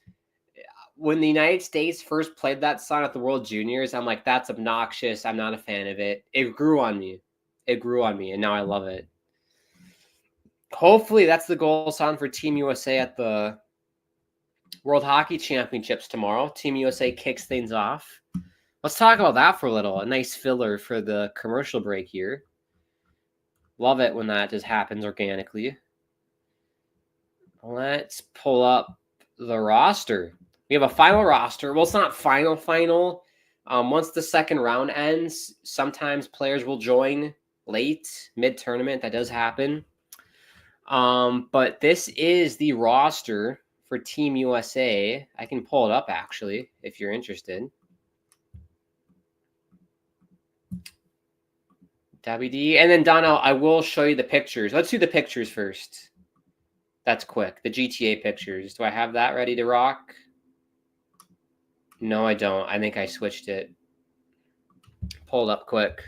when the United States first played that song at the World Juniors, I'm like, that's obnoxious. I'm not a fan of it. It grew on me. And now I love it. Hopefully that's the goal song for Team USA at the World Hockey Championships tomorrow. Team USA kicks things off. Let's talk about that for a little. A nice filler for the commercial break here. Love it when that just happens organically. Let's pull up the roster. We have a final roster. Well, it's not final. Once the second round ends, sometimes players will join late, mid-tournament. That does happen. But this is the roster for Team USA. I can pull it up, actually, if you're interested. WD. And then, Donna, I will show you the pictures. Let's do the pictures first. That's quick. The GTA pictures. Do I have that ready to rock? No, I don't. I think I switched it. Pull it up quick.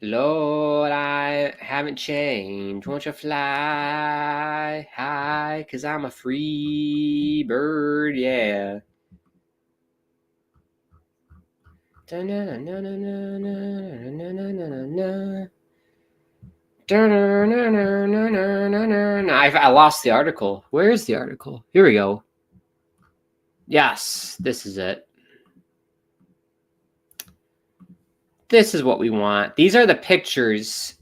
Lord, I haven't changed. Won't you fly high? 'Cause I'm a free bird, yeah. I lost the article. Where is the article? Here we go. Yes, this is it. This is what we want. These are the pictures.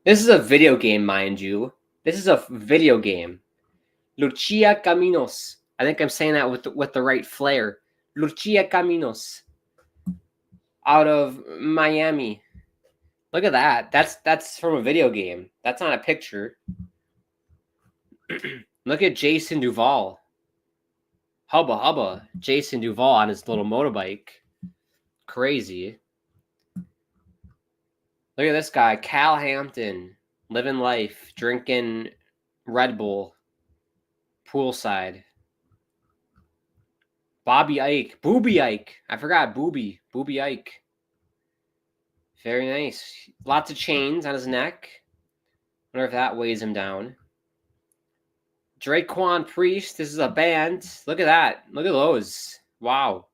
This is a video game, mind you. This is a video game. Lucia Caminos. I think I'm saying that with the right flair. Lucia Caminos. Out of Miami. Look at that. That's from a video game. That's not a picture. Look at Jason Duval. Hubba hubba. Jason Duval on his little motorbike. Crazy. Look at this guy, Cal Hampton, living life, drinking Red Bull, poolside. Bobby Ike, Booby Ike. I forgot Booby Ike. Very nice. Lots of chains on his neck. Wonder if that weighs him down. Draquan Priest. This is a band. Look at that. Look at those. Wow.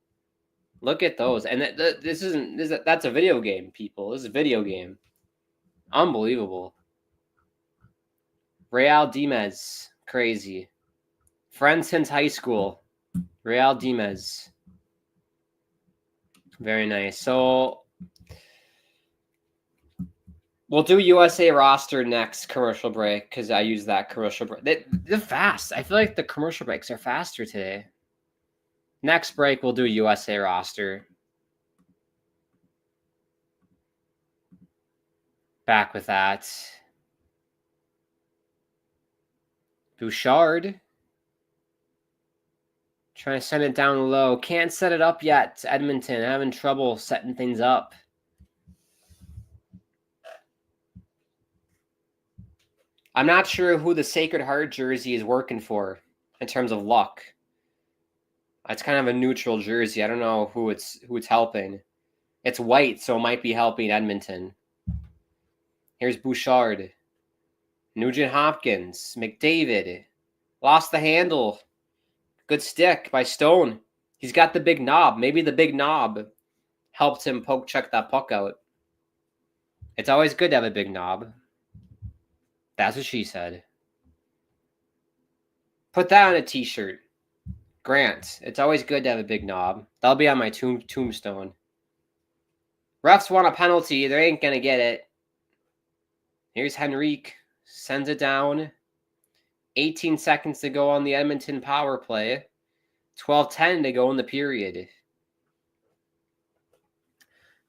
Look at those. And that's a video game, people. This is a video game. Unbelievable. Real Dimes. Crazy. Friends since high school. Real Dimes. Very nice. So we'll do USA roster next commercial break because I use that commercial break. They're fast. I feel like the commercial breaks are faster today. Next break, we'll do USA roster. Back with that. Bouchard. Trying to send it down low. Can't set it up yet. Edmonton having trouble setting things up. I'm not sure who the Sacred Heart jersey is working for in terms of luck. It's kind of a neutral jersey. I don't know who it's helping. It's white, so it might be helping Edmonton. Here's Bouchard. Nugent Hopkins. McDavid. Lost the handle. Good stick by Stone. He's got the big knob. Maybe the big knob helped him poke check that puck out. It's always good to have a big knob. That's what she said. Put that on a t-shirt. Grant, it's always good to have a big knob. That'll be on my tombstone. Refs want a penalty. They ain't going to get it. Here's Henrique. Sends it down. 18 seconds to go on the Edmonton power play. 12:10 to go in the period.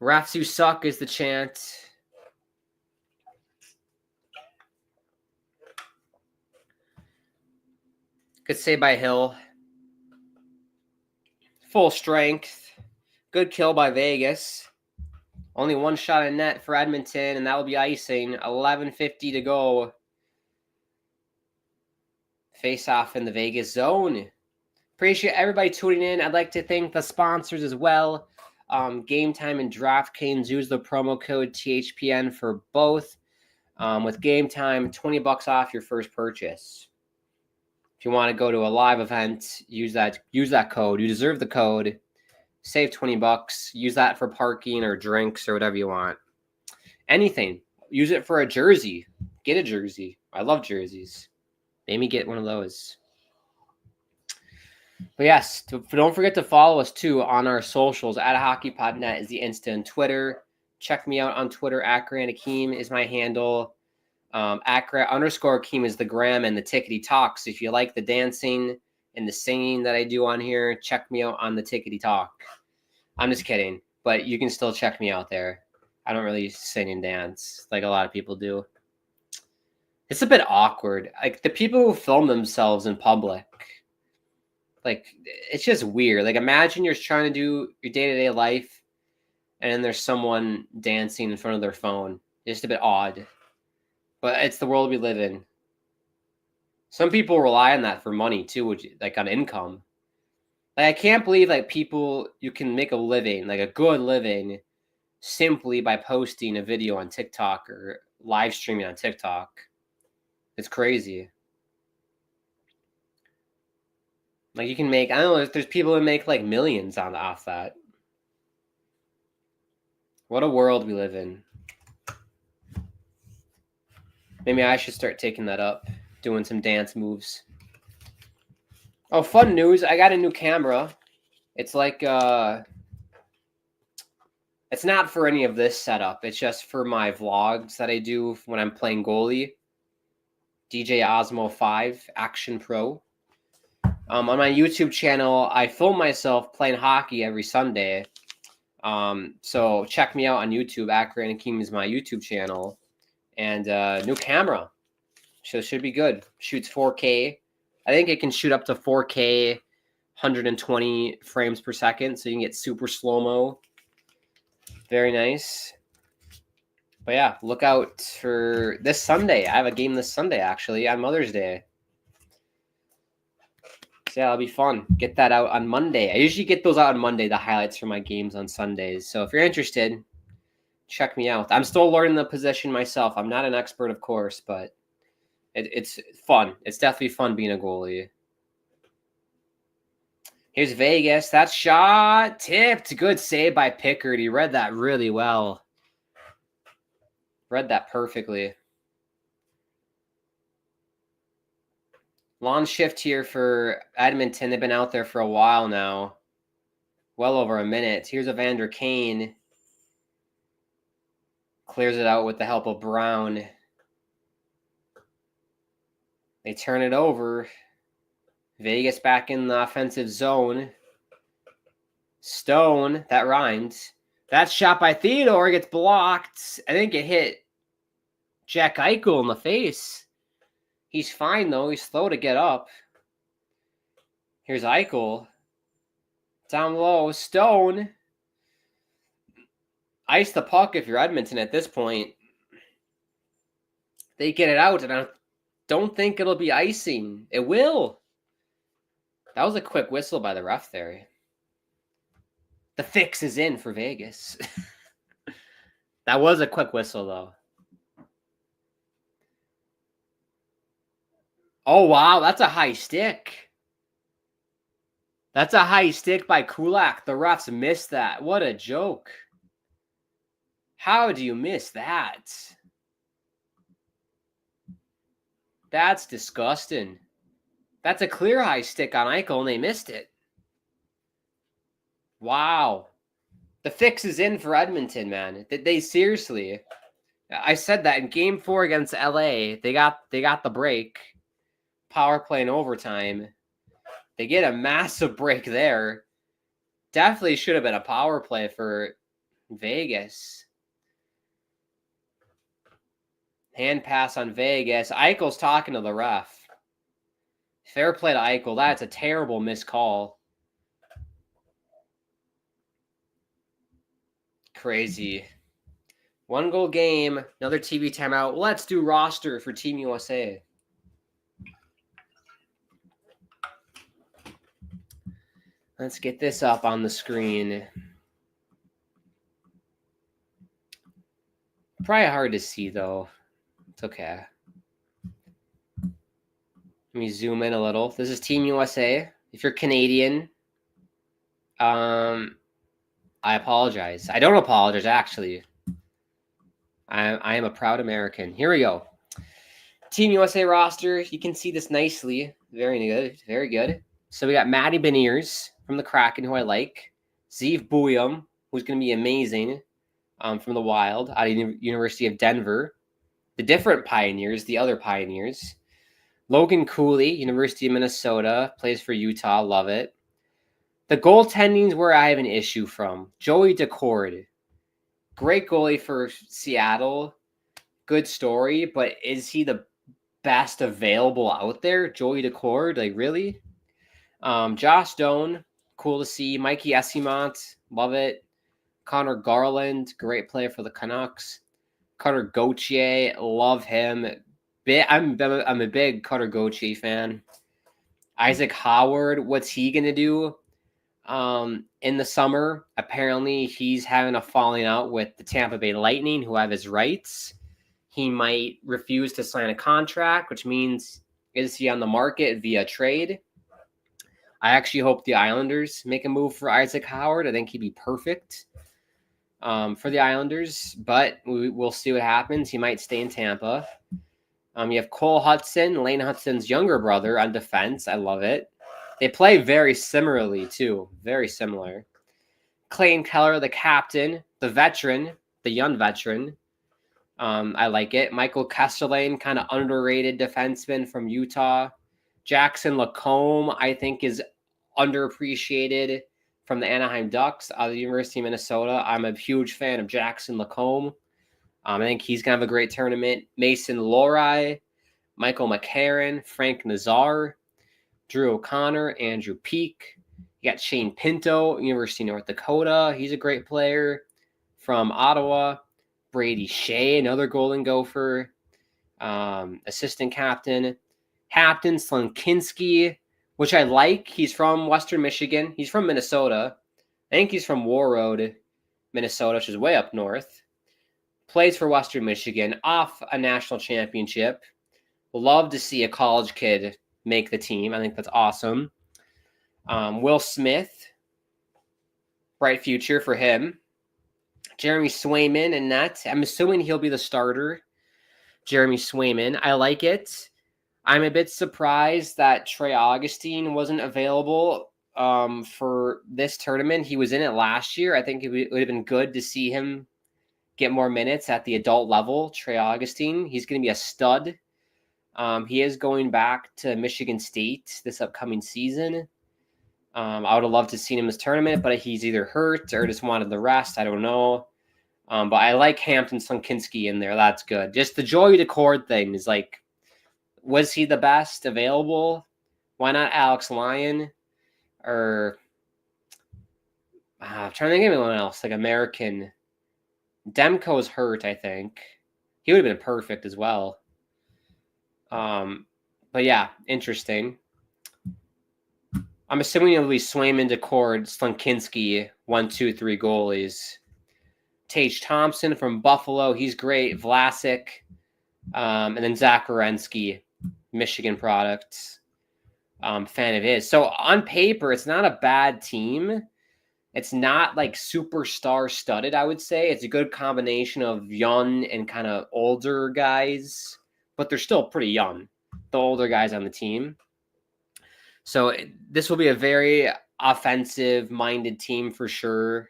Refs who suck is the chant. Good save by Hill. Full strength. Good kill by Vegas. Only one shot in net for Edmonton, and that will be icing. 11:50 to go. Face off in the Vegas zone. Appreciate everybody tuning in. I'd like to thank the sponsors as well. Game Time and DraftKings. Use the promo code THPN for both. With Game Time, $20 off your first purchase. If you want to go to a live event, use that code. You deserve the code. Save $20. Use that for parking or drinks or whatever you want. Anything. Use it for a jersey. Get a jersey. I love jerseys. Maybe get one of those. But yes, don't forget to follow us too on our socials. At hockeypodnet is the Insta and Twitter. Check me out on Twitter. @GrantAkeem is my handle. @_Akeem is the gram and the tickety talks. If you like the dancing and the singing that I do on here, check me out on the tickety talk. I'm just kidding, but you can still check me out there. I don't really sing and dance like a lot of people do. It's a bit awkward. Like the people who film themselves in public, like it's just weird. Like imagine you're trying to do your day-to-day life and then there's someone dancing in front of their phone. It's just a bit odd. But it's the world we live in. Some people rely on that for money too, which like on income. Like I can't believe like people you can make a living, like a good living, simply by posting a video on TikTok or live streaming on TikTok. It's crazy. Like you can make, I don't know, there's people that make like millions off that. What a world we live in. Maybe I should start taking that up, doing some dance moves. Oh, fun news. I got a new camera. It's like, it's not for any of this setup. It's just for my vlogs that I do when I'm playing goalie. DJ Osmo 5 Action Pro. On my YouTube channel, I film myself playing hockey every Sunday. So check me out on YouTube. Akron Akeem is my YouTube channel. And new camera. So it should be good. Shoots 4K. I think it can shoot up to 4K, 120 frames per second. So you can get super slow-mo. Very nice. But yeah, look out for this Sunday. I have a game this Sunday, actually, on Mother's Day. So yeah, it'll be fun. Get that out on Monday. I usually get those out on Monday, the highlights for my games on Sundays. So if you're interested, check me out. I'm still learning the position myself. I'm not an expert, of course, but it's fun. It's definitely fun being a goalie. Here's Vegas. That shot tipped. Good save by Pickard. He read that really well. Read that perfectly. Long shift here for Edmonton. They've been out there for a while now. Well over a minute. Here's Evander Kane. Clears it out with the help of Brown. They turn it over. Vegas back in the offensive zone. Stone, that rhymes. That shot by Theodore gets blocked. I think it hit Jack Eichel in the face. He's fine, though. He's slow to get up. Here's Eichel. Down low. Stone. Ice the puck if you're Edmonton at this point. They get it out, and I don't think it'll be icing. It will. That was a quick whistle by the ref there. The fix is in for Vegas. That was a quick whistle, though. Oh, wow. That's a high stick. That's a high stick by Kulak. The refs missed that. What a joke. How do you miss that? That's disgusting. That's a clear high stick on Eichel, and they missed it. Wow. The fix is in for Edmonton, man. They seriously. I said that in Game 4 against LA. They got the break. Power play and overtime. They get a massive break there. Definitely should have been a power play for Vegas. Hand pass on Vegas. Eichel's talking to the ref. Fair play to Eichel. That's a terrible missed call. Crazy. 1-goal game. Another TV timeout. Let's do roster for Team USA. Let's get this up on the screen. Probably hard to see, though. It's okay. Let me zoom in a little. This is Team USA. If you're Canadian, I apologize. I don't apologize, actually. I am a proud American. Here we go. Team USA roster. You can see this nicely. Very good. Very good. So we got Matty Beniers from the Kraken, who I like. Zeev Buium, who's going to be amazing from the Wild out of University of Denver. The different Pioneers, the other Pioneers. Logan Cooley, University of Minnesota, plays for Utah. Love it. The goaltending is where I have an issue from. Joey Decord. Great goalie for Seattle. Good story, but is he the best available out there? Joey Decord, like really? Josh Doan, cool to see. Mikey Esimont, love it. Connor Garland, great player for the Canucks. Cutter Gauthier, love him. I'm a big Cutter Gauthier fan. Isaac Howard, what's he going to do in the summer? Apparently, he's having a falling out with the Tampa Bay Lightning, who have his rights. He might refuse to sign a contract, which means is he on the market via trade? I actually hope the Islanders make a move for Isaac Howard. I think he'd be perfect for the Islanders, but we'll see what happens. He might stay in Tampa. You have Cole Hudson, Lane Hudson's younger brother, on defense. I love it. They play very similarly, too. Very similar. Clayton Keller, the captain, the veteran, the young veteran. I like it. Michael Kesterlane, kind of underrated defenseman from Utah. Jackson Lacombe, I think, is underappreciated from the Anaheim Ducks out of the University of Minnesota. I'm a huge fan of Jackson Lacombe. I think he's going to have a great tournament. Mason Lohrei, Michael McCarron, Frank Nazar, Drew O'Connor, Andrew Peak. You got Shane Pinto, University of North Dakota. He's a great player from Ottawa. Brady Shea, another Golden Gopher. Assistant captain. Captain Slankinski, which I like. He's from Western Michigan. He's from Minnesota. I think he's from Warroad, Minnesota, which is way up north. Plays for Western Michigan, off a national championship. Love to see a college kid make the team. I think that's awesome. Will Smith, bright future for him. Jeremy Swayman in net. I'm assuming he'll be the starter. Jeremy Swayman. I like it. I'm a bit surprised that Trey Augustine wasn't available for this tournament. He was in it last year. I think it would have been good to see him get more minutes at the adult level. Trey Augustine, he's going to be a stud. He is going back to Michigan State this upcoming season. I would have loved to see him in this tournament, but he's either hurt or just wanted the rest. I don't know. But I like Hampton Slankinski in there. That's good. Just the Joey Decord thing is like, was he the best available? Why not Alex Lyon? Or I'm trying to think of anyone else, like American. Demko's hurt, I think. He would have been perfect as well. But yeah, interesting. I'm assuming it'll be Swayman, Decord, Slankinski, 1, 2, 3 goalies. Tage Thompson from Buffalo, he's great. Vlasic, and then Zach Werenski, Michigan product. Fan of his. So on paper, it's not a bad team. It's not like superstar studded, I would say. It's a good combination of young and kind of older guys, but they're still pretty young, the older guys on the team. So this will be a very offensive-minded team for sure.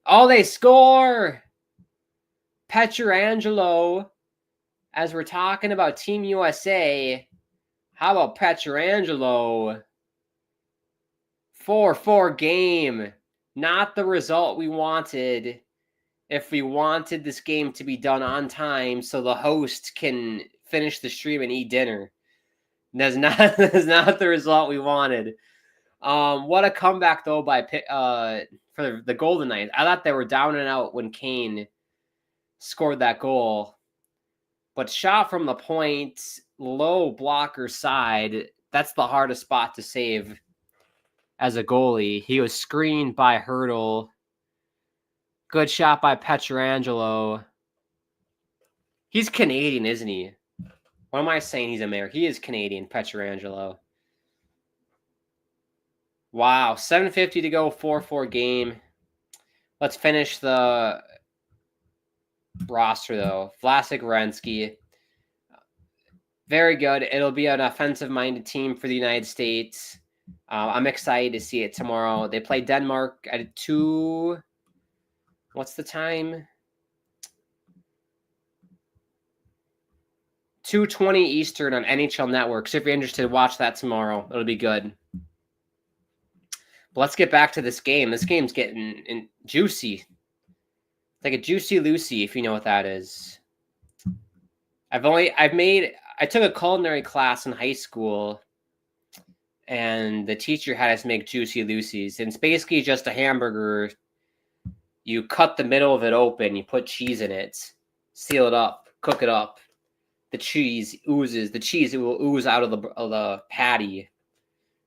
Oh, they score! Pietrangelo. As we're talking about Team USA, how about Pietrangelo? 4-4 game. Not the result we wanted. If we wanted this game to be done on time so the host can finish the stream and eat dinner. That's not the result we wanted. What a comeback though by for the Golden Knights. I thought they were down and out when Kane scored that goal. But shot from the point, low blocker side, that's the hardest spot to save as a goalie. He was screened by Hurdle. Good shot by Pietrangelo. He's Canadian, isn't he? What am I saying? He's American. He is Canadian, Pietrangelo. Wow, 7:50 to go, 4-4 game. Let's finish the roster, though. Vlasic, Werenski. Very good. It'll be an offensive-minded team for the United States. I'm excited to see it tomorrow. They play Denmark at 2. What's the time? 2:20 Eastern on NHL Network. So if you're interested, watch that tomorrow. It'll be good. But let's get back to this game. This game's getting juicy. It's like a Juicy Lucy, if you know what that is. I took a culinary class in high school, and the teacher had us make Juicy Lucy's. And it's basically just a hamburger. You cut the middle of it open, you put cheese in it, seal it up, cook it up. The cheese oozes. The cheese, it will ooze out of the patty.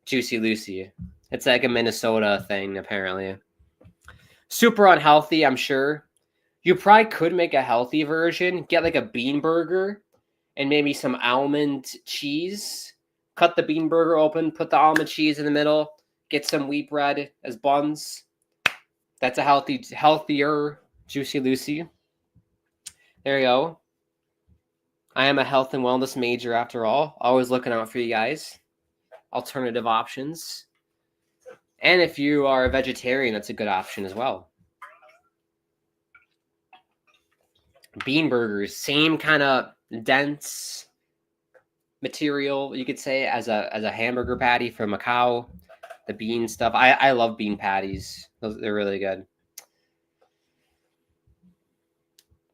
Juicy Lucy. It's like a Minnesota thing, apparently. Super unhealthy, I'm sure. You probably could make a healthy version. Get like a bean burger and maybe some almond cheese. Cut the bean burger open, put the almond cheese in the middle. Get some wheat bread as buns. That's a healthier Juicy Lucy. There you go. I am a health and wellness major after all. Always looking out for you guys. Alternative options. And if you are a vegetarian, that's a good option as well. Bean burgers, same kind of dense material, you could say, as a hamburger patty from a cow. The bean stuff. I love bean patties. They're really good.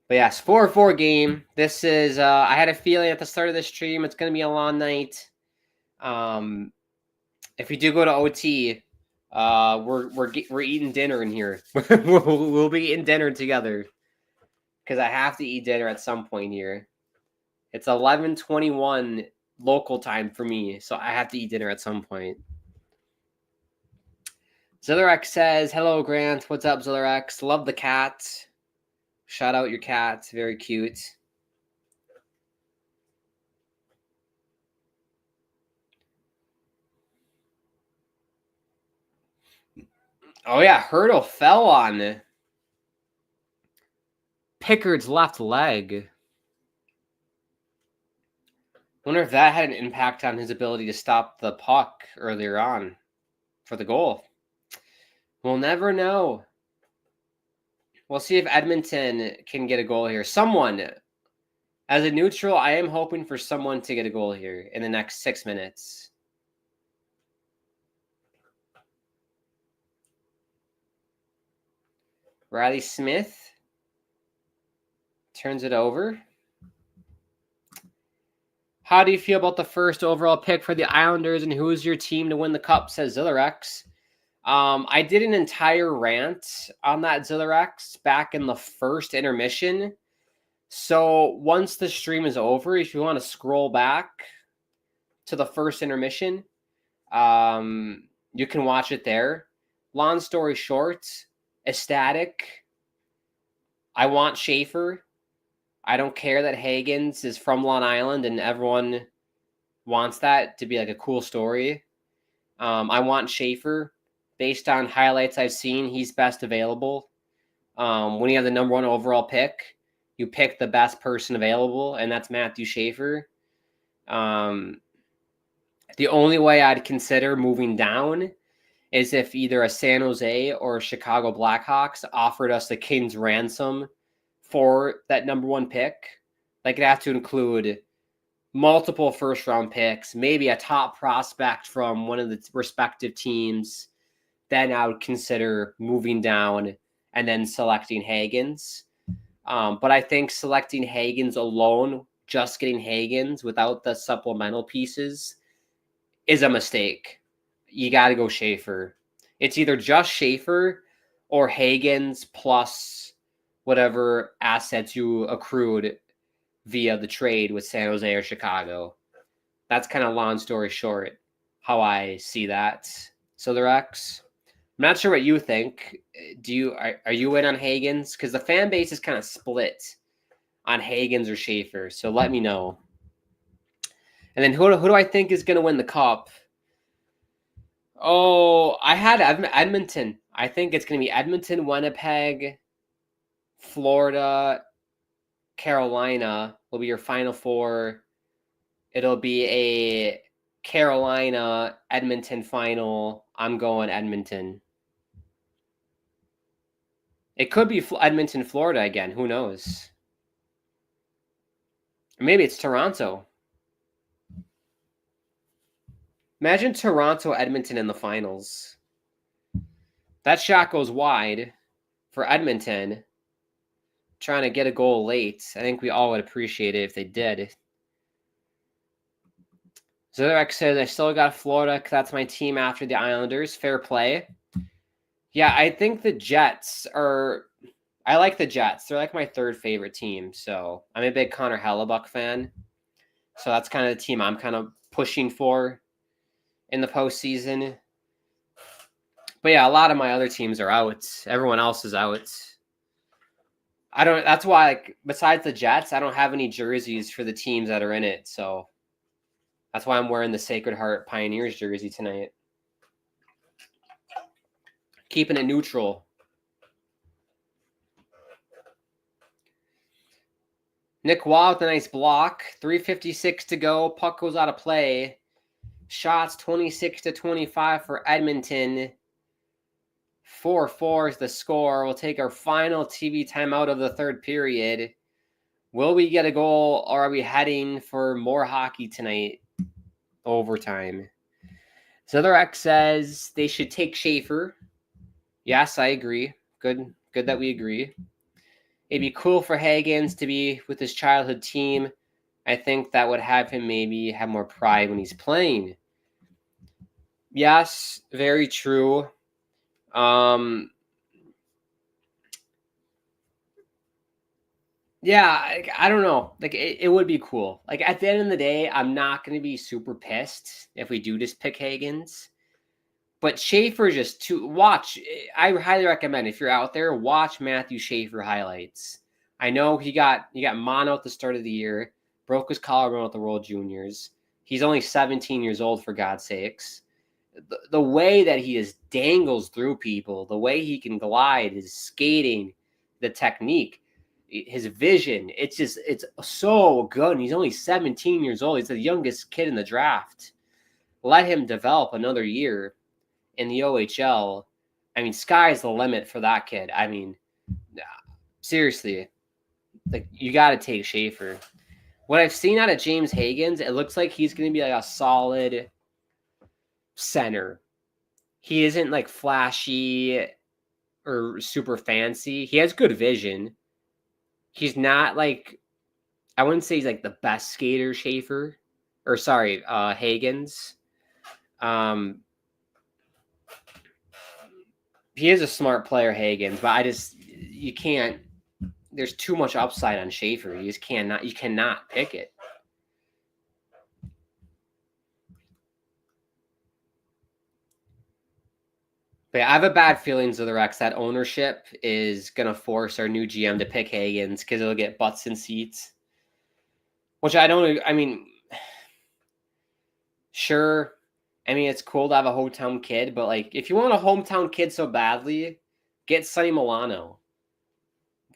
But yes, 4-4 game. This is I had a feeling at the start of the stream it's going to be a long night. If we do go to OT, we're eating dinner in here. we'll be eating dinner together because I have to eat dinner at some point here. It's 11:21 local time for me, so I have to eat dinner at some point. Zillarex says, hello, Grant. What's up, Zillarex? Love the cat. Shout out your cat. Very cute. Oh, yeah. Hurdle fell on Pickard's left leg. Wonder if that had an impact on his ability to stop the puck earlier on for the goal. We'll never know. We'll see if Edmonton can get a goal here. Someone, as a neutral, I am hoping for someone to get a goal here in the next 6 minutes. Riley Smith turns it over. How do you feel about the first overall pick for the Islanders, and who is your team to win the cup, says Zillarex. I did an entire rant on that, Zillarex, back in the first intermission. So once the stream is over, if you want to scroll back to the first intermission, you can watch it there. Long story short, ecstatic. I want Schaefer. I don't care that Hagens is from Long Island and everyone wants that to be like a cool story. I want Schaefer. Based on highlights I've seen, he's best available. When you have the number 1 overall pick, you pick the best person available, and that's Matthew Schaefer. The only way I'd consider moving down is if either a San Jose or a Chicago Blackhawks offered us the king's ransom for that number 1 pick. Like, it'd have to include multiple first-round picks, maybe a top prospect from one of the respective teams. Then I would consider moving down and then selecting Hagens. But I think selecting Hagens alone, just getting Hagens without the supplemental pieces, is a mistake. You got to go Schaefer. It's either just Schaefer or Hagens plus whatever assets you accrued via the trade with San Jose or Chicago. That's kind of long story short how I see that. So the Rex. I'm not sure what you think. Are you in on Hagens? Because the fan base is kind of split on Hagens or Schaefer. So let me know. And then who do I think is going to win the cup? Oh, I had Edmonton. I think it's going to be Edmonton, Winnipeg, Florida, Carolina will be your final 4. It'll be a Carolina, Edmonton final. I'm going Edmonton. It could be Edmonton, Florida again. Who knows? Or maybe it's Toronto. Imagine Toronto, Edmonton in the finals. That shot goes wide for Edmonton. Trying to get a goal late. I think we all would appreciate it if they did. Zillarex says, I still got Florida because that's my team after the Islanders. Fair play. Yeah, I think the Jets are... I like the Jets. They're like my 3rd favorite team. So I'm a big Connor Hellebuck fan. So that's kind of the team I'm kind of pushing for in the postseason. But yeah, a lot of my other teams are out. Everyone else is out. That's why, like, besides the Jets, I don't have any jerseys for the teams that are in it. So that's why I'm wearing the Sacred Heart Pioneers jersey tonight. Keeping it neutral. Nick Waugh with a nice block. 3:56 to go. Puck goes out of play. Shots 26-25 for Edmonton. 4-4 is the score. We'll take our final TV timeout of the third period. Will we get a goal, or are we heading for more hockey tonight? Overtime. Zotherek says they should take Schaefer. Yes, I agree. Good that we agree. It'd be cool for Higgins to be with his childhood team. I think that would have him maybe have more pride when he's playing. Yes, very true. Yeah, I don't know. Like, it would be cool. Like, at the end of the day, I'm not going to be super pissed if we do just pick Higgins. But Schaefer just to watch. I highly recommend, if you're out there, watch Matthew Schaefer highlights. I know he got mono at the start of the year, broke his collarbone at the World Juniors. He's only 17 years old, for God's sakes. The way that he just dangles through people, the way he can glide, his skating, the technique, his vision, it's so good. And he's only 17 years old. He's the youngest kid in the draft. Let him develop another year in the OHL. I mean, sky's the limit for that kid. I mean, seriously, like, you got to take Schaefer. What I've seen out of James Higgins, it looks like he's going to be like a solid center. He isn't like flashy or super fancy. He has good vision. He's not like, I wouldn't say he's like the best skater, Higgins. He is a smart player, Higgins, but you can't, there's too much upside on Schaefer. You cannot pick it. But yeah, I have a bad feeling, Zotherek, that ownership is going to force our new GM to pick Higgins because it'll get butts in seats. Which sure. I mean, it's cool to have a hometown kid, but like, if you want a hometown kid so badly, get Sonny Milano.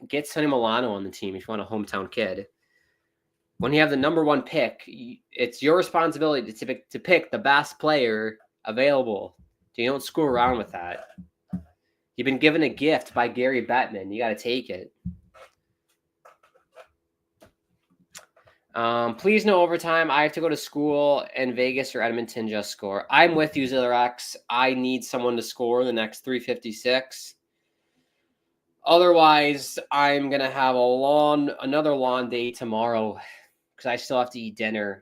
Get Sonny Milano on the team if you want a hometown kid. When you have the number one pick, it's your responsibility to pick the best player available. You don't screw around with that. You've been given a gift by Gary Bettman. You got to take it. Please no overtime. I have to go to school, and Vegas or Edmonton just score. I'm with you, Zilrex. I need someone to score the next 3:56. Otherwise, I'm going to have another long day tomorrow because I still have to eat dinner.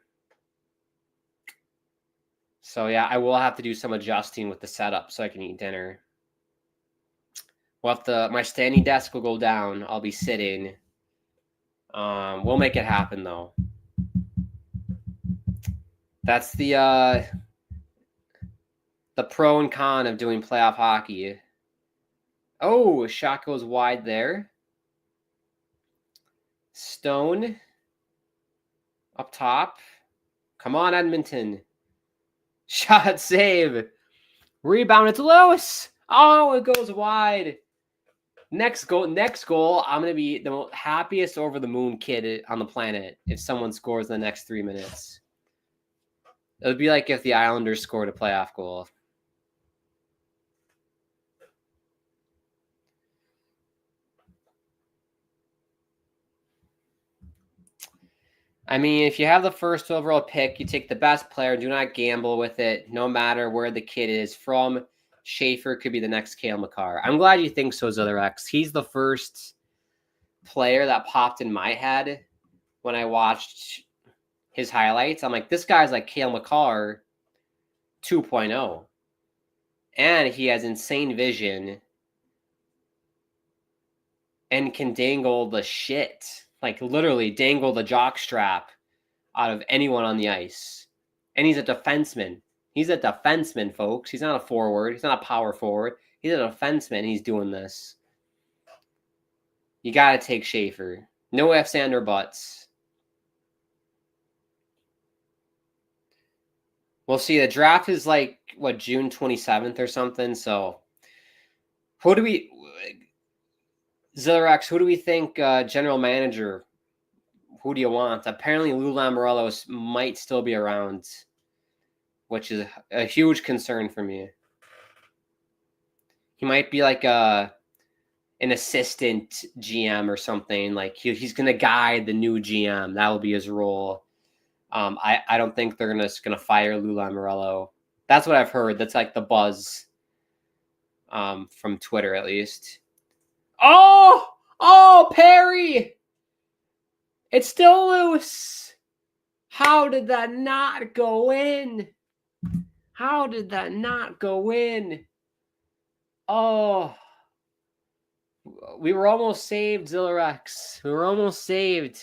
So, yeah, I will have to do some adjusting with the setup so I can eat dinner. My standing desk will go down. I'll be sitting. We'll make it happen, though. That's the pro and con of doing playoff hockey. Oh, a shot goes wide there. Stone up top. Come on, Edmonton. Shot save. Rebound. It's loose. Oh, it goes wide. Next goal. I'm going to be the happiest over the moon kid on the planet if someone scores in the next 3 minutes. It would be like if the Islanders scored a playoff goal. I mean, if you have the first overall pick, you take the best player. Do not gamble with it, no matter where the kid is from. Schaefer could be the next Cale Makar. I'm glad you think so, Zotherx. He's the first player that popped in my head when I watched his highlights. I'm like, this guy's like Cale Makar 2.0. And he has insane vision and can dangle the shit. Like, literally dangle the jock strap out of anyone on the ice. And he's a defenseman. He's a defenseman, folks. He's not a forward. He's not a power forward. He's a defenseman. He's doing this. You got to take Schaefer. No ifs and or buts. We'll see. The draft is like, June 27th or something. So, Zilrex, who do we think general manager, Who do you want? Apparently, Lou Lamoriello might still be around, which is a huge concern for me. He might be like an assistant GM or something. Like he's going to guide the new GM. That will be his role. I don't think they're just going to fire Lou Lamoriello. That's what I've heard. That's like the buzz from Twitter, at least. Oh, Perry! It's still loose. How did that not go in? How did that not go in? Oh, we were almost saved, Zillarex. We were almost saved.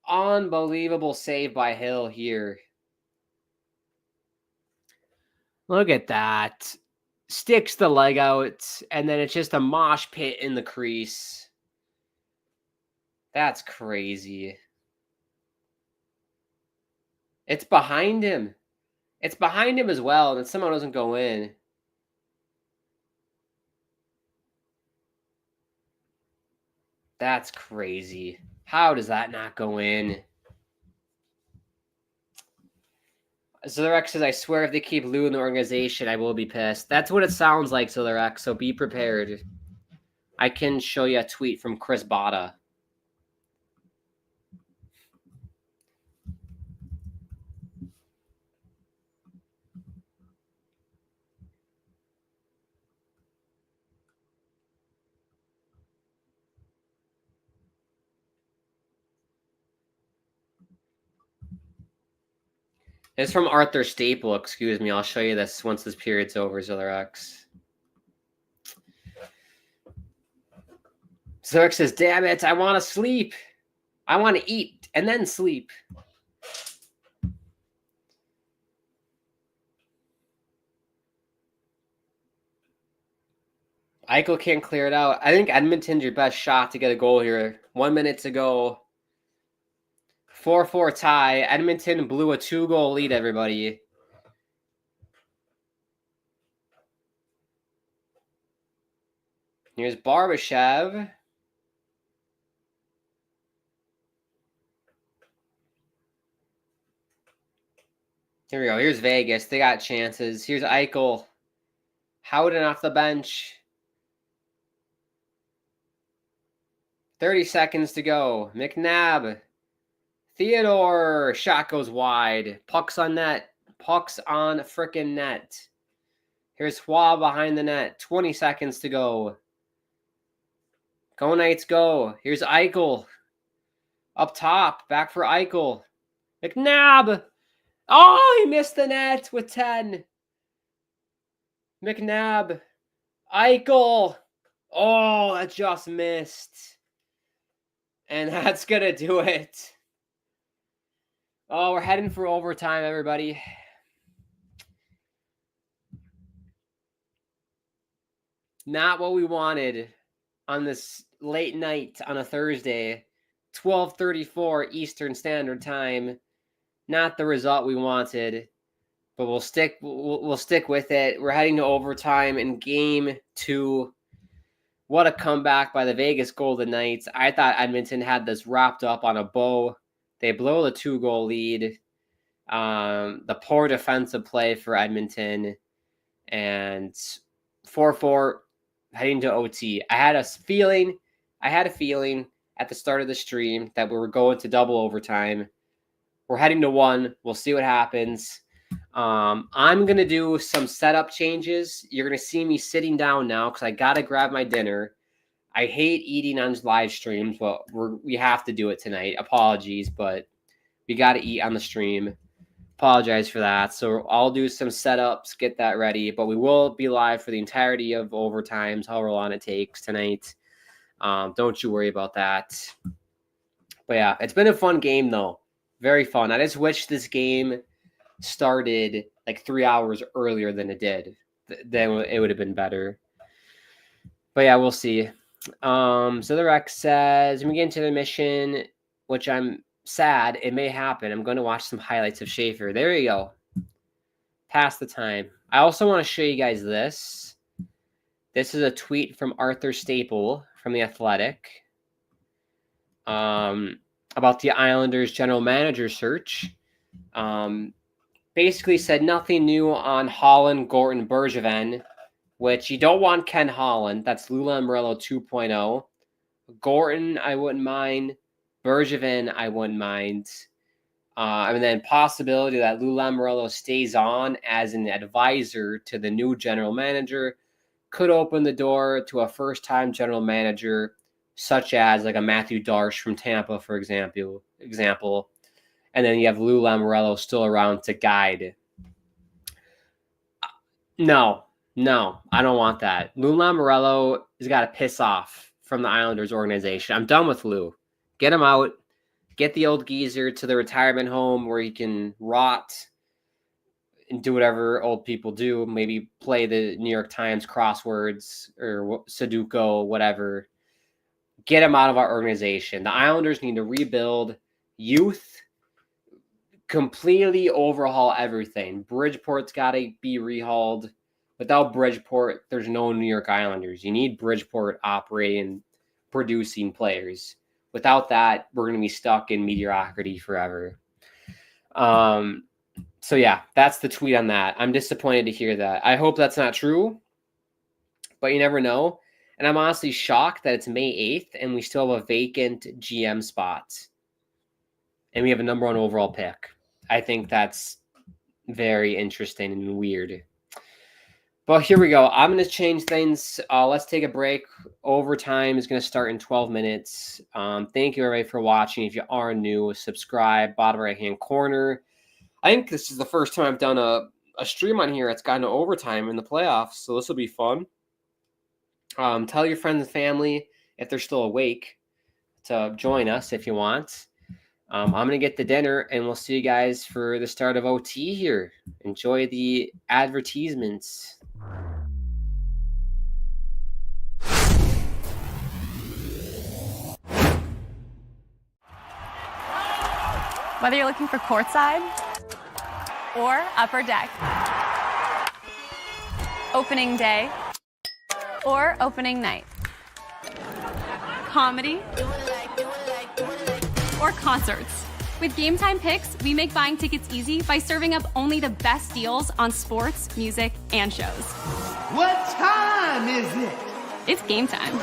Unbelievable save by Hill here. Look at that. Sticks the leg out, and then it's just a mosh pit in the crease. That's crazy. It's behind him. It's behind him as well, and then somehow doesn't go in. That's crazy. How does that not go in? Zillarex says, I swear if they keep Lou in the organization, I will be pissed. That's what it sounds like, Zillarex, so be prepared. I can show you a tweet from Chris Botta. It's from Arthur Staple, excuse me. I'll show you this once this period's over, Zillarex. Zillarex says, damn it, I want to sleep. I want to eat and then sleep. Eichel can't clear it out. I think Edmonton's your best shot to get a goal here. 1 minute to go. 4-4 tie. Edmonton blew a 2-goal lead, everybody. Here's Barbashev. Here we go. Here's Vegas. They got chances. Here's Eichel. Howden off the bench. 30 seconds to go. McNabb. Theodore. Shot goes wide. Puck's on net. Puck's on frickin' net. Here's Schwab behind the net. 20 seconds to go. Go Knights, go. Here's Eichel. Up top. Back for Eichel. McNabb. Oh, he missed the net with 10. McNabb. Eichel. Oh, that just missed. And that's going to do it. Oh, we're heading for overtime, everybody. Not what we wanted on this late night on a Thursday, 12:34 Eastern Standard Time. Not the result we wanted, but we'll stick with it. We're heading to overtime in Game 2. What a comeback by the Vegas Golden Knights. I thought Edmonton had this wrapped up on a bow. They blow the 2-goal lead. The poor defensive play for Edmonton. And 4-4 heading to OT. I had a feeling at the start of the stream that we were going to double overtime. We're heading to 1. We'll see what happens. I'm going to do some setup changes. You're going to see me sitting down now because I got to grab my dinner. I hate eating on live streams, but we have to do it tonight. Apologies, but we got to eat on the stream. Apologize for that. So I'll do some setups, get that ready, but we will be live for the entirety of overtimes, however long it takes tonight. Don't you worry about that. But yeah, it's been a fun game though. Very fun. I just wish this game started like 3 hours earlier than it did. Then it would have been better. But yeah, we'll see. So the Rex says, when we get into the mission, which I'm sad, it may happen. I'm going to watch some highlights of Schaefer. There you go. Pass the time. I also want to show you guys this. This is a tweet from Arthur Staple from The Athletic. about the Islanders general manager search. Basically said nothing new on Holland, Gorton, Bergevin, which you don't want Ken Holland. That's Lou Lamoriello 2.0. Gorton, I wouldn't mind. Bergevin, I wouldn't mind. And then possibility that Lou Lamoriello stays on as an advisor to the new general manager could open the door to a first-time general manager, such as like a Matthew Darche from Tampa, for example. And then you have Lou Lamoriello still around to guide. No, I don't want that. Lou Lamoriello has got to piss off from the Islanders organization. I'm done with Lou. Get him out. Get the old geezer to the retirement home where he can rot and do whatever old people do. Maybe play the New York Times crosswords or Sudoku, whatever. Get him out of our organization. The Islanders need to rebuild youth, completely overhaul everything. Bridgeport's got to be rehauled. Without Bridgeport, there's no New York Islanders. You need Bridgeport operating, producing players. Without that, we're going to be stuck in mediocrity forever. So yeah, that's the tweet on that. I'm disappointed to hear that. I hope that's not true, but you never know. And I'm honestly shocked that it's May 8th and we still have a vacant GM spot. And we have a number 1 overall pick. I think that's very interesting and weird. But here we go. I'm going to change things. Let's take a break. Overtime is going to start in 12 minutes. Thank you, everybody, for watching. If you are new, subscribe. Bottom right-hand corner. I think this is the first time I've done a stream on here that's gotten to overtime in the playoffs, so this will be fun. Tell your friends and family, if they're still awake, to join us if you want. I'm going to get the dinner, and we'll see you guys for the start of OT here. Enjoy the advertisements. Whether you're looking for courtside or upper deck, opening day or opening night, comedy or concerts. With Game Time Picks, we make buying tickets easy by serving up only the best deals on sports, music, and shows. What time is it? It's game time.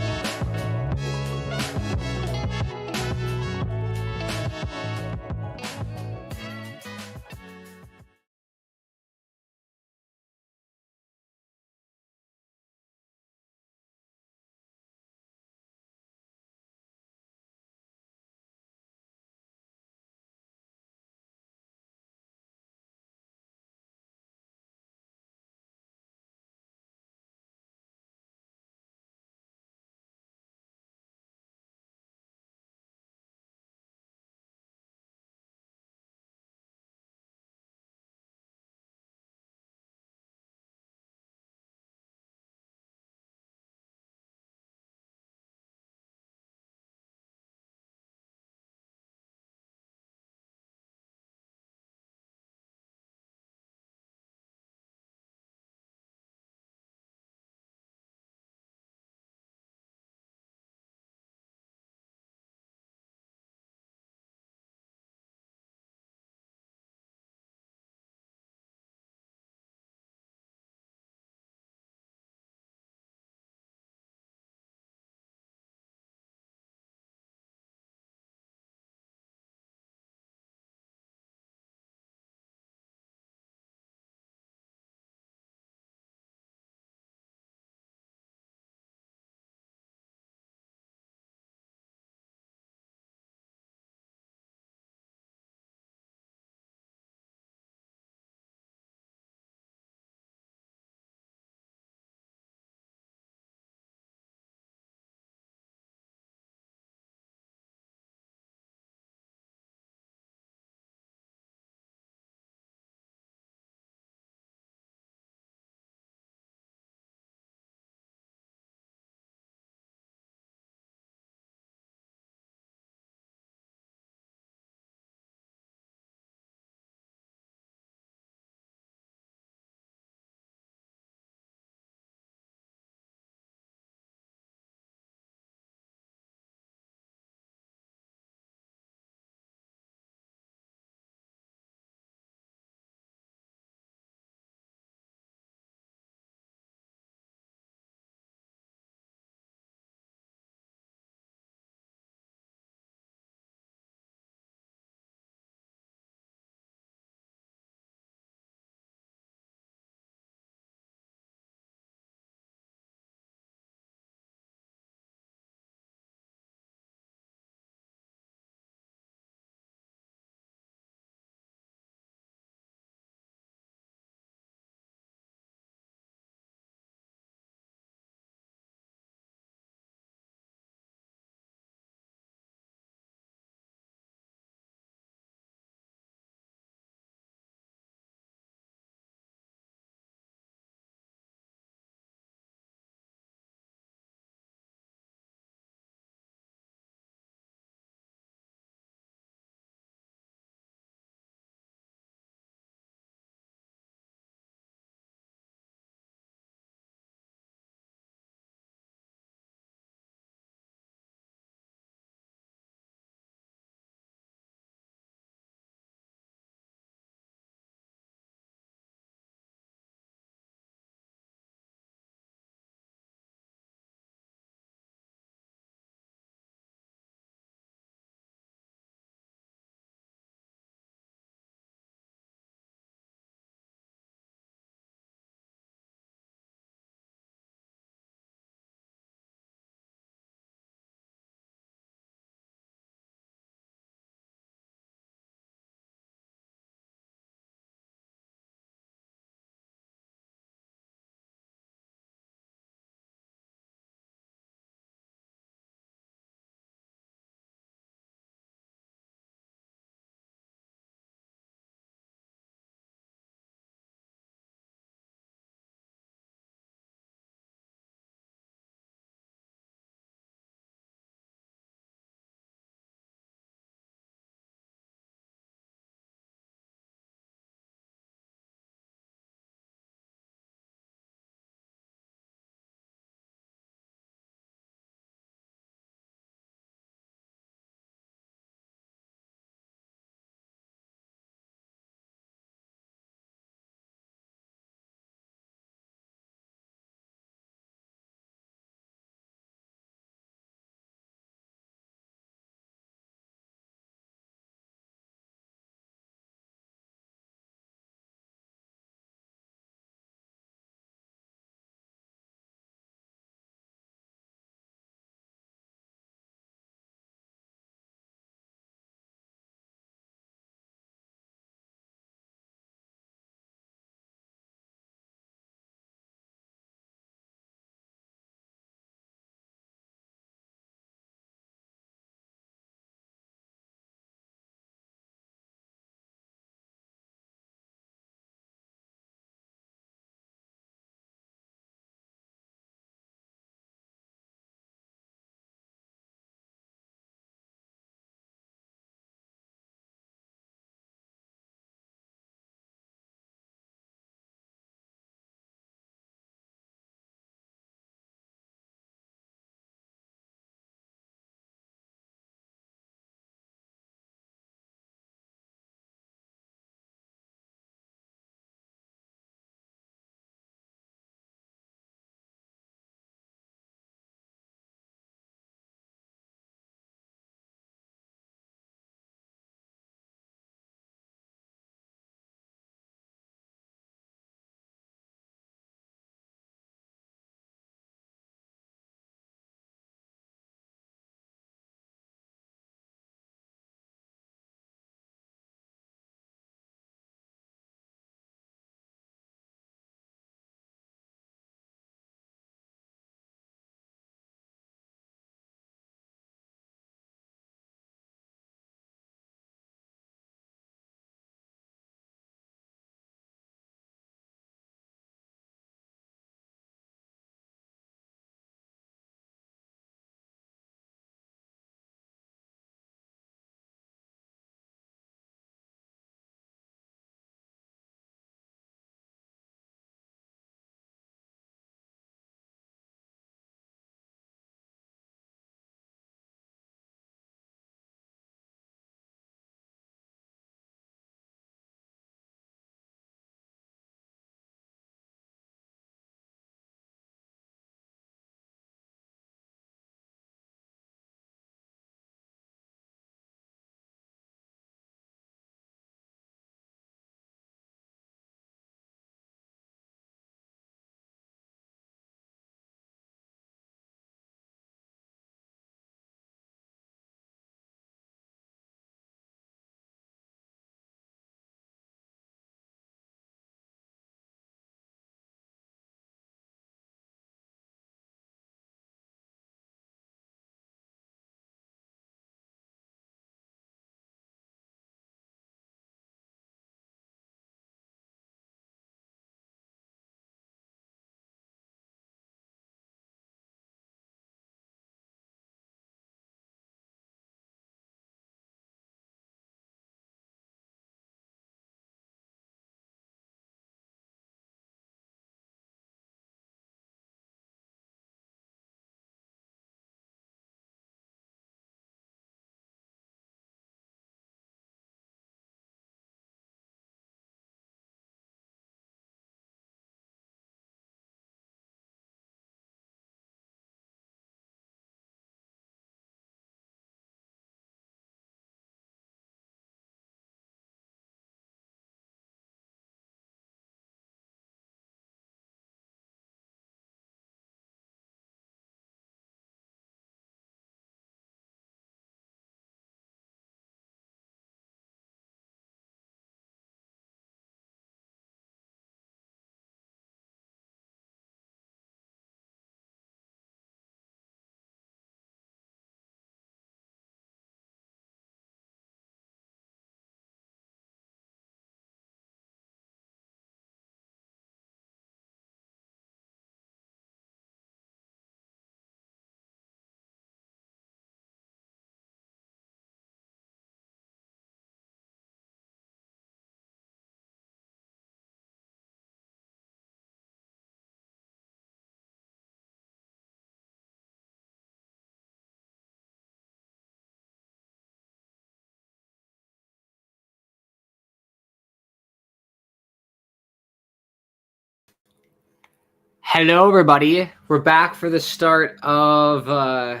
Hello, everybody. We're back for the start of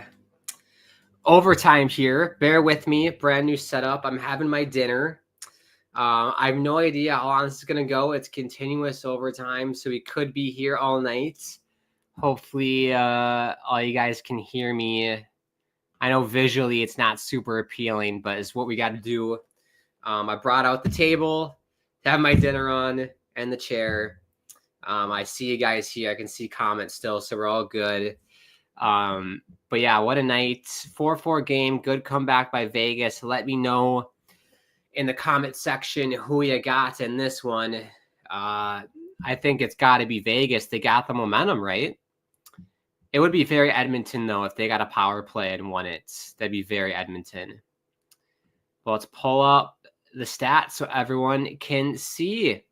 overtime here. Bear with me. Brand new setup. I'm having my dinner. I have no idea how long this is going to go. It's continuous overtime, so we could be here all night. Hopefully, all you guys can hear me. I know visually it's not super appealing, but it's what we got to do. I brought out the table to have my dinner on and the chair. I see you guys here. I can see comments still, so we're all good. But yeah, what a night. 4-4 game. Good comeback by Vegas. Let me know in the comment section who you got in this one. I think it's got to be Vegas. They got the momentum, right? It would be very Edmonton, though, if they got a power play and won it. That'd be very Edmonton. Well, let's pull up the stats so everyone can see.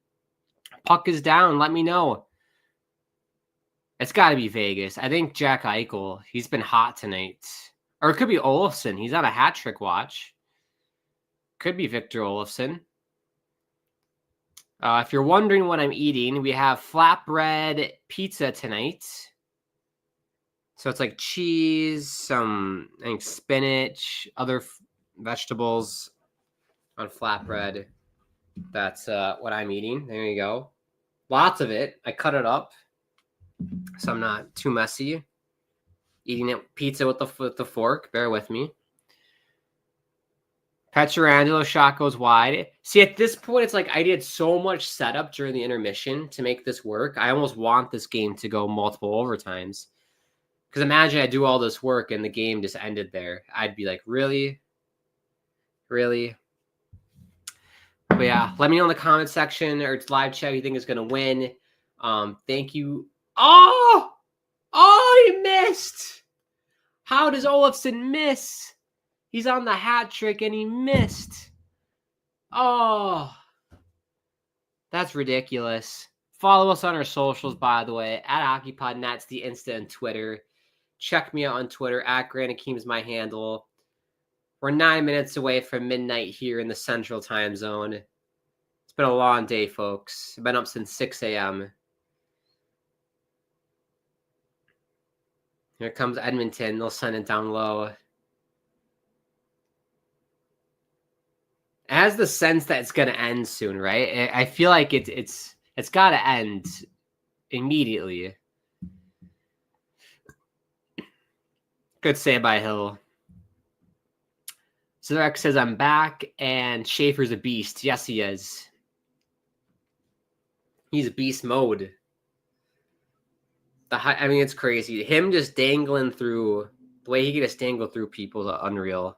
Puck is down. Let me know. It's got to be Vegas. I think Jack Eichel, he's been hot tonight. Or it could be Olofsson. He's on a hat trick watch. Could be Victor Olofsson. If you're wondering what I'm eating, we have flatbread pizza tonight. So it's like cheese, some, I think, spinach, other vegetables on flatbread. That's what I'm eating. There you go. Lots of it. I cut it up so I'm not too messy. Eating it pizza with the fork. Bear with me. Pietrangelo shot goes wide. See, at this point, it's like I did so much setup during the intermission to make this work. I almost want this game to go multiple overtimes. Because imagine I do all this work and the game just ended there. I'd be like, really? Really? But yeah, let me know in the comment section or it's live chat who you think is going to win. Thank you. Oh, he missed. How does Olofsson miss? He's on the hat trick and he missed. Oh, that's ridiculous. Follow us on our socials, by the way, at hockeypodnet. It's the Insta and Twitter. Check me out on Twitter, at Grant Akeem is my handle. We're 9 minutes away from midnight here in the Central Time Zone. It's been a long day, folks. I've been up since 6 a.m. Here comes Edmonton. They'll send it down low. It has the sense that it's going to end soon, right? I feel like it's got to end immediately. Good save by Hill. Zarek says, I'm back, and Schaefer's a beast. Yes, he is. He's beast mode. I mean, it's crazy. Him just dangling through, the way he can just dangle through people is unreal.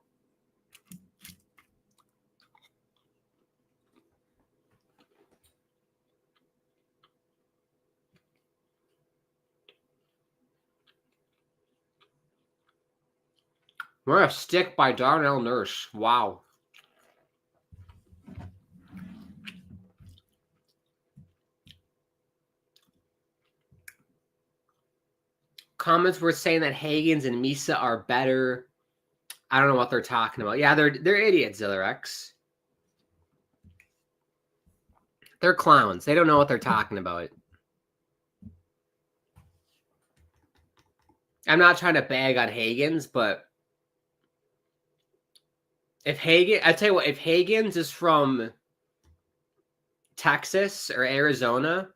We're a stick by Darnell Nurse. Wow. Comments were saying that Hagens and Misa are better. I don't know what they're talking about. Yeah, they're idiots, Zillarex. They're clowns. They don't know what they're talking about. I'm not trying to bag on Hagens, but I tell you what, if Hagens is from Texas or Arizona,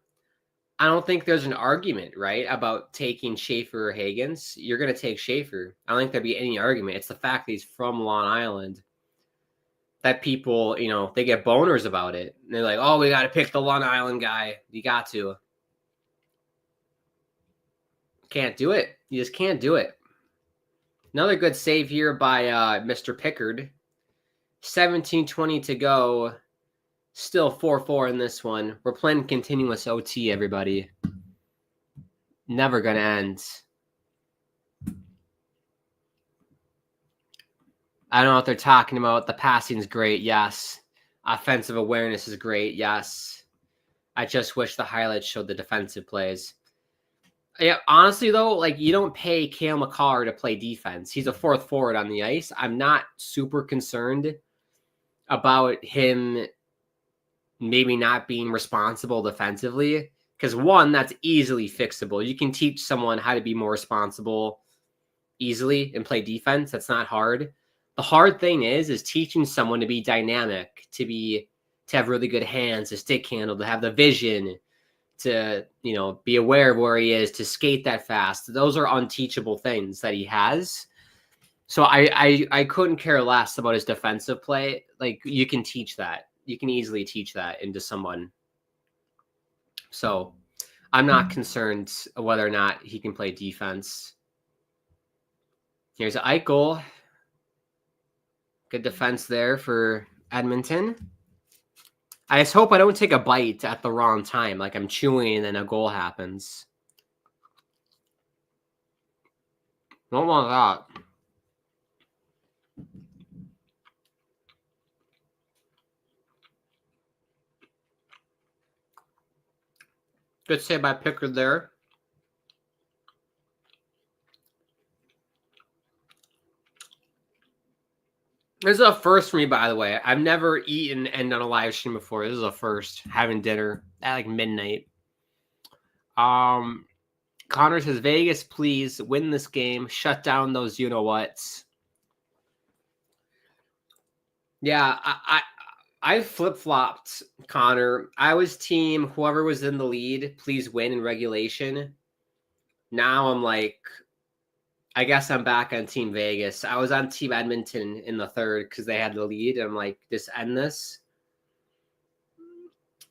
I don't think there's an argument, right, about taking Schaefer or Hagens. You're going to take Schaefer. I don't think there'd be any argument. It's the fact that he's from Long Island that people, they get boners about it. And they're like, oh, we got to pick the Long Island guy. You got to. Can't do it. You just can't do it. Another good save here by Mr. Pickard. 17:20 to go. Still 4-4 in this one. We're playing continuous OT, everybody. Never going to end. I don't know what they're talking about. The passing's great, yes. Offensive awareness is great, yes. I just wish the highlights showed the defensive plays. Yeah, honestly, though, you don't pay Cale McCarr to play defense. He's a fourth forward on the ice. I'm not super concerned about him maybe not being responsible defensively Because one, that's easily fixable. You can teach someone how to be more responsible easily and play defense. That's not hard. The hard thing is teaching someone to be dynamic, to have really good hands, to stick handle, to have the vision, to, be aware of where he is, to skate that fast. Those are unteachable things that he has. So I couldn't care less about his defensive play. Like, you can teach that. You can easily teach that into someone. So I'm not concerned whether or not he can play defense. Here's Eichel. Good defense there for Edmonton. I just hope I don't take a bite at the wrong time. Like, I'm chewing and then a goal happens. Don't want that. Good save by Pickard there. This is a first for me, by the way. I've never eaten and done a live stream before. This is a first, having dinner at like midnight. Connor says, Vegas, please win this game. Shut down those you-know-whats. Yeah, I flip-flopped, Connor. I was team whoever was in the lead, please win in regulation. Now I'm like, I guess I'm back on Team Vegas. I was on Team Edmonton in the third because they had the lead. And I'm like, just end this.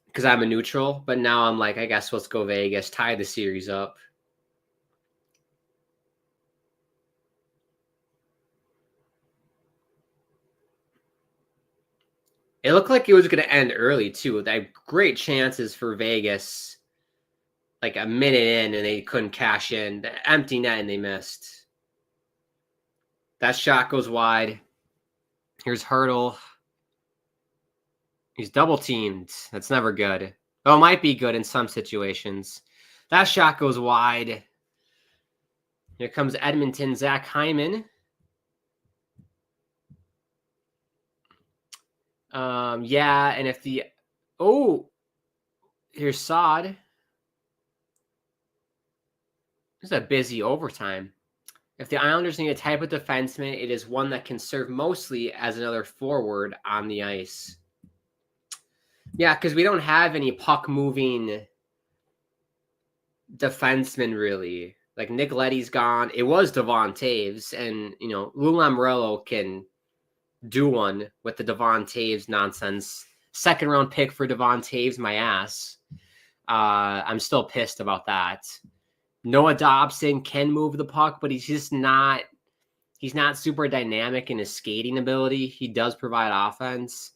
Because I'm a neutral. But now I'm like, I guess let's go Vegas. Tie the series up. It looked like it was going to end early, too. They had great chances for Vegas. Like a minute in, and they couldn't cash in. The empty net, and they missed. That shot goes wide. Here's Hurdle. He's double teamed. That's never good. Oh, it might be good in some situations. That shot goes wide. Here comes Edmonton, Zach Hyman. Yeah, and if the... Oh! Here's Saad. This is a busy overtime. If the Islanders need a type of defenseman, it is one that can serve mostly as another forward on the ice. Yeah, because we don't have any puck-moving defensemen, really. Like, Nick Leddy's gone. It was Devon Taves, and, Lou Lamoriello can do one with the Devon Taves nonsense. Second-round pick for Devon Taves, my ass. I'm still pissed about that. Noah Dobson can move the puck, but he's not super dynamic in his skating ability. He does provide offense.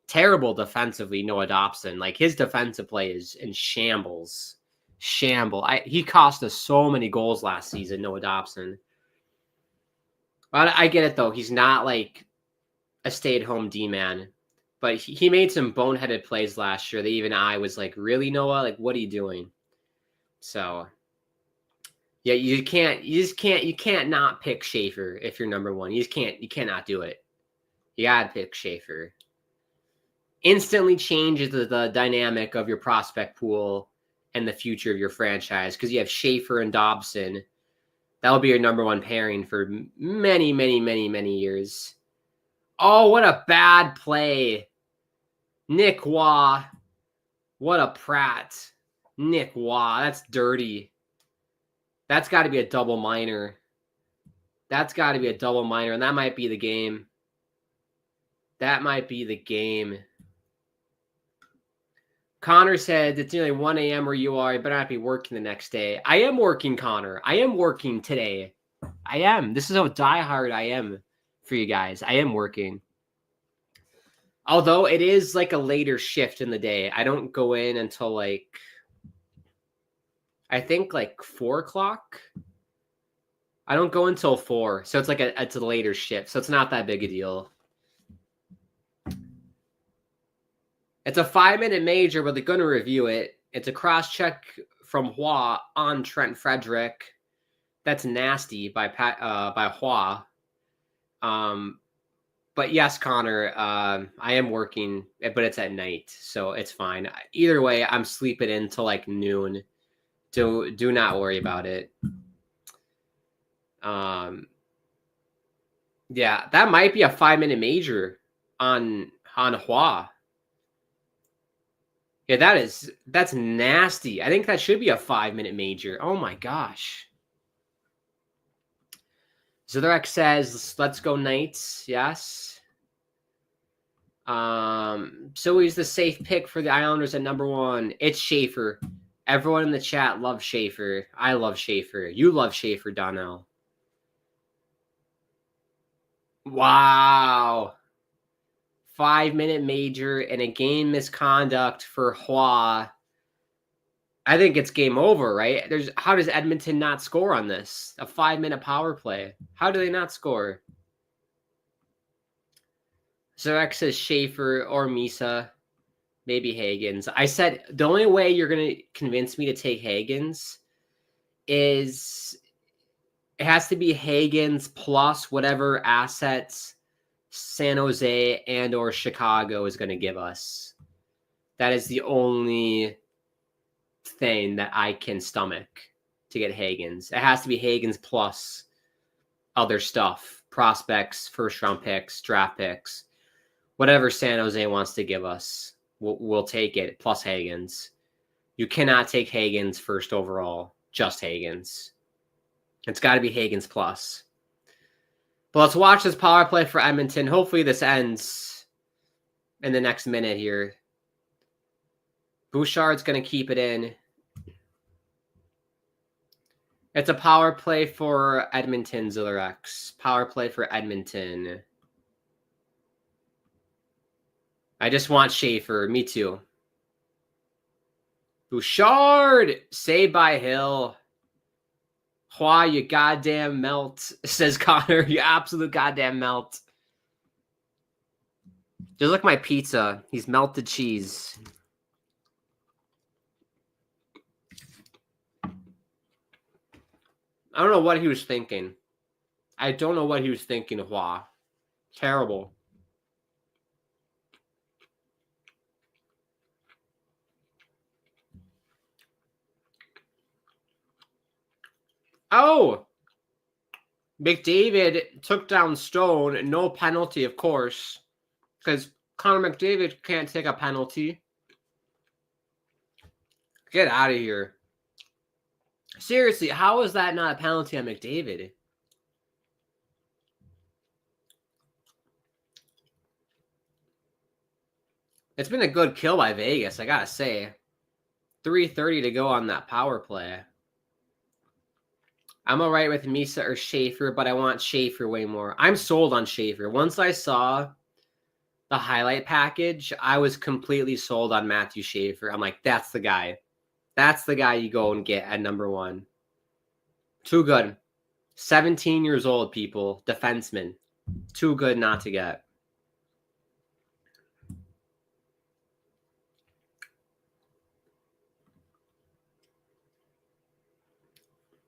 Terrible defensively, Noah Dobson. Like, his defensive play is in shambles. He cost us so many goals last season, Noah Dobson. But I get it, though. He's not like a stay-at-home D-man. But he made some boneheaded plays last year that even I was like, really, Noah? Like, what are you doing? So... yeah, you can't not pick Schaefer if you're number one. You cannot do it. You gotta pick Schaefer. Instantly changes the dynamic of your prospect pool and the future of your franchise because you have Schaefer and Dobson. That'll be your number one pairing for many, many, many, many years. Oh, what a bad play. Nick Waugh. What a prat. Nick Waugh. That's dirty. That's got to be a double minor. And that might be the game. Connor said, it's nearly 1 a.m. where you are. You better not be working the next day. I am working, Connor. I am working today. I am. This is how diehard I am for you guys. I am working. Although it is like a later shift in the day. I don't go in until like... I think like 4 o'clock. I don't go until 4. So it's like it's a later shift. So it's not that big a deal. It's a 5-minute major, but they're going to review it. It's a cross-check from Hua on Trent Frederick. That's nasty by Hua. But yes, Connor, I am working, but it's at night, so it's fine. Either way, I'm sleeping until like noon. Do not worry about it. Yeah, that might be a 5-minute major on Hua. Yeah, that's nasty. I think that should be a 5-minute major. Oh my gosh. Zitherek says, let's go Knights. Yes. So he's the safe pick for the Islanders at number 1. It's Schaefer. Everyone in the chat loves Schaefer. I love Schaefer. You love Schaefer, Donnell. Wow. 5-minute major and a game misconduct for Hua. I think it's game over, right? How does Edmonton not score on this? A 5-minute power play. How do they not score? So X says Schaefer or Misa, maybe Hagens. I said the only way you're going to convince me to take Hagens is it has to be Hagens plus whatever assets San Jose and or Chicago is going to give us. That is the only thing that I can stomach to get Hagens. It has to be Hagens plus other stuff, prospects, first round picks, draft picks, whatever San Jose wants to give us. We'll take it plus Hagens. You cannot take Hagens first overall, just Hagens. It's got to be Hagens plus. But let's watch this power play for Edmonton. Hopefully this ends in the next minute here. Bouchard's going to keep it in. It's a power play for Edmonton, Zillerex. Power play for Edmonton. I just want Schaefer. Me too. Bouchard! Saved by Hill. Hua, you goddamn melt, says Connor. You absolute goddamn melt. Just look at my pizza. He's melted cheese. I don't know what he was thinking. I don't know what he was thinking, Hua. Terrible. Oh! McDavid took down Stone. No penalty, of course. Because Connor McDavid can't take a penalty. Get out of here. Seriously, how is that not a penalty on McDavid? It's been a good kill by Vegas, I gotta say. 3:30 to go on that power play. I'm all right with Misa or Schaefer, but I want Schaefer way more. I'm sold on Schaefer. Once I saw the highlight package, I was completely sold on Matthew Schaefer. I'm like, that's the guy. That's the guy you go and get at number 1. Too good. 17 years old, people. Defenseman. Too good not to get.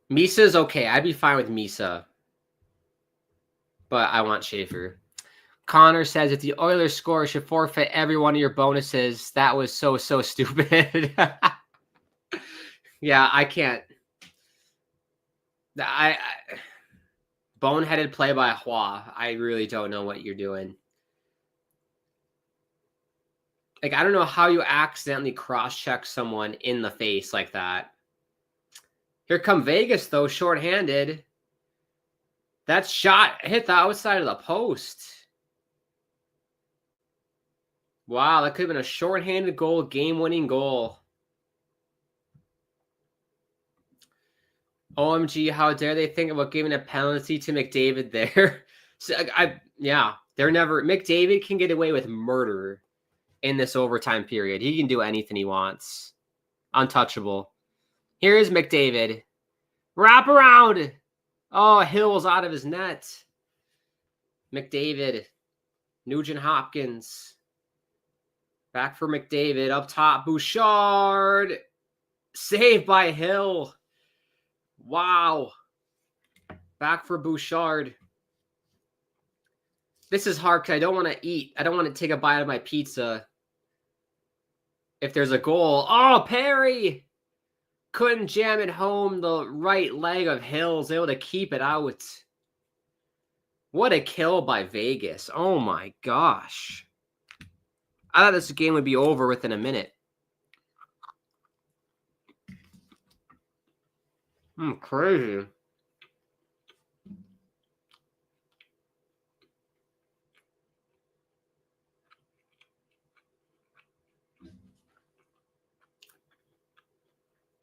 Misa's okay. I'd be fine with Misa. But I want Schaefer. Connor says, if the Oilers score, should forfeit every one of your bonuses. That was so stupid. Yeah, I can't. I boneheaded play by Hua. I really don't know what you're doing. Like, I don't know how you accidentally cross-check someone in the face like that. Here come Vegas, though, shorthanded. That shot hit the outside of the post. Wow, that could have been a shorthanded goal, game-winning goal. OMG, how dare they think about giving a penalty to McDavid there? So, yeah, they're never... McDavid can get away with murder in this overtime period. He can do anything he wants. Untouchable. Here's McDavid. Wrap around. Oh, Hill was out of his net. McDavid. Nugent Hopkins. Back for McDavid. Up top, Bouchard. Saved by Hill. Wow. Back for Bouchard. This is hard because I don't want to eat. I don't want to take a bite of my pizza. If there's a goal. Oh, Perry! Couldn't jam it home. The right leg of Hill's able to keep it out. What a kill by Vegas. Oh my gosh. I thought this game would be over within a minute. Crazy.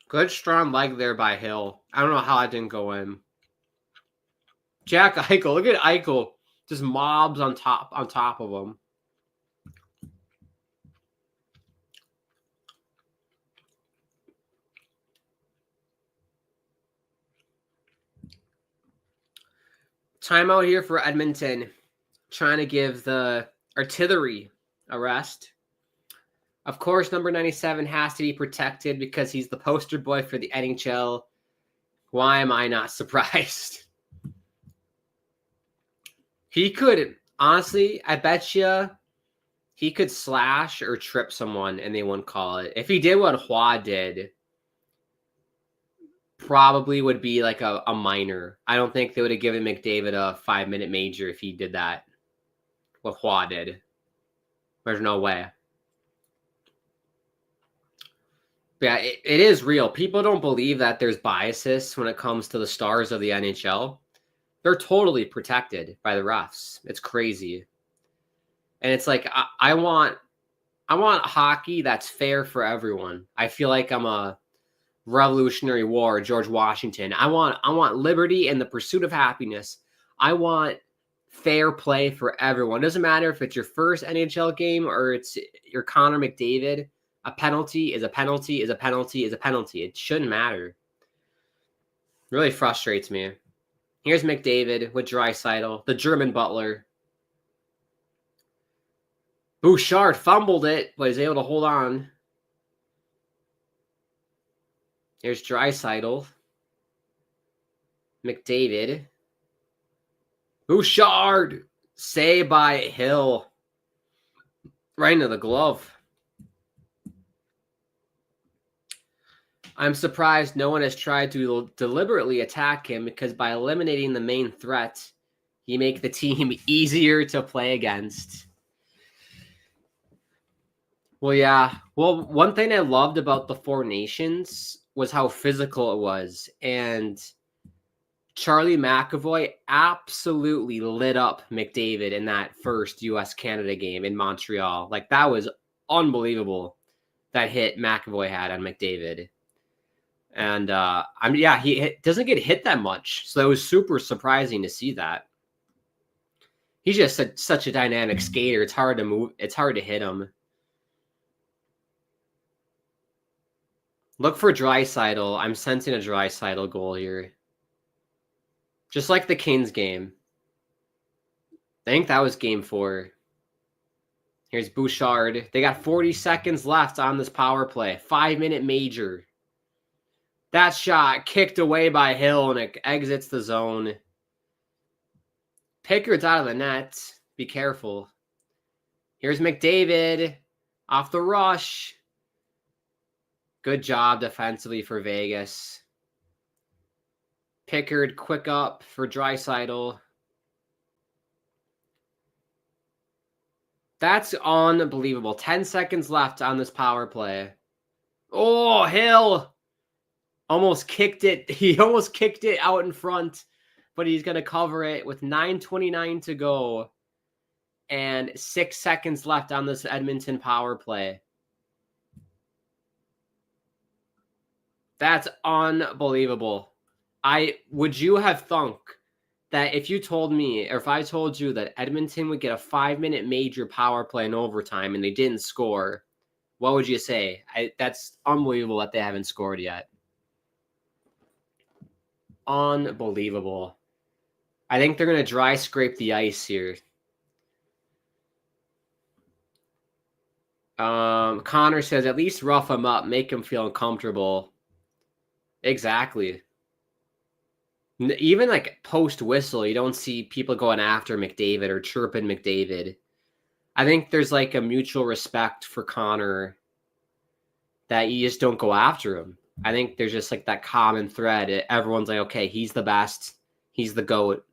Good strong leg there by Hill. I don't know how I didn't go in. Jack Eichel. Look at Eichel. Just mobs on top of him. Timeout here for Edmonton. Trying to give the artillery a rest. Of course, number 97 has to be protected because he's the poster boy for the NHL. Why am I not surprised? He could, honestly, I bet you he could slash or trip someone and they wouldn't call it. If he did what Hua did, probably would be like a minor. I don't think they would have given McDavid a 5-minute major if he did that. What Hua did. There's no way. Yeah, it is real. People don't believe that there's biases when it comes to the stars of the NHL. They're totally protected by the refs. It's crazy. And it's like, I want hockey that's fair for everyone. I feel like I'm a Revolutionary War, George Washington. I want liberty and the pursuit of happiness. I want fair play for everyone. It doesn't matter if it's your first NHL game or it's your Connor McDavid. A penalty is a penalty is a penalty is a penalty. It shouldn't matter. Really frustrates me. Here's McDavid with Draisaitl, the German butler. Bouchard fumbled it, but he's able to hold on. Here's Draisaitl. McDavid. Bouchard. Saved by Hill. Right into the glove. I'm surprised no one has tried to deliberately attack him because by eliminating the main threat, you make the team easier to play against. Well, yeah. Well, one thing I loved about the Four Nations was how physical it was. And Charlie McAvoy absolutely lit up McDavid in that first U.S.-Canada game in Montreal. Like, that was unbelievable, that hit McAvoy had on McDavid. And, he doesn't get hit that much. So it was super surprising to see that. He's just such a dynamic skater. It's hard to move. It's hard to hit him. Look for Draisaitl. I'm sensing a Draisaitl goal here. Just like the Kings game. I think that was game 4. Here's Bouchard. They got 40 seconds left on this power play. 5-minute major. That shot kicked away by Hill and it exits the zone. Pickard's out of the net. Be careful. Here's McDavid off the rush. Good job defensively for Vegas. Pickard quick up for Draisaitl. That's unbelievable. 10 seconds left on this power play. Oh, Hill almost kicked it. He almost kicked it out in front, but he's going to cover it with 9:29 to go and 6 seconds left on this Edmonton power play. That's unbelievable. Would you have thunk that if you told me, or if I told you that Edmonton would get a 5-minute major power play in overtime and they didn't score, what would you say? That's unbelievable that they haven't scored yet. Unbelievable. I think they're going to dry scrape the ice here. Connor says, at least rough him up, make him feel uncomfortable. Exactly. Even like post whistle, you don't see people going after McDavid or chirping McDavid. I think there's like a mutual respect for Connor that you just don't go after him. I think there's just like that common thread. Everyone's like, okay, he's the best. He's the GOAT.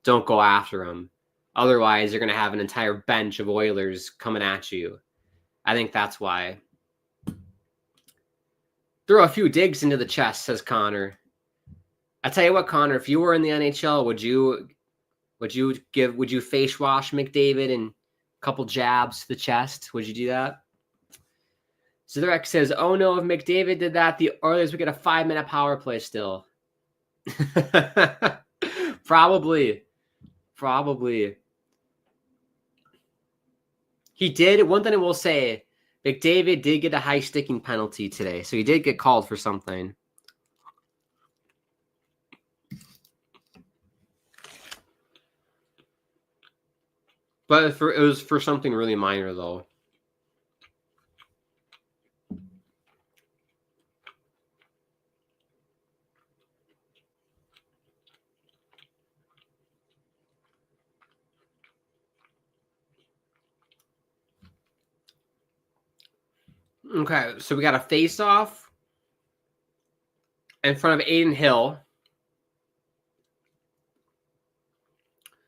Don't go after him. Otherwise, you're going to have an entire bench of Oilers coming at you. I think that's why. Throw a few digs into the chest, says Connor. I tell you what, Connor, if you were in the NHL, would you face wash McDavid and a couple jabs to the chest? Would you do that? Zidorek says, oh no, if McDavid did that, the Oilers would get a 5-minute power play still. Probably. He did. One thing I will say, McDavid did get a high sticking penalty today, so he did get called for something. But it was for something really minor, though. Okay, so we got a face-off in front of Aiden Hill.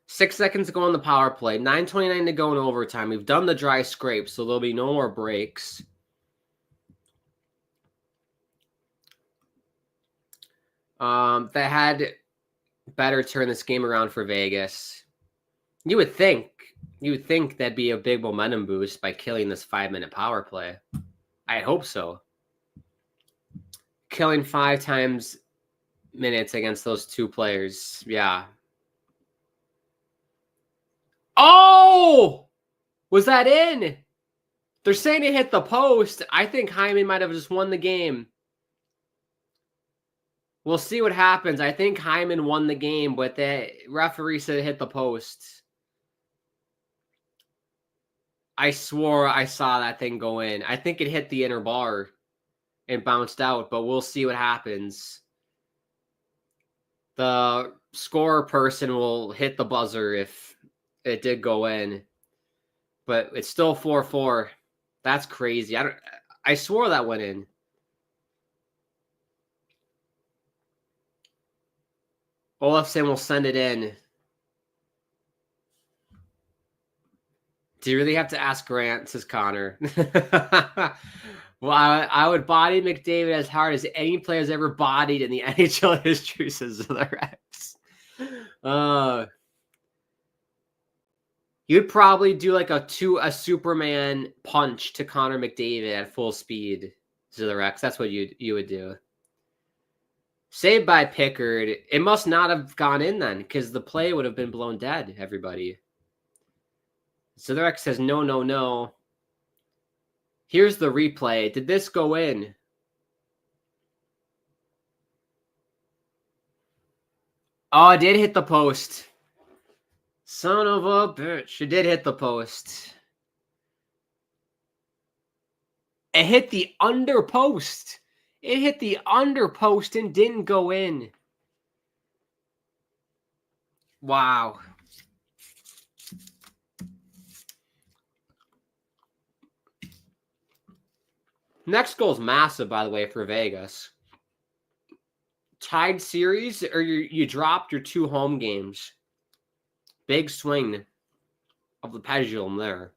6 seconds to go on the power play. 9:29 to go in overtime. We've done the dry scrape, so there'll be no more breaks. They had better turn this game around for Vegas. You would think that'd be a big momentum boost by killing this 5-minute power play. I hope so. Killing 5 times minutes against those two players. Yeah. Oh! Was that in? They're saying it hit the post. I think Hyman might have just won the game. We'll see what happens. I think Hyman won the game, but the referee said it hit the post. I swore I saw that thing go in. I think it hit the inner bar and bounced out, but we'll see what happens. The scorer person will hit the buzzer if it did go in. But it's still 4-4. That's crazy. I swore that went in. Olafson will send it in. Do you really have to ask Grant, says Connor? Well, I would body McDavid as hard as any player has ever bodied in the NHL history, says the Rex. You'd probably do like a Superman punch to Connor McDavid at full speed, says the Rex. That's what you would do. Saved by Pickard. It must not have gone in then, because the play would have been blown dead, everybody. So the Rex says, no. Here's the replay. Did this go in? Oh, it did hit the post. Son of a bitch. It did hit the post. It hit the under post. It hit the under post and didn't go in. Wow. Next goal is massive, by the way, for Vegas. Tied series, or you dropped your 2 home games. Big swing of the pendulum there.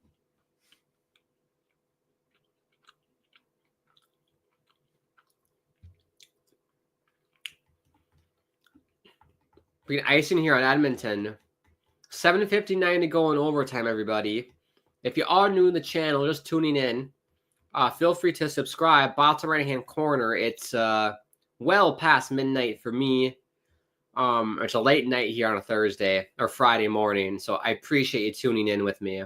We got icing here on Edmonton. 7:59 to go in overtime, everybody. If you are new to the channel, just tuning in, feel free to subscribe. Bottom right-hand corner, it's well past midnight for me. It's a late night here on a Thursday or Friday morning, so I appreciate you tuning in with me.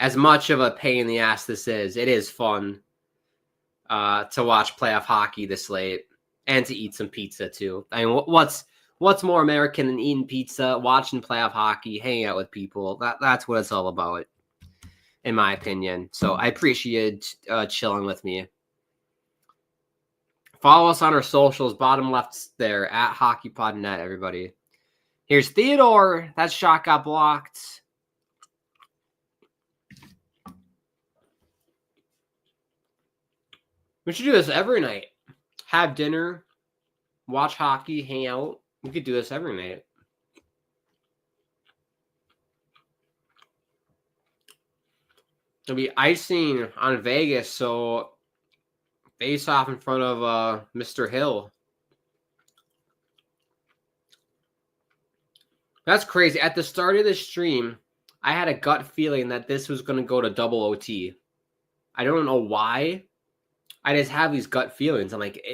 As much of a pain in the ass this is, it is fun to watch playoff hockey this late and to eat some pizza too. I mean, what's more American than eating pizza, watching playoff hockey, hanging out with people? That's what it's all about, in my opinion. So I appreciate chilling with me. Follow us on our socials, bottom left there, at hockeypodnet, everybody. Here's Theodore. That shot got blocked. We should do this every night. Have dinner, watch hockey, hang out. We could do this every night. There'll be icing on Vegas, so face off in front of Mr. Hill. That's crazy. At the start of the stream, I had a gut feeling that this was going to go to double OT. I don't know why. I just have these gut feelings. I'm like,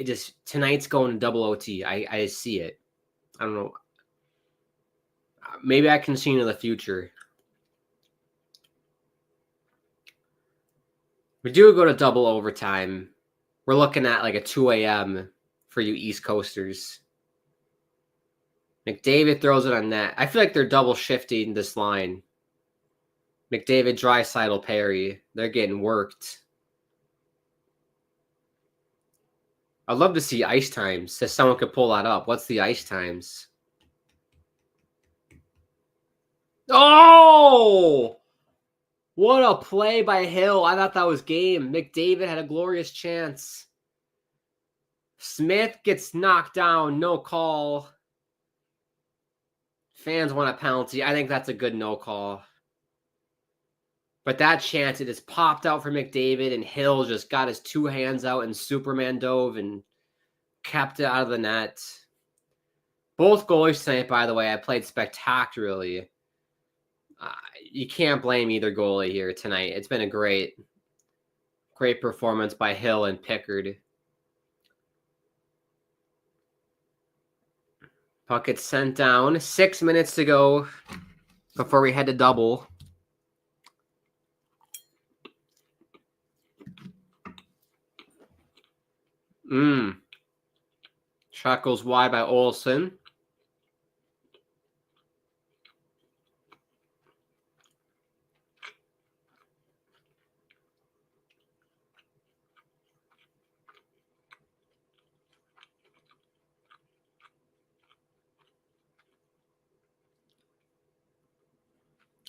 tonight's going to double OT. I just see it. I don't know. Maybe I can see into the future. We do go to double overtime. We're looking at like a 2 a.m. for you East Coasters. McDavid throws it on net. I feel like they're double shifting this line. McDavid, Draisaitl, Perry. They're getting worked. I'd love to see ice times. If someone could pull that up. What's the ice times? Oh! What a play by Hill. I thought that was game. McDavid had a glorious chance. Smith gets knocked down. No call. Fans want a penalty. I think that's a good no call. But that chance, it just popped out for McDavid, and Hill just got his two hands out and Superman dove and kept it out of the net. Both goalies tonight, by the way, I played spectacularly. You can't blame either goalie here tonight. It's been a great performance by Hill and Pickard. Puck gets sent down. 6 minutes to go before we head to double. Shot goes wide by Olsen.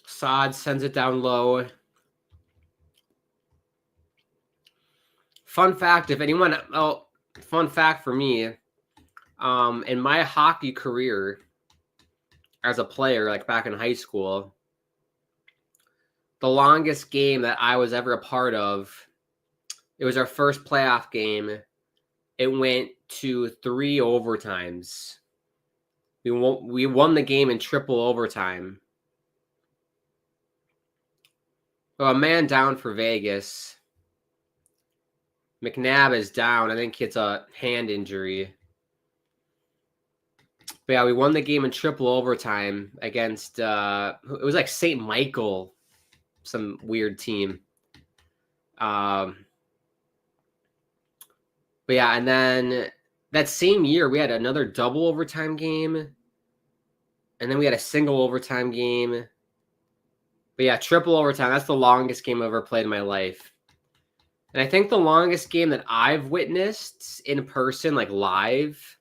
Saad sends it down low. Fun fact, fun fact for me, in my hockey career as a player, like back in high school, the longest game that I was ever a part of, it was our first playoff game. It went to 3 overtimes. We won the game in triple overtime. So a man down for Vegas. McNabb is down. I think it's a hand injury. But yeah, we won the game in triple overtime against, it was like St. Michael, some weird team. But yeah, and then that same year, we had another double overtime game. And then we had a single overtime game. But yeah, triple overtime. That's the longest game I've ever played in my life. And I think the longest game that I've witnessed in person, like live,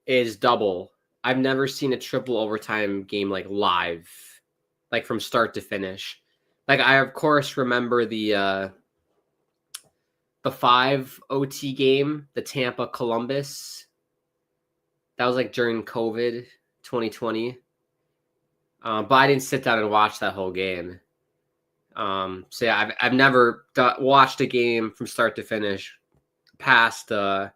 is double. I've never seen a triple overtime game like live, like from start to finish. Like I, of course, remember the 5 OT game, the Tampa Columbus. That was like during COVID 2020. But I didn't sit down and watch that whole game. So yeah, I've never watched a game from start to finish past 2.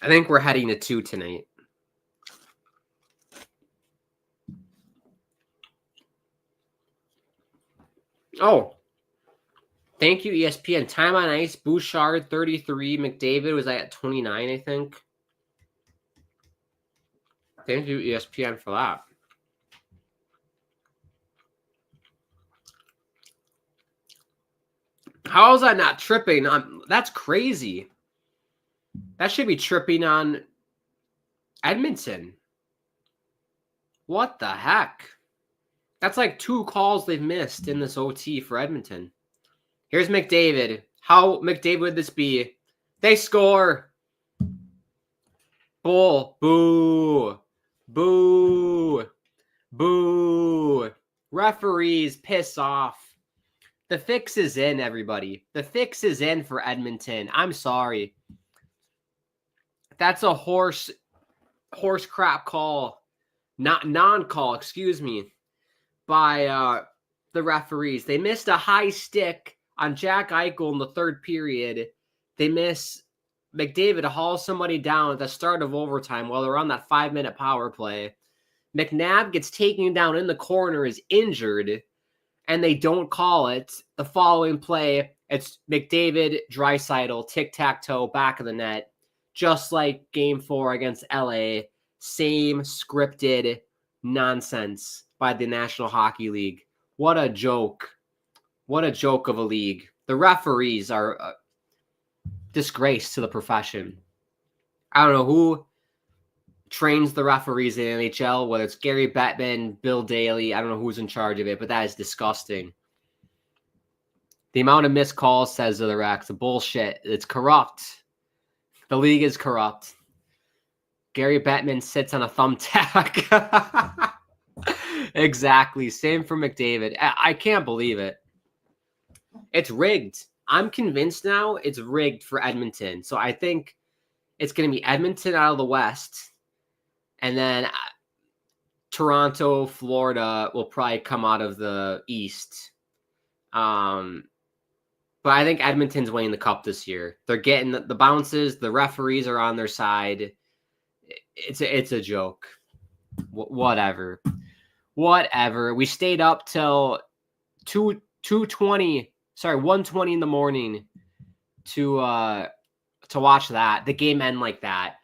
I think we're heading to 2 tonight. Oh, thank you, ESPN. Time on ice, Bouchard 33. McDavid was at 29, I think. Thank you, ESPN, for that. How is that not tripping? That's crazy. That should be tripping on Edmonton. What the heck? That's like 2 calls they've missed in this OT for Edmonton. Here's McDavid. How McDavid would this be? They score. Bull. Boo. Boo. Boo. Referees, piss off. The fix is in, everybody. The fix is in for Edmonton. I'm sorry. That's a horse crap call. Not non-call, excuse me, by the referees. They missed a high stick on Jack Eichel in the third period. They miss McDavid to haul somebody down at the start of overtime while they're on that 5-minute power play. McNabb gets taken down in the corner, is injured, and they don't call it. The following play, it's McDavid, Draisaitl, tic-tac-toe, back of the net, just like Game 4 against LA. Same scripted nonsense by the National Hockey League. What a joke. What a joke of a league. The referees are a disgrace to the profession. I don't know who trains the referees in NHL, whether it's Gary Bettman, Bill Daly. I don't know who's in charge of it, but that is disgusting. The amount of missed calls, says the Rex, bullshit. It's corrupt. The league is corrupt. Gary Bettman sits on a thumbtack. Exactly. Same for McDavid. I can't believe it. It's rigged. I'm convinced now it's rigged for Edmonton. So I think it's going to be Edmonton out of the West. And then Toronto, Florida will probably come out of the East. But I think Edmonton's winning the cup this year. They're getting the bounces. The referees are on their side. It's a joke. Whatever. We stayed up till 1:20 in the morning to watch that. The game end like that.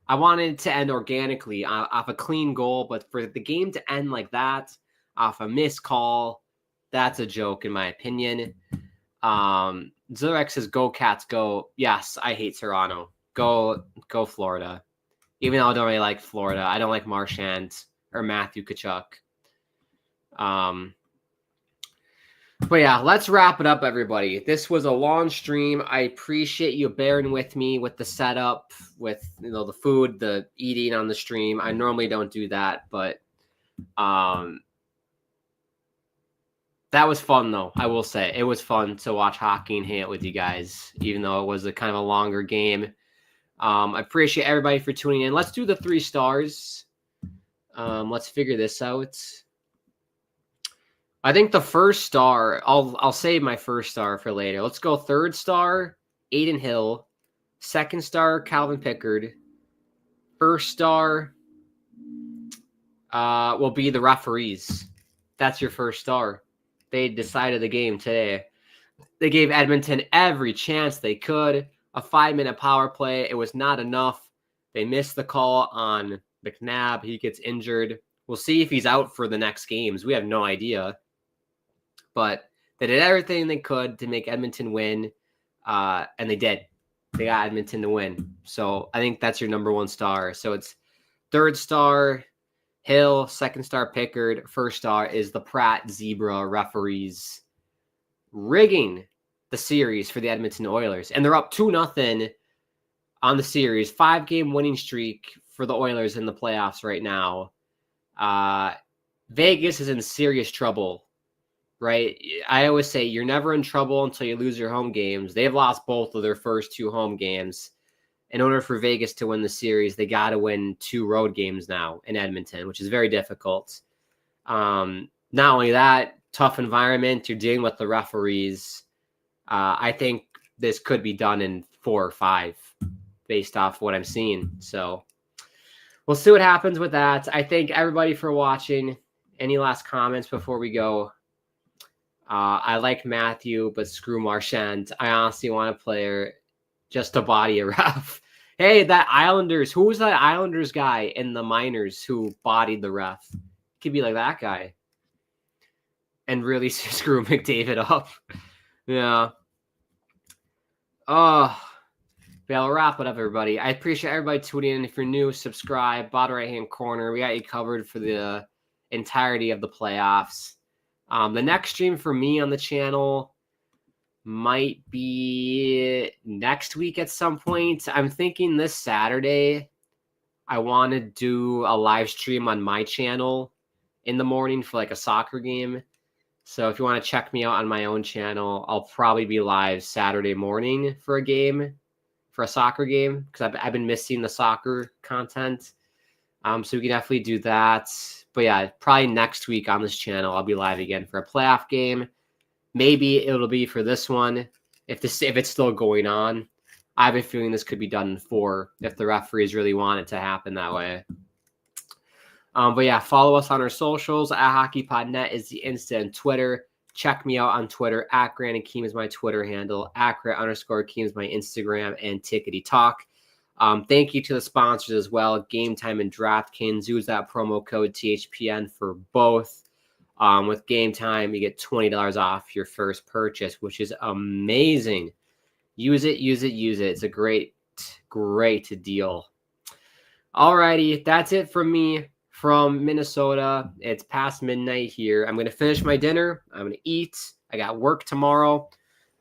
I wanted it to end organically off a clean goal, but for the game to end like that, off a missed call, that's a joke in my opinion. Zurek says, "Go Cats, go!" Yes, I hate Toronto. Go Florida. Even though I don't really like Florida, I don't like Marchand or Matthew Tkachuk. But yeah, let's wrap it up, everybody. This was a long stream. I appreciate you bearing with me with the setup, with the food, the eating on the stream. I normally don't do that, but that was fun, though. I will say it was fun to watch hockey and hang out with you guys, even though it was a kind of a longer game. I appreciate everybody for tuning in. Let's do the 3 stars. Let's figure this out. I think the first star, I'll save my first star for later. Let's go third star, Aiden Hill. Second star, Calvin Pickard. First star will be the referees. That's your first star. They decided the game today. They gave Edmonton every chance they could. A 5-minute power play. It was not enough. They missed the call on McNabb. He gets injured. We'll see if he's out for the next games. We have no idea. But they did everything they could to make Edmonton win. And they did. They got Edmonton to win. So I think that's your number 1 star. So it's third star, Hill. Second star, Pickard. First star is the Pratt Zebra referees rigging the series for the Edmonton Oilers. And they're up 2-0 on the series. 5-game winning streak for the Oilers in the playoffs right now. Vegas is in serious trouble, right? I always say you're never in trouble until you lose your home games. They've lost both of their first 2 home games. In order for Vegas to win the series, they got to win 2 road games now in Edmonton, which is very difficult. Not only that, tough environment. You're dealing with the referees. I think this could be done in 4 or 5 based off what I'm seeing. So we'll see what happens with that. I thank everybody for watching. Any last comments before we go? I like Matthew, but screw Marchand. I honestly want a player just to body a ref. Hey, that Islanders. Who was that Islanders guy in the minors who bodied the ref? Could be like that guy. And really screw McDavid up. Yeah. Oh, yeah, we'll wrap it up, everybody. I appreciate everybody tuning in. If you're new, subscribe. Bottom right-hand corner. We got you covered for the entirety of the playoffs. The next stream for me on the channel, might be next week at some point. I'm thinking this Saturday, I want to do a live stream on my channel in the morning for like a soccer game. So if you want to check me out on my own channel, I'll probably be live Saturday morning for a soccer game, because I've been missing the soccer content. So we can definitely do that. But yeah, probably next week on this channel, I'll be live again for a playoff game. Maybe it'll be for this one if it's still going on. I have a feeling this could be done in 4 if the referees really want it to happen that way. But yeah, follow us on our socials. At hockeypodnet is the Insta and Twitter. Check me out on Twitter. At Grant Akeem is my Twitter handle. At Grant_Akeem is my Instagram, and Tickety Talk. Thank you to the sponsors as well. Game Time and DraftKings. Use that promo code THPN for both. With Game Time, you get $20 off your first purchase, which is amazing. Use it. It's a great deal. Alrighty, that's it from me from Minnesota. It's past midnight here. I'm going to finish my dinner. I'm going to eat. I got work tomorrow.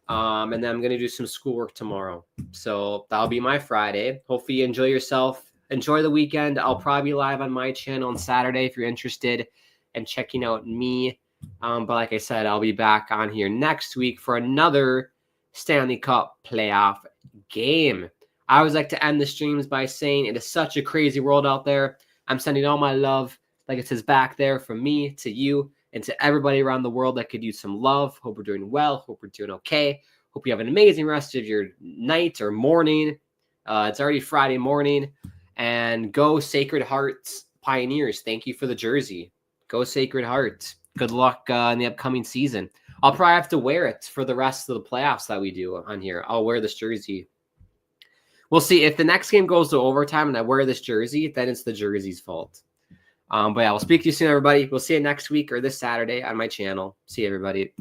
And then I'm going to do some schoolwork tomorrow. So that'll be my Friday. Hopefully you enjoy yourself. Enjoy the weekend. I'll probably be live on my channel on Saturday if you're interested in checking out me. But like I said, I'll be back on here next week for another Stanley Cup playoff game. I always like to end the streams by saying it is such a crazy world out there. I'm sending all my love, like it says back there, from me to you and to everybody around the world that could use some love. Hope we're doing well. Hope we're doing okay. Hope you have an amazing rest of your night or morning. It's already Friday morning. And go Sacred Hearts Pioneers. Thank you for the jersey. Go Sacred Hearts. Good luck in the upcoming season. I'll probably have to wear it for the rest of the playoffs that we do on here. I'll wear this jersey. We'll see. If the next game goes to overtime and I wear this jersey, then it's the jersey's fault. But yeah, we'll speak to you soon, everybody. We'll see you next week or this Saturday on my channel. See you, everybody.